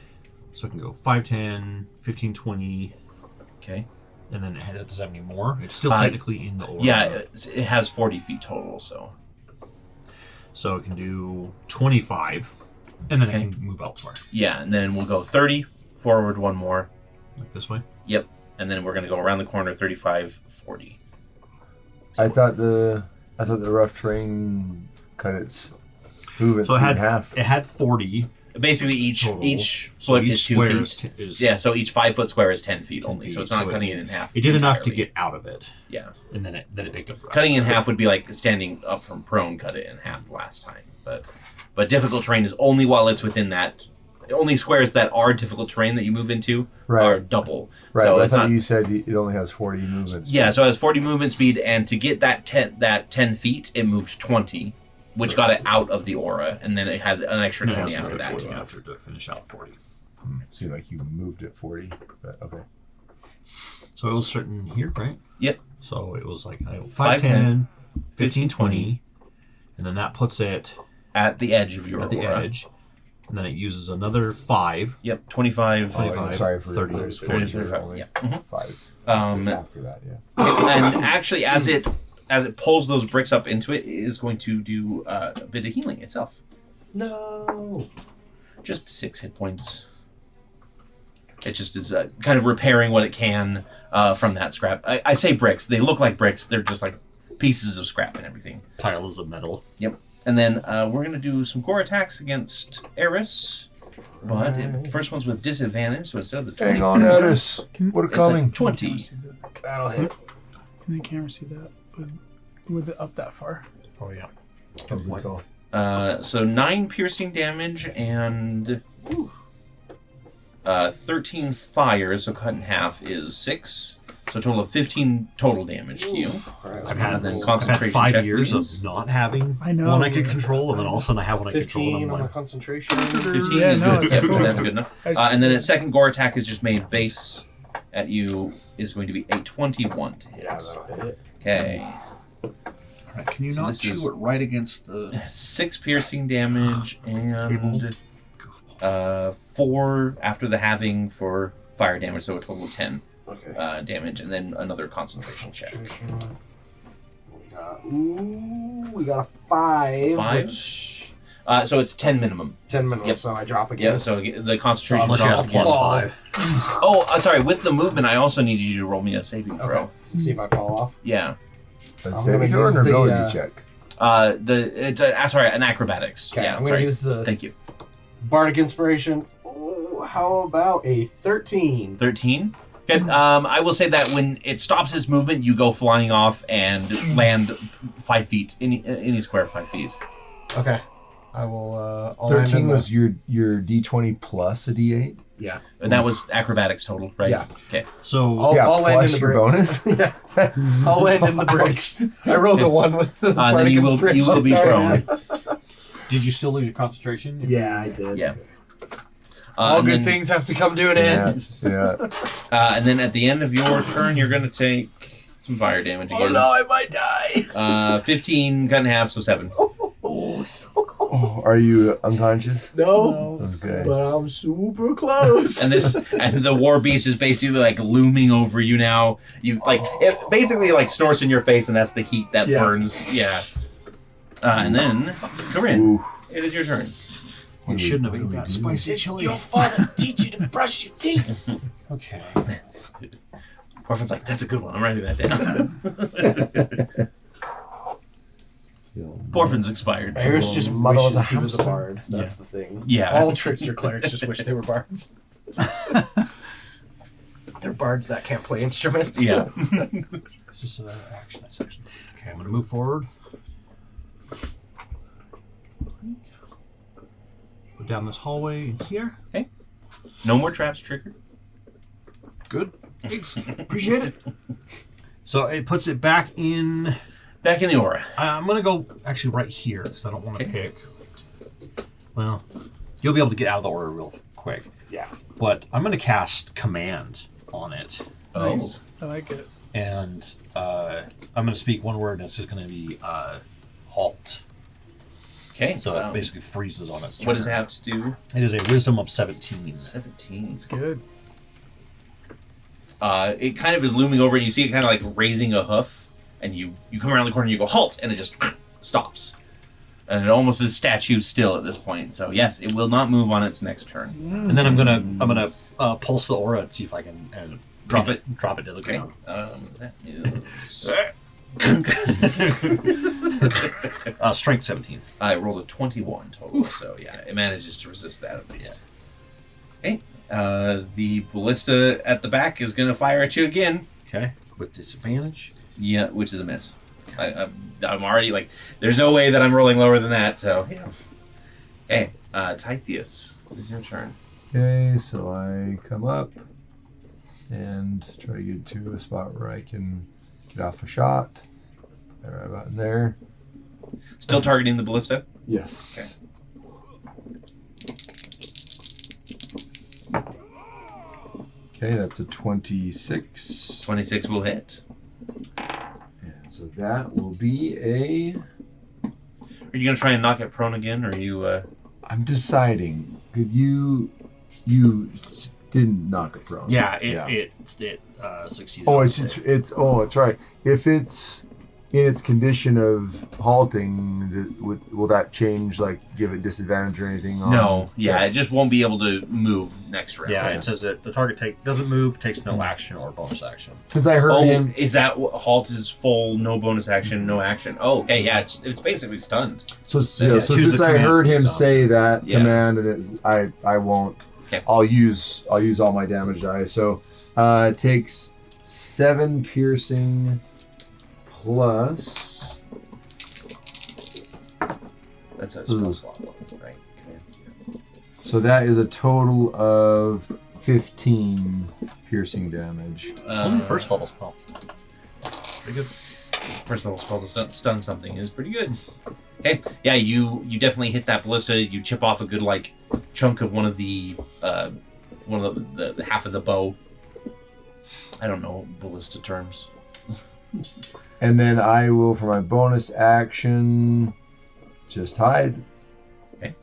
So it can go 5, 10, 15, 20, okay. and then it does have any more. It's still Uh, technically in the aura. Yeah, it has 40 feet total, so. So it can do 25, and then Okay. it can move elsewhere. Yeah, and then we'll go 30, forward one more. Like this way. Yep. And then we're going to go around the corner 35, 40. I thought the rough terrain cut its movement So speed in half. it had 40 Basically, each total. foot each is 2 square feet. is Yeah, so each 5 foot square is 10 feet 10 only, so feet, it's not so cutting it in half. It did enough to entirely. get out of it, Yeah. and then it picked up the rest. Cutting in half would be like standing up from prone, cut it in half last time. But difficult terrain is only while it's within that. Only squares that are difficult terrain that you move into Right. are double. Right, So but I it's thought not. you said it only has 40 movements. Yeah, so it has 40 movement speed, and to get that 10 feet, it moved 20, which got it out of the aura, and then it had an extra And it 20 has to after go that. 40 to move. after to finish out 40. Seemed like you moved it 40, but okay. So it was starting here, right? Yep. So it was like 5, 5, 10, 15, 20, and then that puts it At the edge of your at the aura. edge, and then it uses another 5. Yep, 25. Oh, 25, sorry for 30, there's 40, 35, only yeah. Mhm. 5 Um, after that, yeah. and actually, as it pulls those bricks up into it, it is going to do a bit of healing itself. No. Just 6 hit points. It just is kind of repairing what it can from that scrap. I say bricks. They look like bricks. They're just like pieces of scrap and everything. Piles of metal. Yep. And then we're going to do some core attacks against Eris. But first one's with disadvantage, so instead of the 20, Hang on, Eris. We're it's a coming. 20. That'll hit. Can the camera see that with it up that far? Oh yeah. Good call. So 9 piercing damage and 13 fire, so cut in half is 6. So a total of 15 total damage to you. I've had, And then I've had concentration 5 check, years please. of not having I know. one I could control, and then all of a sudden I have one I control, 15 and on I'm my like, concentration. 15 Yeah, is no, good. it's Yep, cool. that's good enough. And then its second gore attack is just made base at you is going to be a 21 to hit. Yeah, that'll hit. Okay. alright, can you So not this is- chew it right against the 6 piercing damage Table. and 4 after the halving for fire damage, so a total of 10 Okay. damage, and then another concentration check. We got a 5. 5. Which, So it's 10 minimum. 10 minutes, Yep. so I drop again. Yeah, so the concentration unless you drops have plus again. 5. Oh, sorry. With the movement, I also need you to roll me a saving throw. Okay. See if I fall off. Yeah. A I'm saving gonna throw or use an the, ability check? Sorry, an acrobatics. Okay, Yeah, I'm gonna sorry. use the Thank you. bardic inspiration. Oh, how about a 13? 13. Okay, I will say that when it stops its movement, you go flying off and land 5 feet, any square 5 feet. Okay. I will. I'll land 13 in was your D20 plus a D8. Yeah. And that was acrobatics total, right? Yeah. Okay. So I'll land in plus the your bricks. bonus. Yeah. I'll land in the bricks. I rolled a 1 with the Then bardic you will inspiration. be Sorry. prone. did you still lose your concentration? Yeah, I did. Yeah. All and good then, things have to come to an end. Yeah. And then at the end of your turn, you're going to take some fire damage again. Oh no, I might die. 15 cut in half, so 7. Oh, so close. Oh, are you unconscious? No, Okay. but I'm super close. And the war beast is basically like looming over you now. You like it basically like snorts in your face, and that's the heat that burns. Yeah. And then Corinne, Ooh. it is your turn. You shouldn't have eaten that spicy chili. Your father teach you to brush your teeth. Okay. Orphan's like, that's a good one. I'm writing that down. Orphan's expired. Eris just Mother was a wishes he was a hamster. bard. That's the thing. Yeah. All trickster clerics just wish they were bards. They're bards that can't play instruments. Yeah. This is action. That's action. Okay, I'm going to move forward. Go down this hallway in here. No more traps triggered. Good. Thanks. Appreciate it. So it puts it back in. Back in the aura. I'm going to go actually right here because I don't want to Okay. pick. Well, you'll be able to get out of the aura real quick. Yeah. But I'm going to cast Command on it. Nice. I like it. And I'm going to speak one word and it's just going to be halt. Okay. So it basically freezes on its turn. what does it have to do? It is a wisdom of 17. 17. It's good. It kind of is looming over, and you see it kind of like raising a hoof, and you come around the corner and you go halt, and it just stops. And it almost is statue still at this point. So yes, it will not move on its next turn. And then I'm gonna pulse the aura and see if I can drop it to the Okay. ground. That is... Strength 17. I rolled a 21 total, so yeah, it manages to resist that at least. Okay. The ballista at the back is going to fire at you again. Okay, with disadvantage. Yeah, which is a miss. I'm already like, there's no way that I'm rolling lower than that, so yeah. Okay, Tithius, it is your turn. Okay, so I come up and try to get to a spot where I can get off a shot. Right about in there. Still targeting the ballista? Yes. Okay. Okay, that's a 26. 26 will hit. And so that will be a... Are you going to try and knock it prone again, or are you... I'm deciding. Could you didn't knock it prone. Yeah, it succeeded. Oh, it's right. If it's in its condition of halting, will that change? Like, give it disadvantage or anything? No, it just won't be able to move next round. Yeah, it says that the target doesn't move, takes no action or bonus action. Since I heard him, is that what halt is full, no bonus action, no action? Oh, okay, yeah, it's basically stunned. so choose since the I command heard for him this say that Yeah. command, and I won't. Okay. I'll use all my damage die. So it takes 7 piercing plus. That's a spell Ooh. slot one, right? Okay. So that is a total of 15 piercing damage. Only first level spell. Pretty good. First level spell to stun something is pretty good. Okay, yeah, you definitely hit that ballista. You chip off a good like chunk of one of the half of the bow. I don't know ballista terms. And then I will, for my bonus action, just hide. Okay.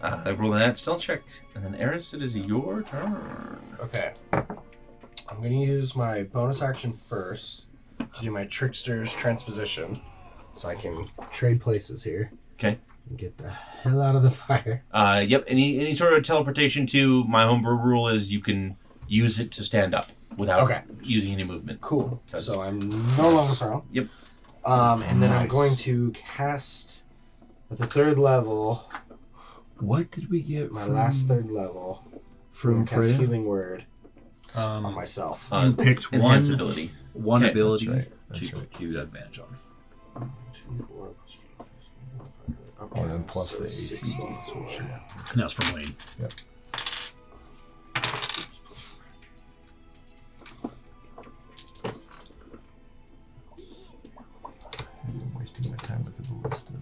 I roll that stealth check, and then Eris, it is your turn. Okay. I'm going to use my bonus action first to do my Trickster's Transposition so I can trade places here. Okay. And get the hell out of the fire. Yep. Any sort of teleportation to my homebrew rule is you can use it to stand up without using any movement. Cool. 'Cause- So I'm no longer prone. Yep. And then I'm Nice. going to cast at the 3rd level, What did we get? my from, last 3rd level, from cast Freya? Healing Word on Um, myself. you picked enhance one ability. one Okay, ability that's right, that's to right. you advantage on. 2, 4, plus 3, Oh, and then plus so the AC. 6 So total. it should- And that's from Wayne. Yep. I'm wasting my time with the ballista,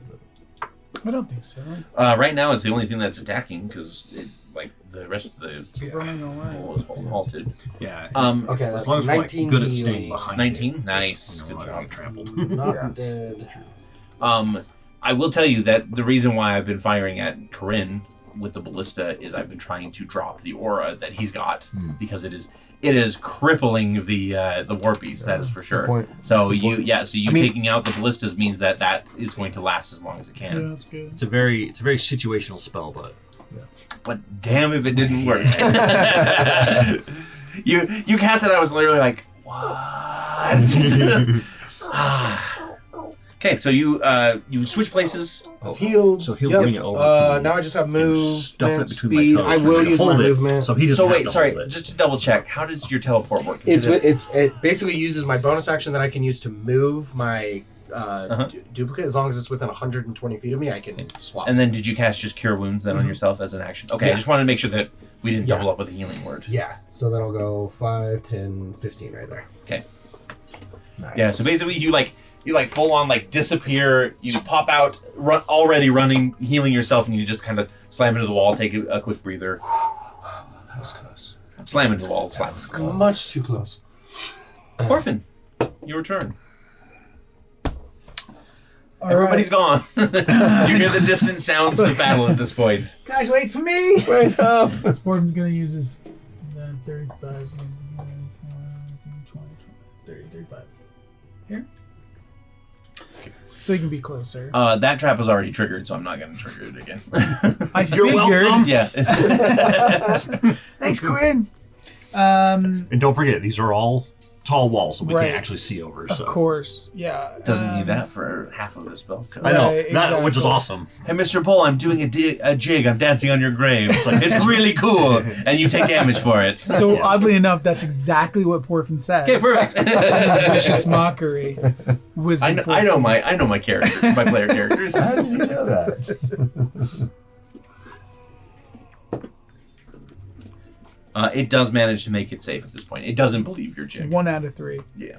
but I don't think so. Right now, it's the only thing that's attacking because, like, the rest of the It's running away. wall is halted. Yeah. Okay, As that's long as we're like 19 good at healing. staying behind 19? it. Nice. You Good know, not job. getting trampled. Not Yeah. dead. I will tell you that the reason why I've been firing at Corinne with the ballista is I've been trying to drop the aura that he's got because it is crippling the war beast. That is for that's a good sure. point. So That's a good point. so you I mean- taking out the ballistas means that is going to last as long as it Yeah, can. that's good. It's a very situational spell, but But damn if it didn't work. you cast it. I was literally like, what? Okay, so you switch places. I've healed. So he'll Yep. bring it over to Now I just have you. move, Stuff it between my speed. toes. I will use my Hold it, movement. So he doesn't So have wait, to sorry, hold it. just to double check, how does your teleport work? Is It basically uses my bonus action that I can use to move my duplicate. As long as it's within 120 feet of me, I can swap. And then did you cast just Cure Wounds then on yourself as an action? Okay, I Yeah. just wanted to make sure that we didn't Yeah. double up with a healing word. Yeah, so then I'll go 5, 10, 15 right there. Okay. Nice. Yeah, so basically you full on like disappear, you pop out already running, healing yourself, and you just kind of slam into the wall, take a quick breather. That was close. Slam into the wall, slam. Much too close. Orphan, your turn. All Everybody's gone. You hear the distant sounds of battle at this point. Guys, wait for me! Wait up. Gordon's gonna use his 35, 20, 30, 35. Here. So he can be closer. That trap was already triggered, so I'm not going to trigger it again. I You're figured. welcome. Yeah. Thanks, Corinne. And don't forget, these are all tall walls, so we Right. can't actually see over. Of So course, yeah. Doesn't need that for half of his spells. I know Right, that, which is exactly. awesome. Hey, Mr. Bull, I'm doing a jig. I'm dancing on your grave. It's like, it's really cool, and you take damage for it. So Yeah. oddly enough, that's exactly what Porfin says. Okay, perfect. His vicious mockery. Wisdom I know 14. my character, my player characters. How did you know that? It does manage to make it safe at this point. It doesn't believe your jig. 1 out of 3. Yeah.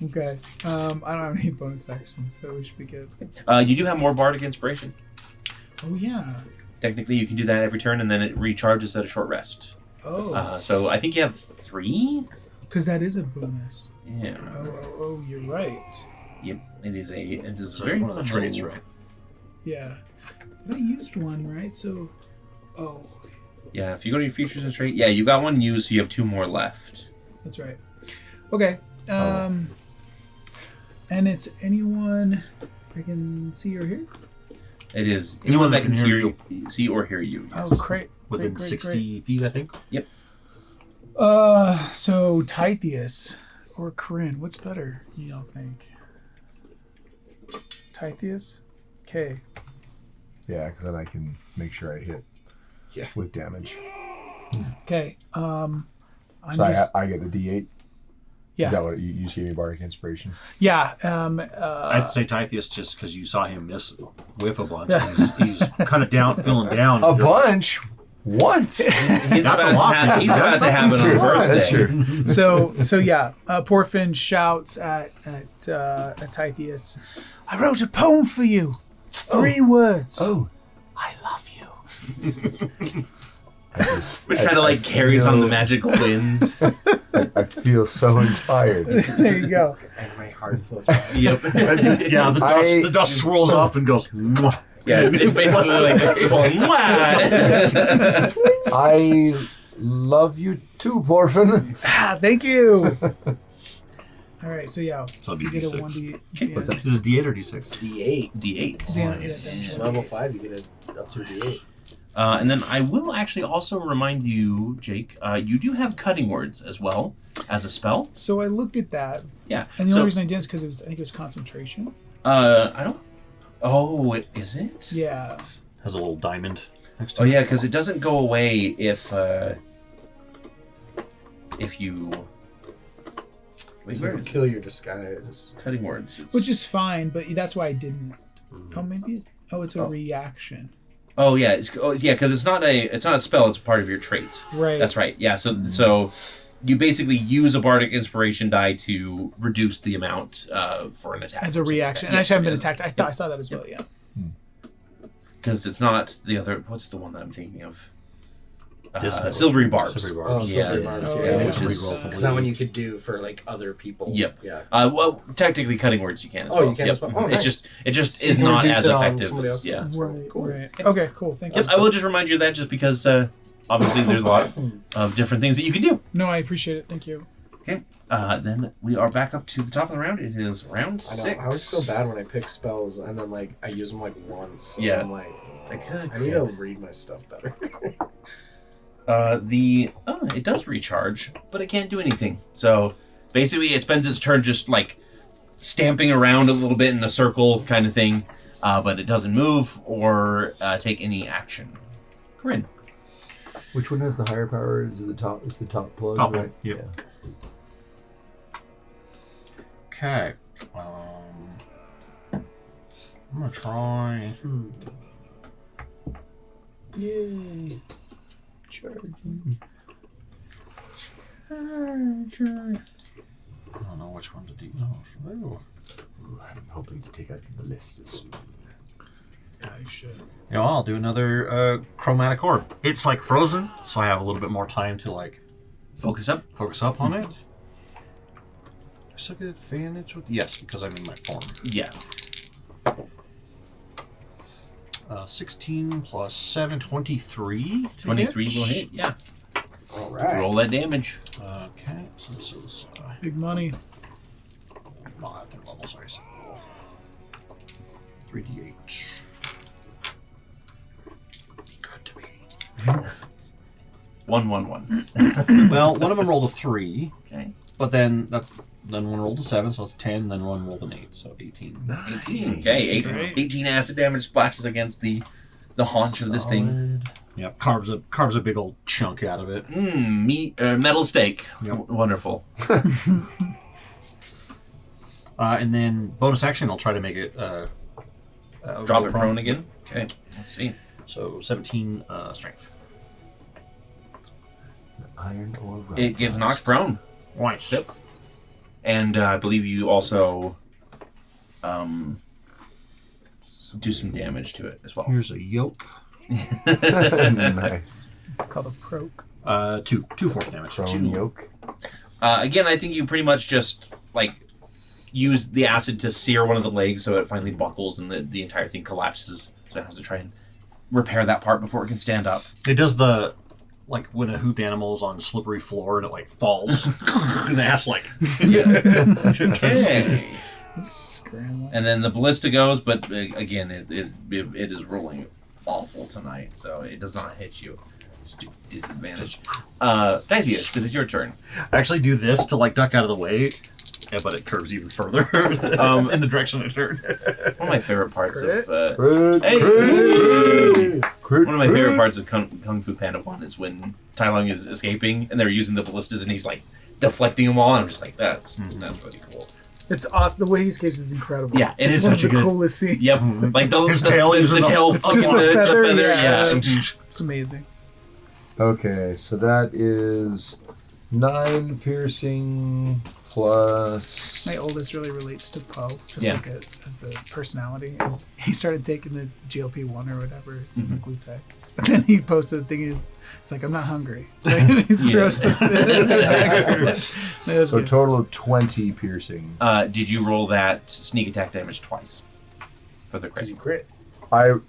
Okay. I don't have any bonus actions, so we should be good. You do have more bardic inspiration. Oh yeah. Technically, you can do that every turn, and then it recharges at a short rest. Oh, So I think you have 3. because that is a bonus. Yeah. Oh, you're right. Yep. It is So very one of the traits, low. right? Yeah. But I used one, right? So, oh, Yeah. If you go to your features and trait, yeah, you got one used, so you have 2 more left. that's right. Okay. And it's anyone I can see or hear. It is anyone that can see or hear you. Yes. Oh, great. Within great, 60 feet, I think. Yep. So Tithias or Corinne, what's better, y'all think? Tithias? Okay. Yeah, because then I can make sure I hit with damage. Okay. So I get the D8. Yeah. Is that what you just gave me bardic inspiration? Yeah. I'd say Tithias just because you saw him miss whiff a bunch. He's kind of down, feeling down. A bunch? Once? He's That's about a lot. to have, he's about to have it on That's birthday. true. So yeah, Porfin shouts at Tithias, "I wrote a poem for you. It's 3 words. Oh. I love you." Which kind of like carries on the magical wind. I feel so inspired. There you go. And my heart flows. Yep. Yeah, the dust swirls up and goes. Mwah. Yeah, it's basically like Mwah! I love you too, Porfin. Thank you. All right, so yeah, So you get a D6. 1d. What's yeah. This is D8 or D6? D8. D8. Yeah, Level 5, you get it up to a D8. And then I will actually also remind you, Jake, you do have cutting words as well as a spell. So I looked at that, Yeah. and the so, only reason I didn't is because I think it was concentration. I don't. Oh, is it? Yeah. Has a little diamond next to Oh it. yeah, because it doesn't go away if you. Wait, So where is kill your disguise. it? Cutting words? It's... Which is fine, but that's why I didn't. Oh, maybe. It's a reaction. Oh yeah, because it's not a spell. It's part of your traits. Right. That's right. Yeah. So you basically use a bardic inspiration die to reduce the amount for an attack. As a reaction. And I just haven't been attacked. I saw that as well, yeah. Because it's not the other. What's the one that I'm thinking of? This Silvery barbs. Silvery Oh, barbs. silvery Yeah. barbs. Oh, Yeah, yeah. Which is, Because that one you could do for like other people. Yep. Yeah. well, technically, cutting words you can. As Oh, well. you can as well. Oh, It nice. just So you is can not reduce as it on effective. somebody else's. Yeah. Right, Cool. right. Okay, cool. Thank you. Yes, I will just remind you of that just because obviously there's a lot of different things that you can do. No, I appreciate it. Thank you. Okay. Then we are back up to the top of the round. It is round I know. 6. I always feel bad when I pick spells and then like I use them like once. So Yeah. I'm like, Okay. I need to read my stuff better. It does recharge, but it can't do anything. So basically, it spends its turn just like stamping around a little bit in a circle kind of thing, but it doesn't move or take any action. Corinne. Which one has the higher power? Is it the top? It's the top plug, Top right? one, yep. Okay. I'm gonna try. Yay. Charging. I don't know which one to do. Oh, I'm hoping to take out the Ballistae soon. Yeah, you should. yeah, well, I'll do another chromatic orb. It's like frozen, so I have a little bit more time to like Focus up. focus up on it. I still get advantage with yes because I'm in my form. Yeah. 16 plus 7, 23. 23 will hit. Yeah. All right. Roll that damage. Okay, so this is Big money. not at their level, sorry. So 3d8. Good to be. 1, 1, 1. Well, one of them rolled a 3, Okay. but then one rolled a 7, so it's 10. Then one rolled an 8, so 18. 18. Okay. Great. 18 acid damage splashes against the haunch of this thing. Yep, carves a big old chunk out of it. Metal steak. Yep. Wonderful. And then bonus action, I'll try to make it Drop it prone again. Okay. Let's see. So 17 strength. Iron ore. It gets knocked prone. Nice. Yep. And I believe you also do some damage to it as well. Here's a yoke. Nice. It's called a proc. 2 force damage. Prone yoke. Again, I think you pretty much just like use the acid to sear one of the legs so it finally buckles and the entire thing collapses. So it has to try and repair that part before it can stand up. It does the like when a hooped animal is on slippery floor and it like falls and it has like Okay. Scrambling. And then the ballista goes, but again, it is rolling awful tonight, so it does not hit you. Disadvantage. Tithius, it is your turn. I actually do this to like duck out of the way, but it curves even further in the direction I turn. One of my favorite parts Crit? of Crit, Hey! crit, one of my favorite crit. parts of Kung Fu Panda 1 is when Tai Lung is escaping and they're using the ballistas and he's like deflecting them all. And I'm just like, that's really cool. It's awesome. The way he escapes is incredible. Yeah, it it's is one such a of the good. coolest scenes. Yep, like His tail is the in the- tail. It's just fucking the feather. yeah. It's amazing. Okay, so that is 9 piercing plus. My oldest really relates to Poe, just Yeah. like as the personality. And he started taking the GLP-1 or whatever, semaglutide. And then he posted a thing. It's like, I'm not hungry. Like, he throws That was So a good. total of 20 piercing. Did you roll that sneak attack damage twice for the Because you crit? crit. I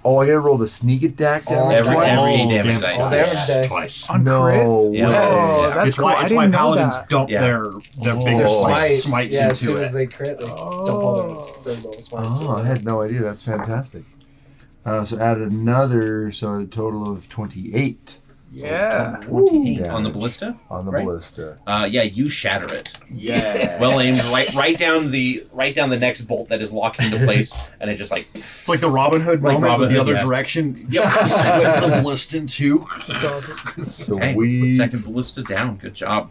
gotta roll the sneak attack Oh, damage Every twice? damage dice. All damage dice. Twice. On No crits? way. Yeah. Oh, Yeah. that's It's cool. why I it's why didn't know paladins that. dump Yeah. their Oh. big Their smites, smites. Yeah, as soon into as it. they crit, they dump all their little smites. Oh, I had no idea. That's fantastic. So added another, so a total of 28 Yeah. 28 Ooh. on the ballista. on the Right. ballista. Yeah, you shatter it. Yeah. Well aimed, right down the next bolt that is locked into place, and it just like It's like the Robin Hood Like moment, Robin but the Hood, other yeah. direction. Splits the ballista in two. That's awesome. hey, Sweet. second ballista down. Good job.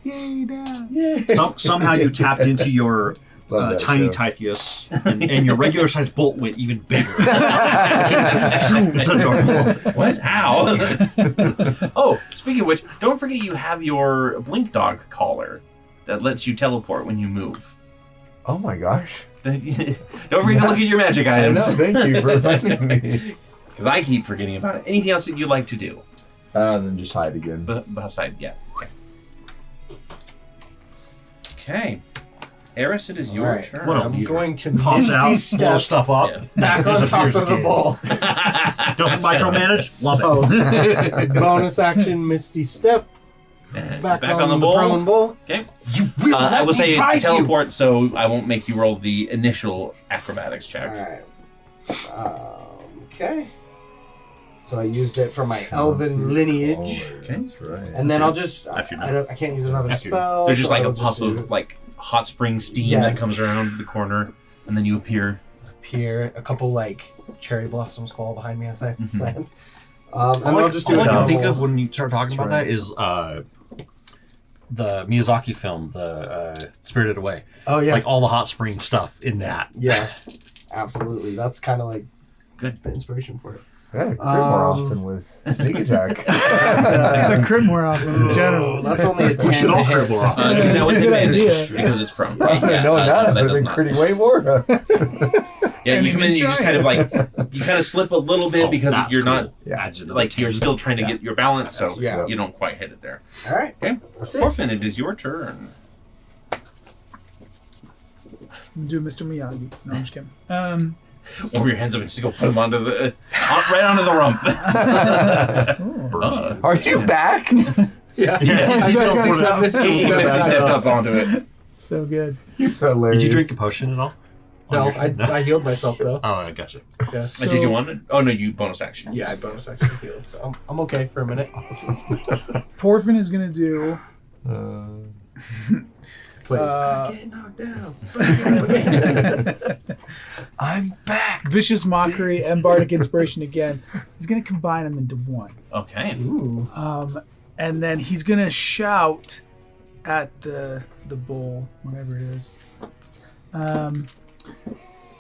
Somehow you tapped into your Love that tiny show. Tithius, and your regular size bolt went even bigger. Instead of normal. What? How? Oh, speaking of which, don't forget you have your blink dog collar that lets you teleport when you move. Oh my gosh. Don't forget to look at your magic I know, items. thank you for reminding me. Because I keep forgetting about it. Anything else that you'd like to do? Then just hide again. Beside, yeah. Okay. Okay. Eris, it is your Alright. turn. What a I'm leader. going to Pops out, misty blows step stuff up. Yeah. back on top Disappears of the again. ball. Doesn't micromanage. Love it. So, bonus action, misty step. Back on the prone ball. bull. Okay. You will I will say it's ride a teleport, so I won't make you roll the initial acrobatics check. Alright. Okay. So I used it for my elven lineage. That's right. And then I'll just After you I can't use another After you- spell. There's just so like I'll a puff do of like hot spring steam Yeah. that comes around the corner, and then you appear. here. A couple like cherry blossoms fall behind me as I Mhm. land. And All I'll just do I a can normal- think of when you start talking about right. that is the Miyazaki film, the Spirited Away. Oh yeah, Like all the hot spring stuff in that. yeah, absolutely. That's kind of like Good. the inspiration for it. I had a crit more Um, often with sneak attack. The crit more often in general. That's only a 10 should all to crit hit. more often. Because That's that a with good advantage, idea. because it's prone. I didn't know that. I've does been not. critting way more. Yeah, Can't you come in, even you just try kind it. of like you kind of slip a little bit Oh, because that's you're cool. not Yeah. Adds another like you're 10. still trying to get your balance, so Yeah. you don't quite hit it there. All right, Okay, that's it. Orphan, it is your turn. Do Mr. Miyagi. No, I'm just kidding. Warm your hands up and just go put them onto the right onto the rump. Oh. Are you back? Yeah, Yes. I That's got six 6 up. up. This He is stepped up onto it. So good. Hilarious. Did you drink a potion at all? No, On your I turn? healed myself though. Oh, I gotcha. Yeah. So, Did you want it? Oh no, you bonus action. Yeah, I bonus actually healed, so I'm okay for a minute. Awesome. Porphin is going to do. Please. Uh, Get knocked down. I'm back. Vicious Mockery and Bardic Inspiration again. He's going to combine them into one. Okay. Ooh. And then he's going to shout at the bull, whatever it is.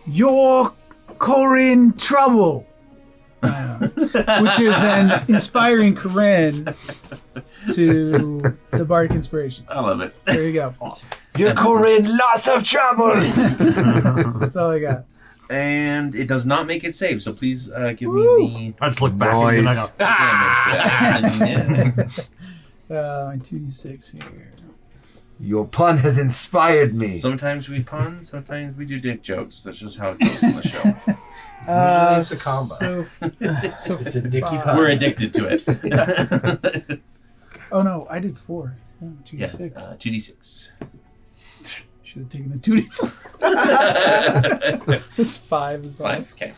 You're in trouble. Which is then inspiring Corinne to the Bardic Inspiration. I love it. There you go. Awesome. You're in lots of trouble. That's all I got. And it does not make it save, so please give me I just look back and I go, the damage for that. My 2d6 here. Your pun has inspired me. Sometimes we pun, sometimes we do dick jokes. That's just how it goes on the show. Usually it's a combo. So It's a dicky five. pun. We're addicted to it. Oh no, I did 4. Oh, Yeah, 2d6. 2d6. Should have taken the 2d4. It's 5 is all. 5, okay.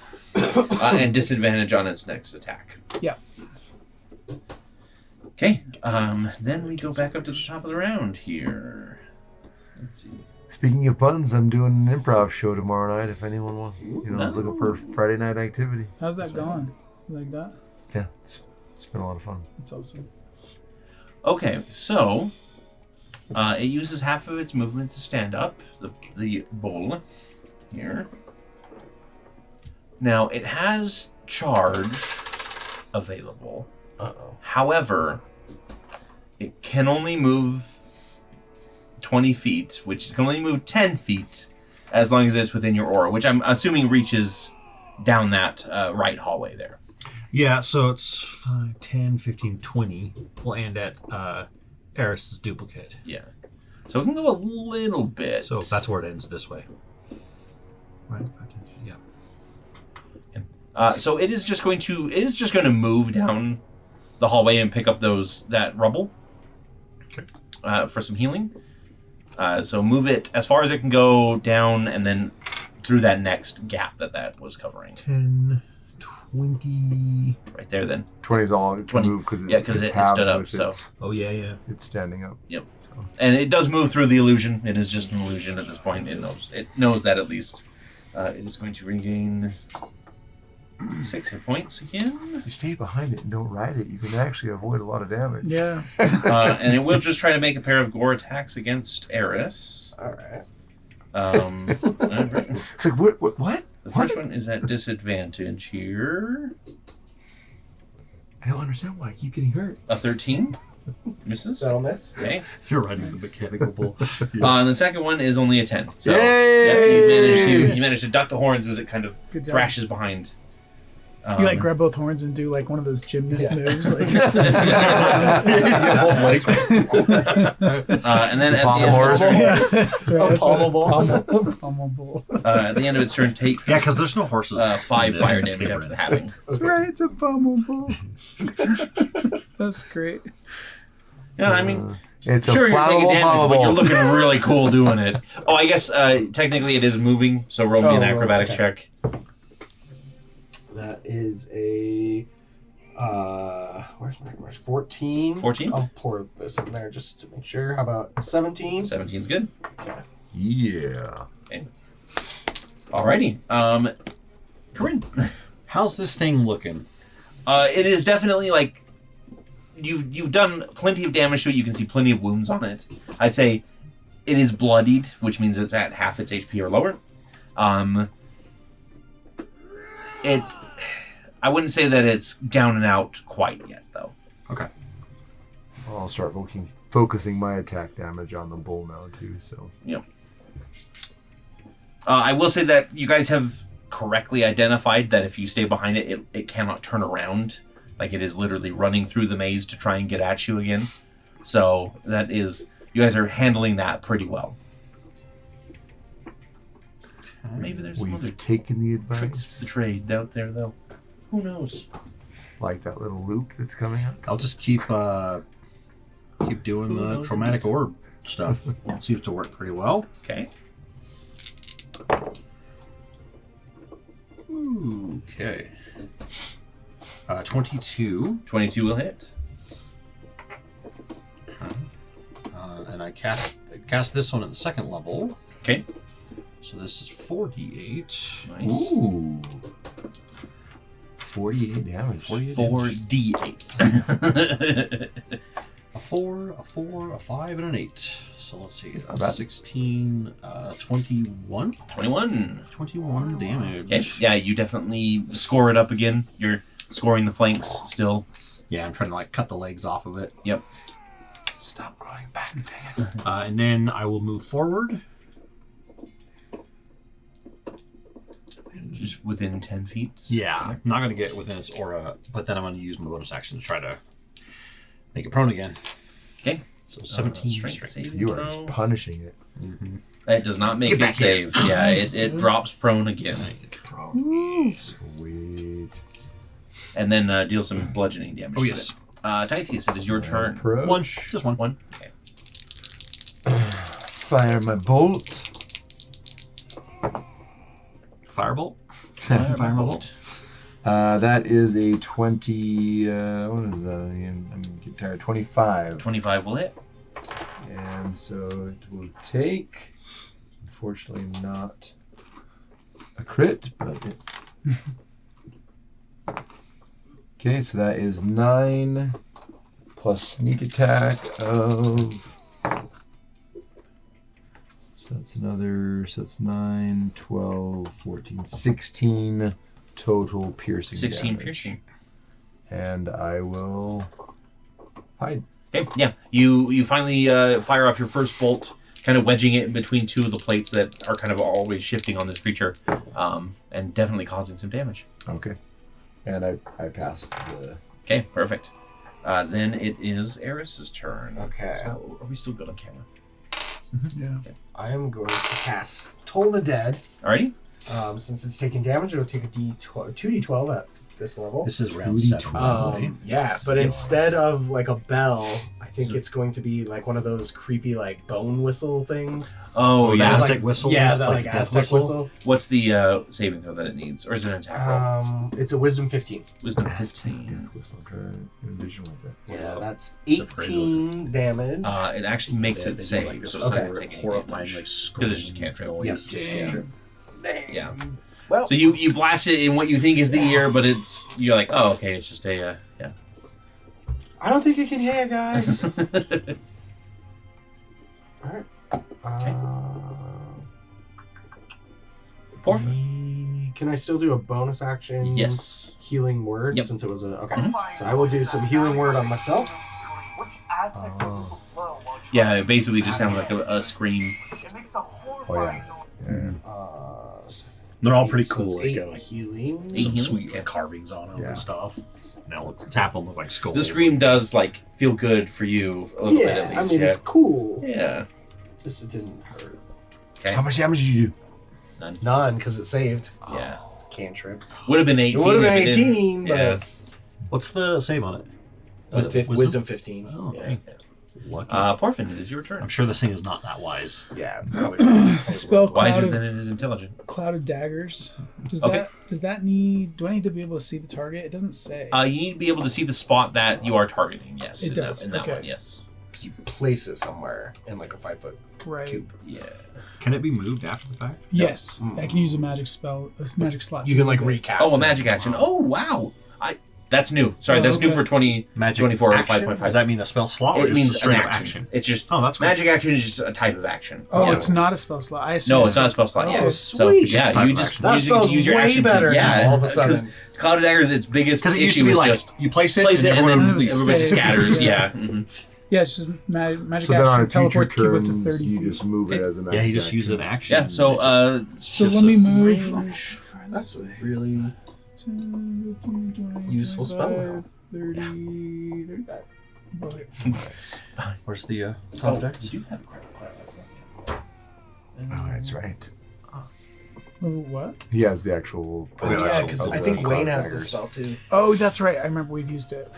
And disadvantage on its next attack. Yeah. Okay, then we go back up to the top of the round here. Let's see. Speaking of puns, I'm doing an improv show tomorrow night. If anyone wants, is looking for Friday night activity. How's that going? You like that? Yeah, it's been a lot of fun. That's awesome. Okay, so it uses half of its movement to stand up, the bull here. Now, it has charge available. Uh-oh. However, it can only move 20 feet, which can only move 10 feet as long as it's within your aura, which I'm assuming reaches down that right hallway there. yeah, so it's 5, 10, 15, 20. We'll end at Eris's duplicate. Yeah. So it can go a little bit. So that's where it ends this way. Right? 5, 10, yeah. So it is just going to move down the hallway and pick up that rubble. Okay. For some healing. So move it as far as it can go down and then through that next gap that was covering. 10, 20. Right there, then. 20 is all it can 20. move because Yeah, 'cause it halved stood up, with so. Oh yeah. It's standing up. And it does move through the illusion. It is just an illusion at this point. It knows that at least. It is going to regain 6 hit points again. If you stay behind it and don't ride it, you can actually avoid a lot of damage. Yeah. And it will just try to make a pair of gore attacks against Eris. All right. Alright. It's like, what? The first one is at disadvantage here. I don't understand why I keep getting hurt. A 13. Misses. That'll miss. Okay. You're riding the mechanical bull. And the second one is only a 10. So Yay! you managed to duck the horns as it kind of Good job. thrashes behind. You like grab both horns and do like one of those gymnast moves. Like, Both legs. and then at Pommel the, horse. Yes, that's right. A pommel ball. Pommel bull. at the end of its turn, take Yeah, because there's no horses. 5 in fire the damage Taebrin. after the halving. That's right. It's a pommel bull. That's great. Yeah, I mean, It's sure a you're taking flammable damage, but you're pommel. looking really cool doing it. Oh, I guess technically it is moving, so roll me an Oh, acrobatics okay. check. That is a where's my numbers? 14. 14? I'll pour this in there just to make sure. How about 17? 17's good. Okay. Yeah. Alrighty. Corinne. How's this thing looking? It is definitely like you've done plenty of damage to it. You can see plenty of wounds on it. I'd say it is bloodied, which means it's at half its HP or lower. I wouldn't say that it's down and out quite yet, though. Okay. I'll start focusing my attack damage on the bull now too. So I will say that you guys have correctly identified that if you stay behind it, it cannot turn around. Like it is literally running through the maze to try and get at you again. So that is, you guys are handling that pretty well. Maybe there's some other we've taken the tricks advice. betrayed out there, though. Who knows? Like that little loop that's coming up. I'll just keep doing Who the knows chromatic orb stuff. It seems to work pretty well. Okay. Okay. 22. 22 will hit. And I cast this one at the second level. Okay. So this is 4d8. Nice. Ooh. 48 damage. 4d8. A 4, a 4, a 5, and an 8. So let's see. not bad. 16, 21. 21. 21 damage. Okay. Yeah, you definitely score it up again. You're scoring the flanks still. Yeah, I'm trying to like cut the legs off of it. Yep. Stop growing back, dang it. And then I will move forward. Just within 10 feet. Yeah, I'm not going to get within its aura, but then I'm going to use my bonus action to try to make it prone again. Okay. So 17 strength strength. saving You are throw. just punishing it. That does not make Get it back here. save. Yeah, it drops prone again. Sweet. And then deal some bludgeoning damage. Oh, to yes. it. Tithius, it is your turn. Approach. One. Just one. One. Okay. Fire my bolt. Firebolt. Firebolt. That is a 20. What is that again? I'm getting tired. 25. 25 will hit. And so it will take. Unfortunately, not a crit, but it. Okay, so that is 9 plus sneak attack of. So that's another. So that's 9, 12, 14, 16 total piercing 16 damage. piercing. And I will hide. Okay, yeah. You finally fire off your first bolt, kind of wedging it in between two of the plates that are kind of always shifting on this creature, and definitely causing some damage. Okay. And I passed the. Okay, perfect. Then it is Eris's turn. Okay. So, are we still good on camera? Yeah. I am going to cast Toll the Dead. Alrighty. Since it's taking damage, it'll take a 2d12 at this level. This is round 2d12. 7. by the way. Yeah, but instead of like a bell, I think it's going to be like one of those creepy like bone whistle things. Oh, yeah. Aztec like, whistles, Yeah, that like like death Aztec whistle. What's the saving throw that it needs? Or is it an attack roll? It's a wisdom 15. Wisdom 15. I'm trying to envision like that. Yeah, that's 18 damage. It actually makes it They do, save. like, this so it's not okay. taking horrifying, damage. like, Because it's just a cantrip. noise. Yeah. Just a Damn. cantrip. Yeah. Well, So you blast it in what you think is the ear, but you're like, oh, okay, it's just a yeah. I don't think you can hear, guys. Alright. Porphin. Can I still do a bonus action? Yes. Healing word Yep. since it was a okay. So I will do some healing word on myself. Yeah, it basically just sounds like a scream. Oh yeah. Yeah. They're all pretty So cool. it's Like, 8 healing. Eight some healing? sweet Okay. carvings on them Yeah. and stuff. Now it's half of them look like skulls. The scream does like feel good for you a little bit Yeah, at least. I mean yeah. it's cool. Yeah. Just it didn't hurt. Okay. How much damage did you do? None because it saved. Yeah. It's a cantrip. Would have been 18. It would have been if it didn't- 18, but Yeah. What's the save on it? wisdom 15. Oh, yeah. okay. Lucky. Porphin, it is your turn. I'm sure this thing is not that wise. Yeah. Probably Spell Wiser cloud than of, it is intelligent. cloud of daggers. Okay. Does that need? Do I need to be able to see the target? It doesn't say. You need to be able to see the spot that you are targeting. Yes. It in does, That, in that okay. one, yes. because you place it somewhere in like a 5-foot right. cube. Yeah. Can it be moved after the fact? Yes, Mm. I can use a magic spell, a magic slot. You to can like move it. recast. Oh, a it. magic action. Oh, wow. That's new. Sorry, Oh, that's new okay. for 20. Magic 24 or action? 5.5. Does that mean a spell slot or It just means a straight an up action. action? It's just Oh, that's cool. magic action is just a type of action. Oh, Yeah. it's not a spell slot. I assume No, it's not a spell slot. Oh, Yeah. sweet. So, yeah, Type you of just action. That use, spells use your way action better to, yeah, now, all of a because sudden. Cloud of Daggers, its biggest Because it issue used to be is like just you place it, place it and everyone then leaves. everybody stays. scatters. Yeah. Yeah. Mhm. Yeah, it's just magic So then on action. future Teleport cube up to turns, 30 you feet. just move it as a magic Yeah, he just uses an action. action. Yeah. So, It just So shifts let me it. move. Range. That's a really useful spell now. 30, 35. Okay. Where's the Oh, top deck? you do have crack. Oh, that's right. What? He has the actual. Oh, yeah, because of I the think Cloud Wayne has the Daggers. spell too. Oh, that's right. I remember we've used it.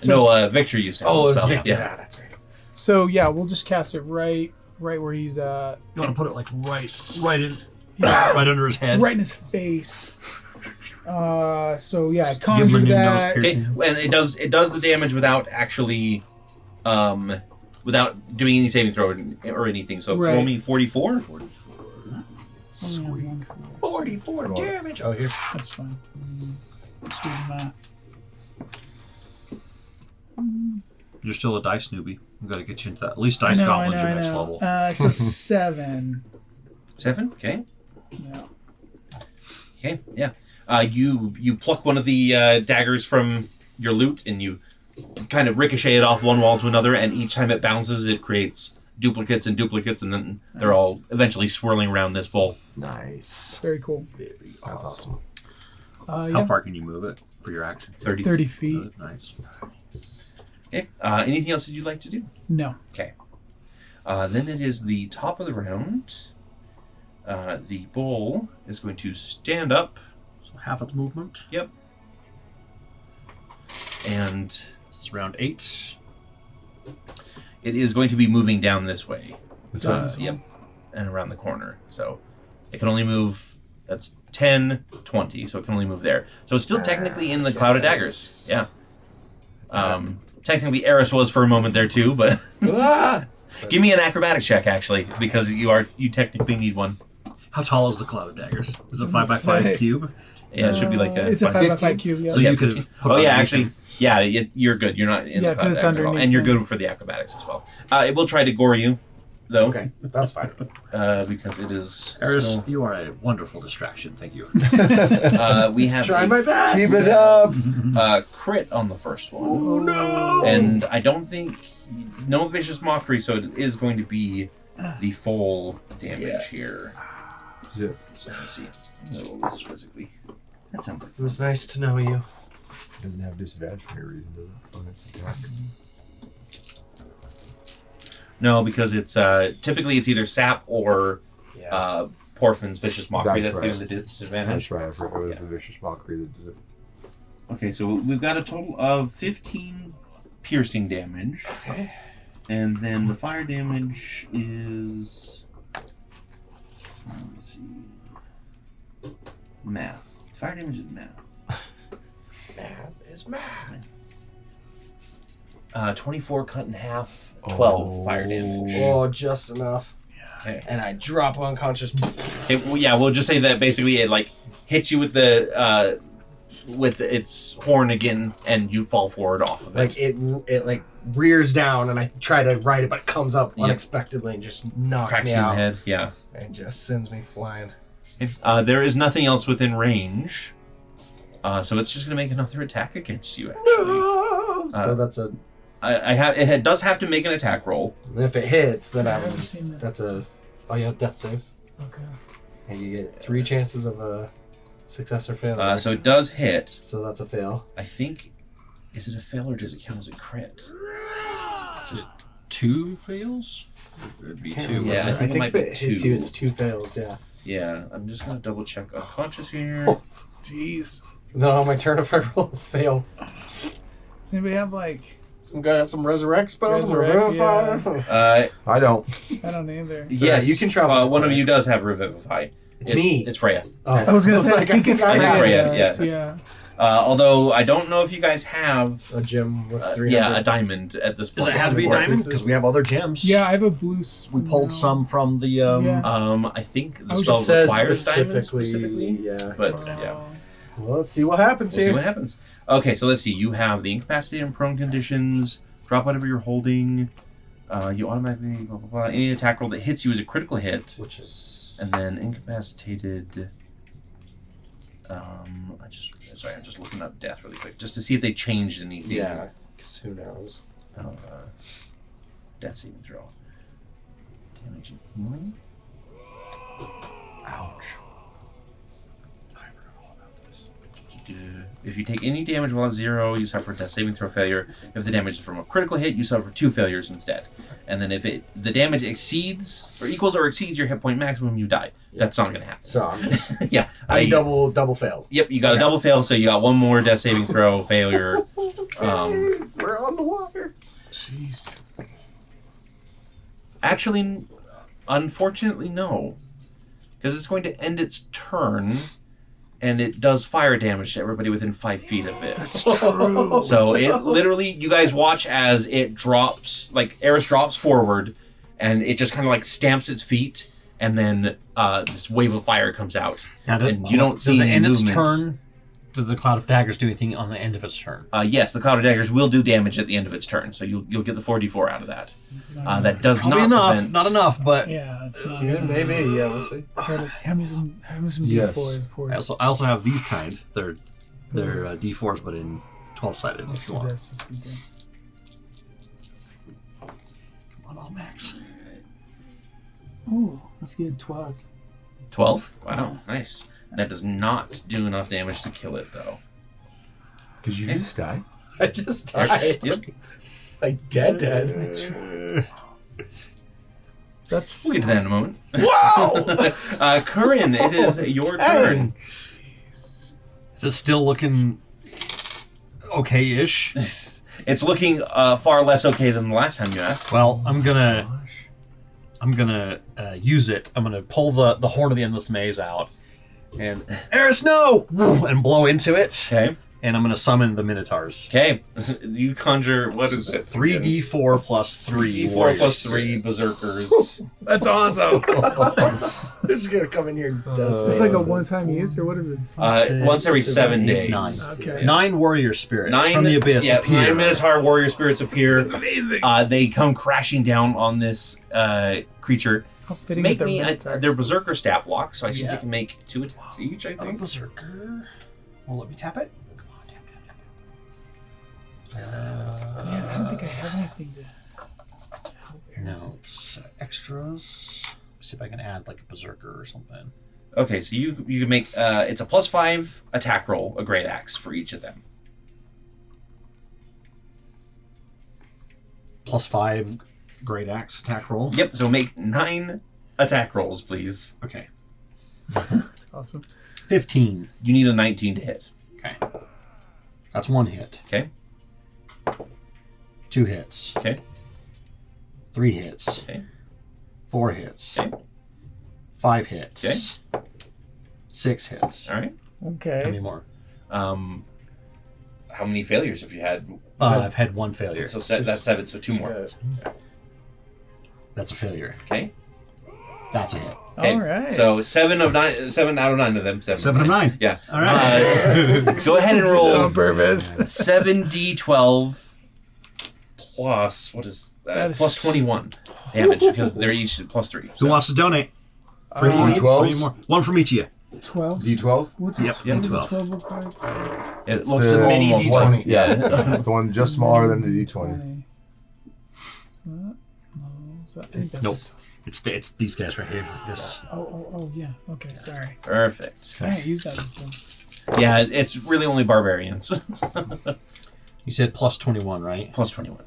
No, Victor used to have Oh, the it's spell. Victor. Yeah. Yeah, that's right. So yeah, we'll just cast it right where he's You want to put it like right in, yeah, right under his head. right in his face. So yeah, I Give him a conjure new nose that. piercing. Okay, and it does the damage without actually, without doing any saving throw or anything. So Right. roll me 44. Sweet. 44 damage. Oh, here. That's fine. Let's do the math. You're still a dice newbie. We've got to get you into that. At least dice goblin's your next level. So 7. 7. Okay. Yeah. Okay. Yeah. You pluck one of the daggers from your loot and you kind of ricochet it off one wall to another, and each time it bounces, it creates duplicates and duplicates, and then they're Nice. all eventually swirling around this bowl. Nice. Very cool. That's awesome. How Yeah, far can you move it for your action? 30. 30 feet. Nice. Okay. Anything else that you'd like to do? No. Okay. Then it is the top of the round. The bull is going to stand up. So half its movement. Yep. And This is round 8. it is going to be moving down this way. This Got one. it. Yep. And around the corner. So it can only move, that's 10, 20, so it can only move there. So it's still technically in the Cloud of Daggers. Yeah. Technically Eris was for a moment there too, but Ah! give me an acrobatics check actually, because you technically need one. How tall is the Cloud of Daggers? Is it a Doesn't 5x5 say. cube? Yeah, it should be like a. It's a 5 by 5 15? cube. Yeah. So you could have put Oh it yeah, underneath actually, him. yeah, you're good. You're not in Yeah, the 'cause it's Cloud Daggers at all. underneath and you're them. good for the acrobatics as well. It will try to gore you, though, Okay, that's fine. because it is. Eris, still- you are a wonderful distraction. Thank you. we have Trying a, my best. Keep it up. crit on the first one, Oh no! and I don't think no vicious mockery, so it is going to be the full damage Yeah. here. Is it? So let's see. I'll roll this physically. That sounds like It was nice to know you. It doesn't have disadvantage for any reason, does it? On its attack. no, because it's typically it's either sap or Yeah. Porfin's vicious mockery That's that's right. given the disadvantage. That's right. I forgot it was Yeah. the vicious mockery that does it. Okay, so we've got a total of 15 piercing damage. okay. And then the fire damage is... Let's see. Math. Fire damage is math. Math is math. 24 cut in half, 12 fire damage. Oh, just enough. Okay. And I drop unconscious. We'll just say that basically it like hits you with the with its horn again, and you fall forward off of it. Like it like rears down, and I try to ride it, but it comes up unexpectedly and just knocks cracks me you in the out. head. Yeah. And just sends me flying. There is nothing else within range, so it's just gonna make another attack against you. Actually, No! So that's a. it does have to make an attack roll. And if it hits, then I haven't seen that. that's a. Oh yeah, death saves. Okay. And you get 3 chances of a success or failure. So it does hit. So that's a fail. I think. Is it a fail or does it count as a crit? Is it 2 fails? It'd be 2. Yeah, I think it if might be it hits 2. you, it's 2 fails. Yeah. Yeah, I'm just gonna double check unconscious here. Jeez. Then on my turn, if I roll a fail, Does anybody have like? some guy got some resurrect spells, some Resurrect, revivify. I don't. I don't either. Yes, you can travel to one of you clinics. does have revivify. It's me. It's Freya. Oh, I was gonna say. like, I think I think have Freya, does, yeah. yeah. Although I don't know if you guys have a gem with 300. yeah, a diamond at this Does point. it have to be Four diamond? pieces. Because we have other gems. Yeah, I have a blue. We pulled some from the. Yeah. I think the Oh, it spell It says requires diamond specifically, yeah. But yeah, Well, let's see what happens we'll see here. what happens. Okay, so let's see. You have the incapacitated and prone conditions. Drop whatever you're holding. You automatically blah blah blah. Any attack roll that hits you is a critical hit, Which is and then incapacitated. I'm just looking up death really quick, just to see if they changed anything. yeah, because who knows? Death saving throw. Damage and healing. Ouch. I forgot all about this. If you take any damage while at 0, you suffer a death saving throw failure. If the damage is from a critical hit, you suffer 2 failures instead. And then if the damage exceeds or equals or exceeds your hit point maximum, you die. That's not going to happen. So I'm just Yeah. I double failed. Yep, you got a double fail, so you got one more death saving throw failure. We're on the water. Jeez. Actually, unfortunately, no. Because it's going to end its turn, and it does fire damage to everybody within 5 feet of it. That's true. So it literally, you guys watch as it drops, like Eris drops forward, and it just kind of like stamps its feet, and then this wave of fire comes out. Now, And you don't see does it any end its movement. turn? Does the Cloud of Daggers do anything on the end of its turn? Yes, the Cloud of Daggers will do damage at the end of its turn, so you'll get the 4d4 out of that. That does Probably not enough. prevent... Not enough, but Yeah, it's not. Yeah, maybe. Yeah, we'll see. Have me some Yes. D4 for I also have these kind. They're D4s, but in 12-sided. Let's If do you want. this. Let's do this. Come on, Max. Ooh, let's get 12. 12? Wow, nice. That does not do enough damage to kill it, though. Did you just die? I just died. Yep. Like dead. That's We'll get to that in a moment. Wow! Corinne, it is your turn. Jeez. Is it still looking okay-ish? It's looking far less okay than the last time you asked. Well, I'm gonna use it. I'm gonna pull the horn of the endless maze out, and Eris, no! And blow into it. Okay. And I'm gonna summon the Minotaurs. Okay. You conjure, what is it? 3d4 plus 3. 4 plus 3 berserkers. That's awesome. They're just gonna come in here and Is this like a one-time use or what is it? Once every 7 days. 9. Okay. 9 warrior spirits from the abyss appear. 9 Minotaur warrior spirits appear. That's amazing. They come crashing down on this creature. How fitting Make with me their their berserker stat block, so I think Yeah. they can make 2 attacks each, I I'm a think. berserker. Well, let me tap it. Come on, tap. Man, I don't think I have anything to help Eris. No, it's extras. See if I can add like a berserker or something. Okay, so you can make it's a +5 attack roll, a great axe for each of them. +5 great axe attack roll. Yep. So make 9 attack rolls, please. Okay. That's awesome. 15. You need a 19 to hit. Okay. That's 1 hit. Okay. 2 hits. Okay. 3 hits. Okay. 4 hits. Okay. 5 hits. 6 hits. All right. How Okay. many more? How many failures have you had? I've had 1 failure. So that's 7. So 2 more. That's a failure. Okay. That's a hit. Okay. All right. So 7 out of 9 of them. 7 of 9. Yeah. All right. Go ahead and roll on purpose. 7d12 plus what is that? That is- Plus 21 damage because they're each plus 3. Who wants to donate? Three D12s? 3 more. 1 from each of you. 12. D12? What's Yep, it? yeah, What does 12. a 12 look like? It looks the almost mini like D20. yeah. The one just smaller than the D20. 20. No, is that- I think that's- Nope. It's these guys right here. This. Oh, yeah. Okay, sorry. Perfect. I haven't used that before. Yeah, it's really only barbarians. You said plus 21, right? Plus 21.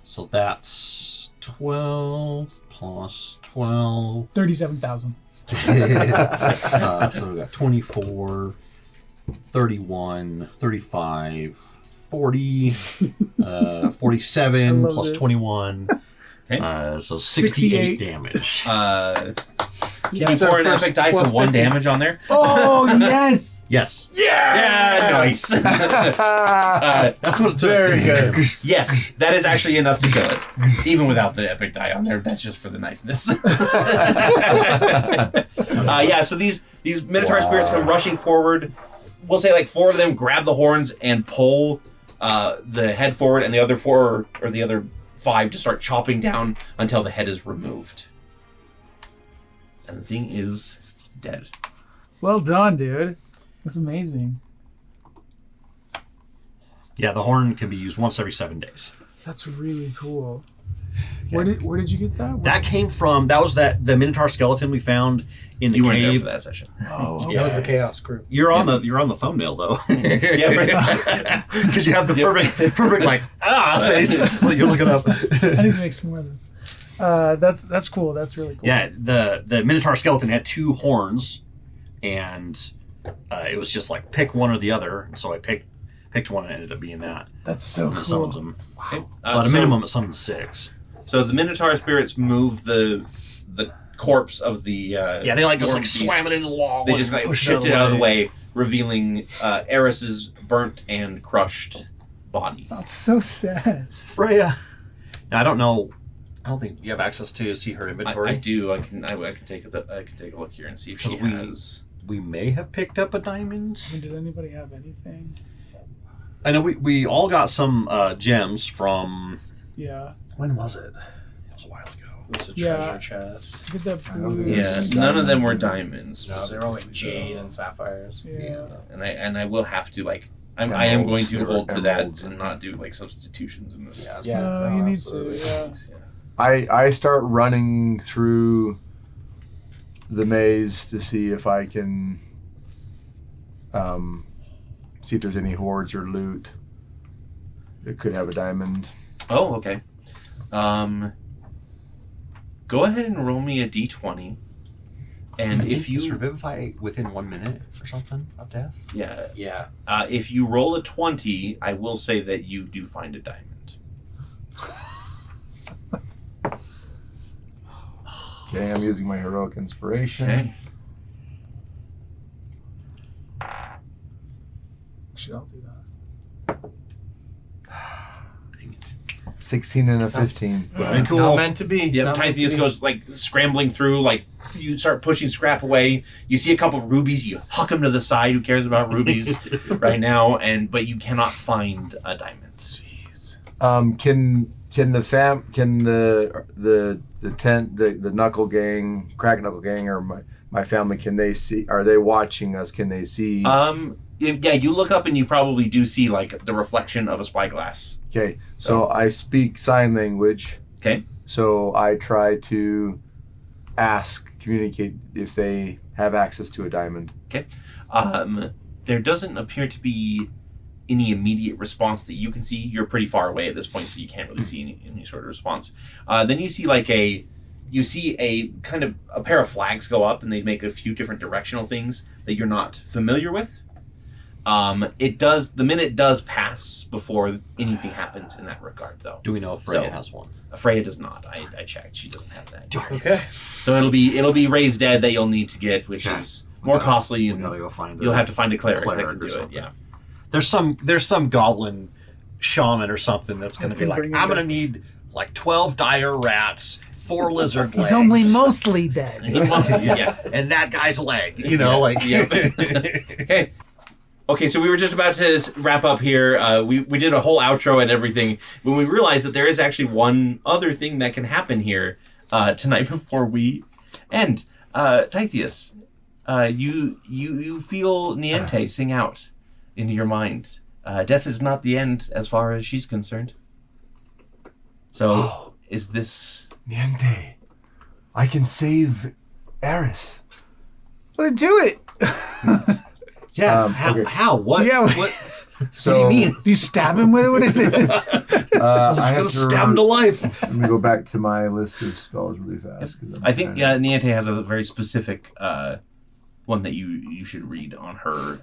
So that's 12 plus 12. 37,000. So we got 24, 31, 35, 40, 47 love plus this. 21. Okay. So 68 68. damage. Can you That's our pour an first epic die for plus 1 50. damage on there? Oh yes! Yes. Yeah, nice. That's what it took. Very good. Yes, that is actually enough to kill it, even without the epic die on there. That's just for the niceness. Yeah, so these Minotaur spirits come rushing forward. We'll say like 4 of them grab the horns and pull the head forward, and the other 4 or the other 5 to start chopping down until the head is removed. And the thing is dead. Well done, dude. That's amazing. Yeah, the horn can be used once every 7 days. That's really cool. Where did you get that? That came from the Minotaur skeleton we found in the You weren't there cave. for that session. Oh, okay. Yeah. That was the Chaos Crew. You're on the thumbnail though. Yeah, Because you have the perfect like face while you look it up. I need to make some more of this. That's cool. That's really cool. Yeah, the Minotaur skeleton had 2 horns, and it was just like pick one or the other. And so I picked one and it ended up being that. That's so And it cool. summons them. Okay. So at a minimum, it summons 6. So the Minotaur spirits move the corpse of the Yeah, they like just dwarven like beast. slam it into the wall. They and just like push shift it out of the way, revealing Eris's burnt and crushed body. That's so sad. Freya. Now, I don't know. I don't think you have access to see her inventory. I do. I can take a look here and see if she Because has. we may have picked up a diamond. I mean, does anybody have anything? I know we all got some gems from. Yeah. When was it? It was a while ago. It was a Yeah. treasure chest. Get that I don't blue. think Yeah, none of them were diamonds. No, they were all like jade and sapphires. Yeah. And I will have to like. I am going to Emeralds, hold to that emeralds. and not do like substitutions in this. Yeah, Yeah, no, you need absolutely. to. Yeah. I start running through the maze to see if I can see if there's any hoards or loot that could have a diamond. Oh, okay. Go ahead and roll me a d20. And I if think you it's revivify within 1 minute or something of death. yeah, Yeah. if you roll a 20, I will say that you do find a diamond. Okay, I'm using my heroic inspiration. Okay. Should I'll do that. Dang it. 16 and a 15. Very cool. Not meant to be. Yeah, Not meant to Tithias be. goes like scrambling through, like you start pushing scrap away. You see a couple of rubies, you huck them to the side. Who cares about rubies right now? But you cannot find a diamond. Jeez. Can the tent, the Knuckle Gang, Crack Knuckle Gang, or my family, can they see? Are they watching us? Can they see? You look up and you probably do see like the reflection of a spyglass. Okay, so I speak sign language. Okay. So I try to communicate if they have access to a diamond. There doesn't appear to be any immediate response that you can see. You're pretty far away at this point, so you can't really see any sort of response. Then you see a kind of a pair of flags go up, and they make a few different directional things that you're not familiar with. The minute does pass before anything happens in that regard, though. Do we know if Freya So- has one? Freya does not. I checked. She doesn't have that. Okay. So it'll be raised dead that you'll need to get, which Okay. is more costly, We and gotta go find. you'll have to find a cleric that cleric can or do it. something. Yeah. There's some goblin shaman or something that's going to be can like, bring him I'm going to back. need like 12 dire rats, 4 lizard legs. He's only mostly dead. He wants to, yeah. and that guy's leg. You know, like Yeah. Okay, so we were just about to wrap up here. We did a whole outro and everything when we realized that there is actually one other thing that can happen here tonight before we end. Tithius, you feel Niente sing out into your mind. Death is not the end as far as she's concerned. So, is this... Niente, I can save Eris. Well, do it. yeah. Okay. How? What? Yeah. What? So, Do you stab him with it? What is it? I have Gonna to stab him to life. Let me go back to my list of spells really fast. 'Cause I'm I think trying to- Niente has a very specific one that you should read on her.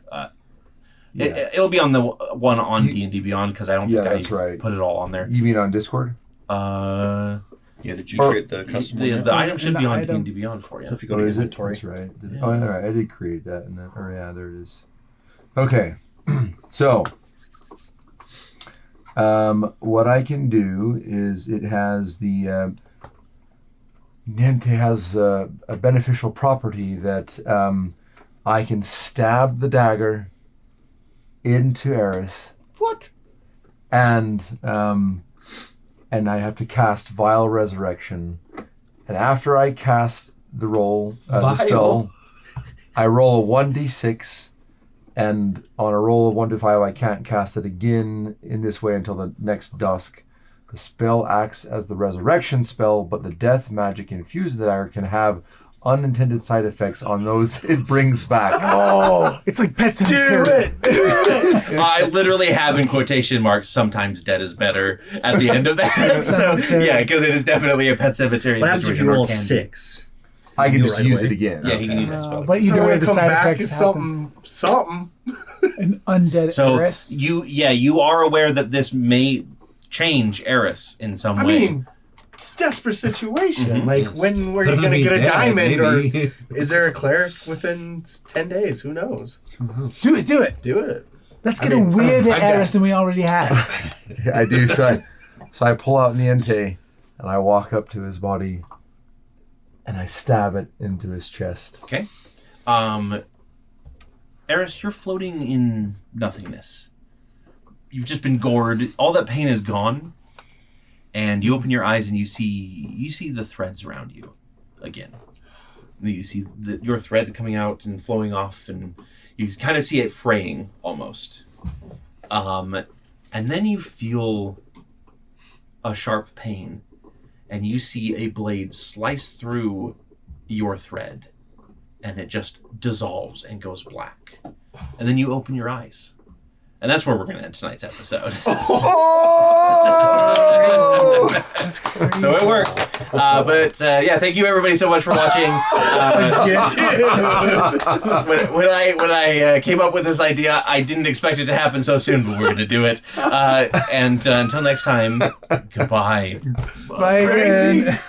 Yeah. It'll be on the one on D&D Beyond because I don't Yeah, think that's I right. put it all on there. You mean on Discord? Yeah, Did you Or- create the custom the one? item should be the on item. D&D Beyond for you. So if you go Oh, to is it? inventory, That's right. Yeah. Oh, all right. I did create that, and then, oh yeah, there it is. Okay, so what I can do is it has the Niente has a beneficial property that I can stab the dagger into Eris. What? And I have to cast Vile Resurrection. And after I cast the Vile? spell, I roll a 1d6, and on a roll of 1 to 5, I can't cast it again in this way until the next dusk. The spell acts as the resurrection spell, but the death magic infused in the dagger can have unintended side effects on those it brings back. Oh, it's like Pet Do Cemetery. it! I literally have in quotation marks, sometimes dead is better at the end of that. So, yeah, because it is definitely a Pet Cemetery what happens if situation. you or roll can be. 6? I can You just right use away. it again. Yeah, he can use that spell. But you So don't when have I the come side back, effects it's happen. something. An undead So, Eris. you are aware that this may change Eris in some I way. mean, it's a desperate situation. Mhm. Like, Yes. when were Better you than going to be get a dead, diamond? maybe. Or is there a cleric within 10 days? Who knows? Do it. Do it. Let's get I mean, a weirder I'm down. Eris than we already had. I do. So I pull out Niente and I walk up to his body and I stab it into his chest. Okay. Eris, you're floating in nothingness. You've just been gored. All that pain is gone. And you open your eyes and you see the threads around you again. You see your thread coming out and flowing off, and you kind of see it fraying almost. And then you feel a sharp pain, and you see a blade slice through your thread, and it just dissolves and goes black. And then you open your eyes. And that's where we're going to end tonight's episode. So it worked. But yeah, thank you everybody so much for watching. When I came up with this idea, I didn't expect it to happen so soon, but we're going to do it. And until next time, goodbye. Bye, Crazy. then.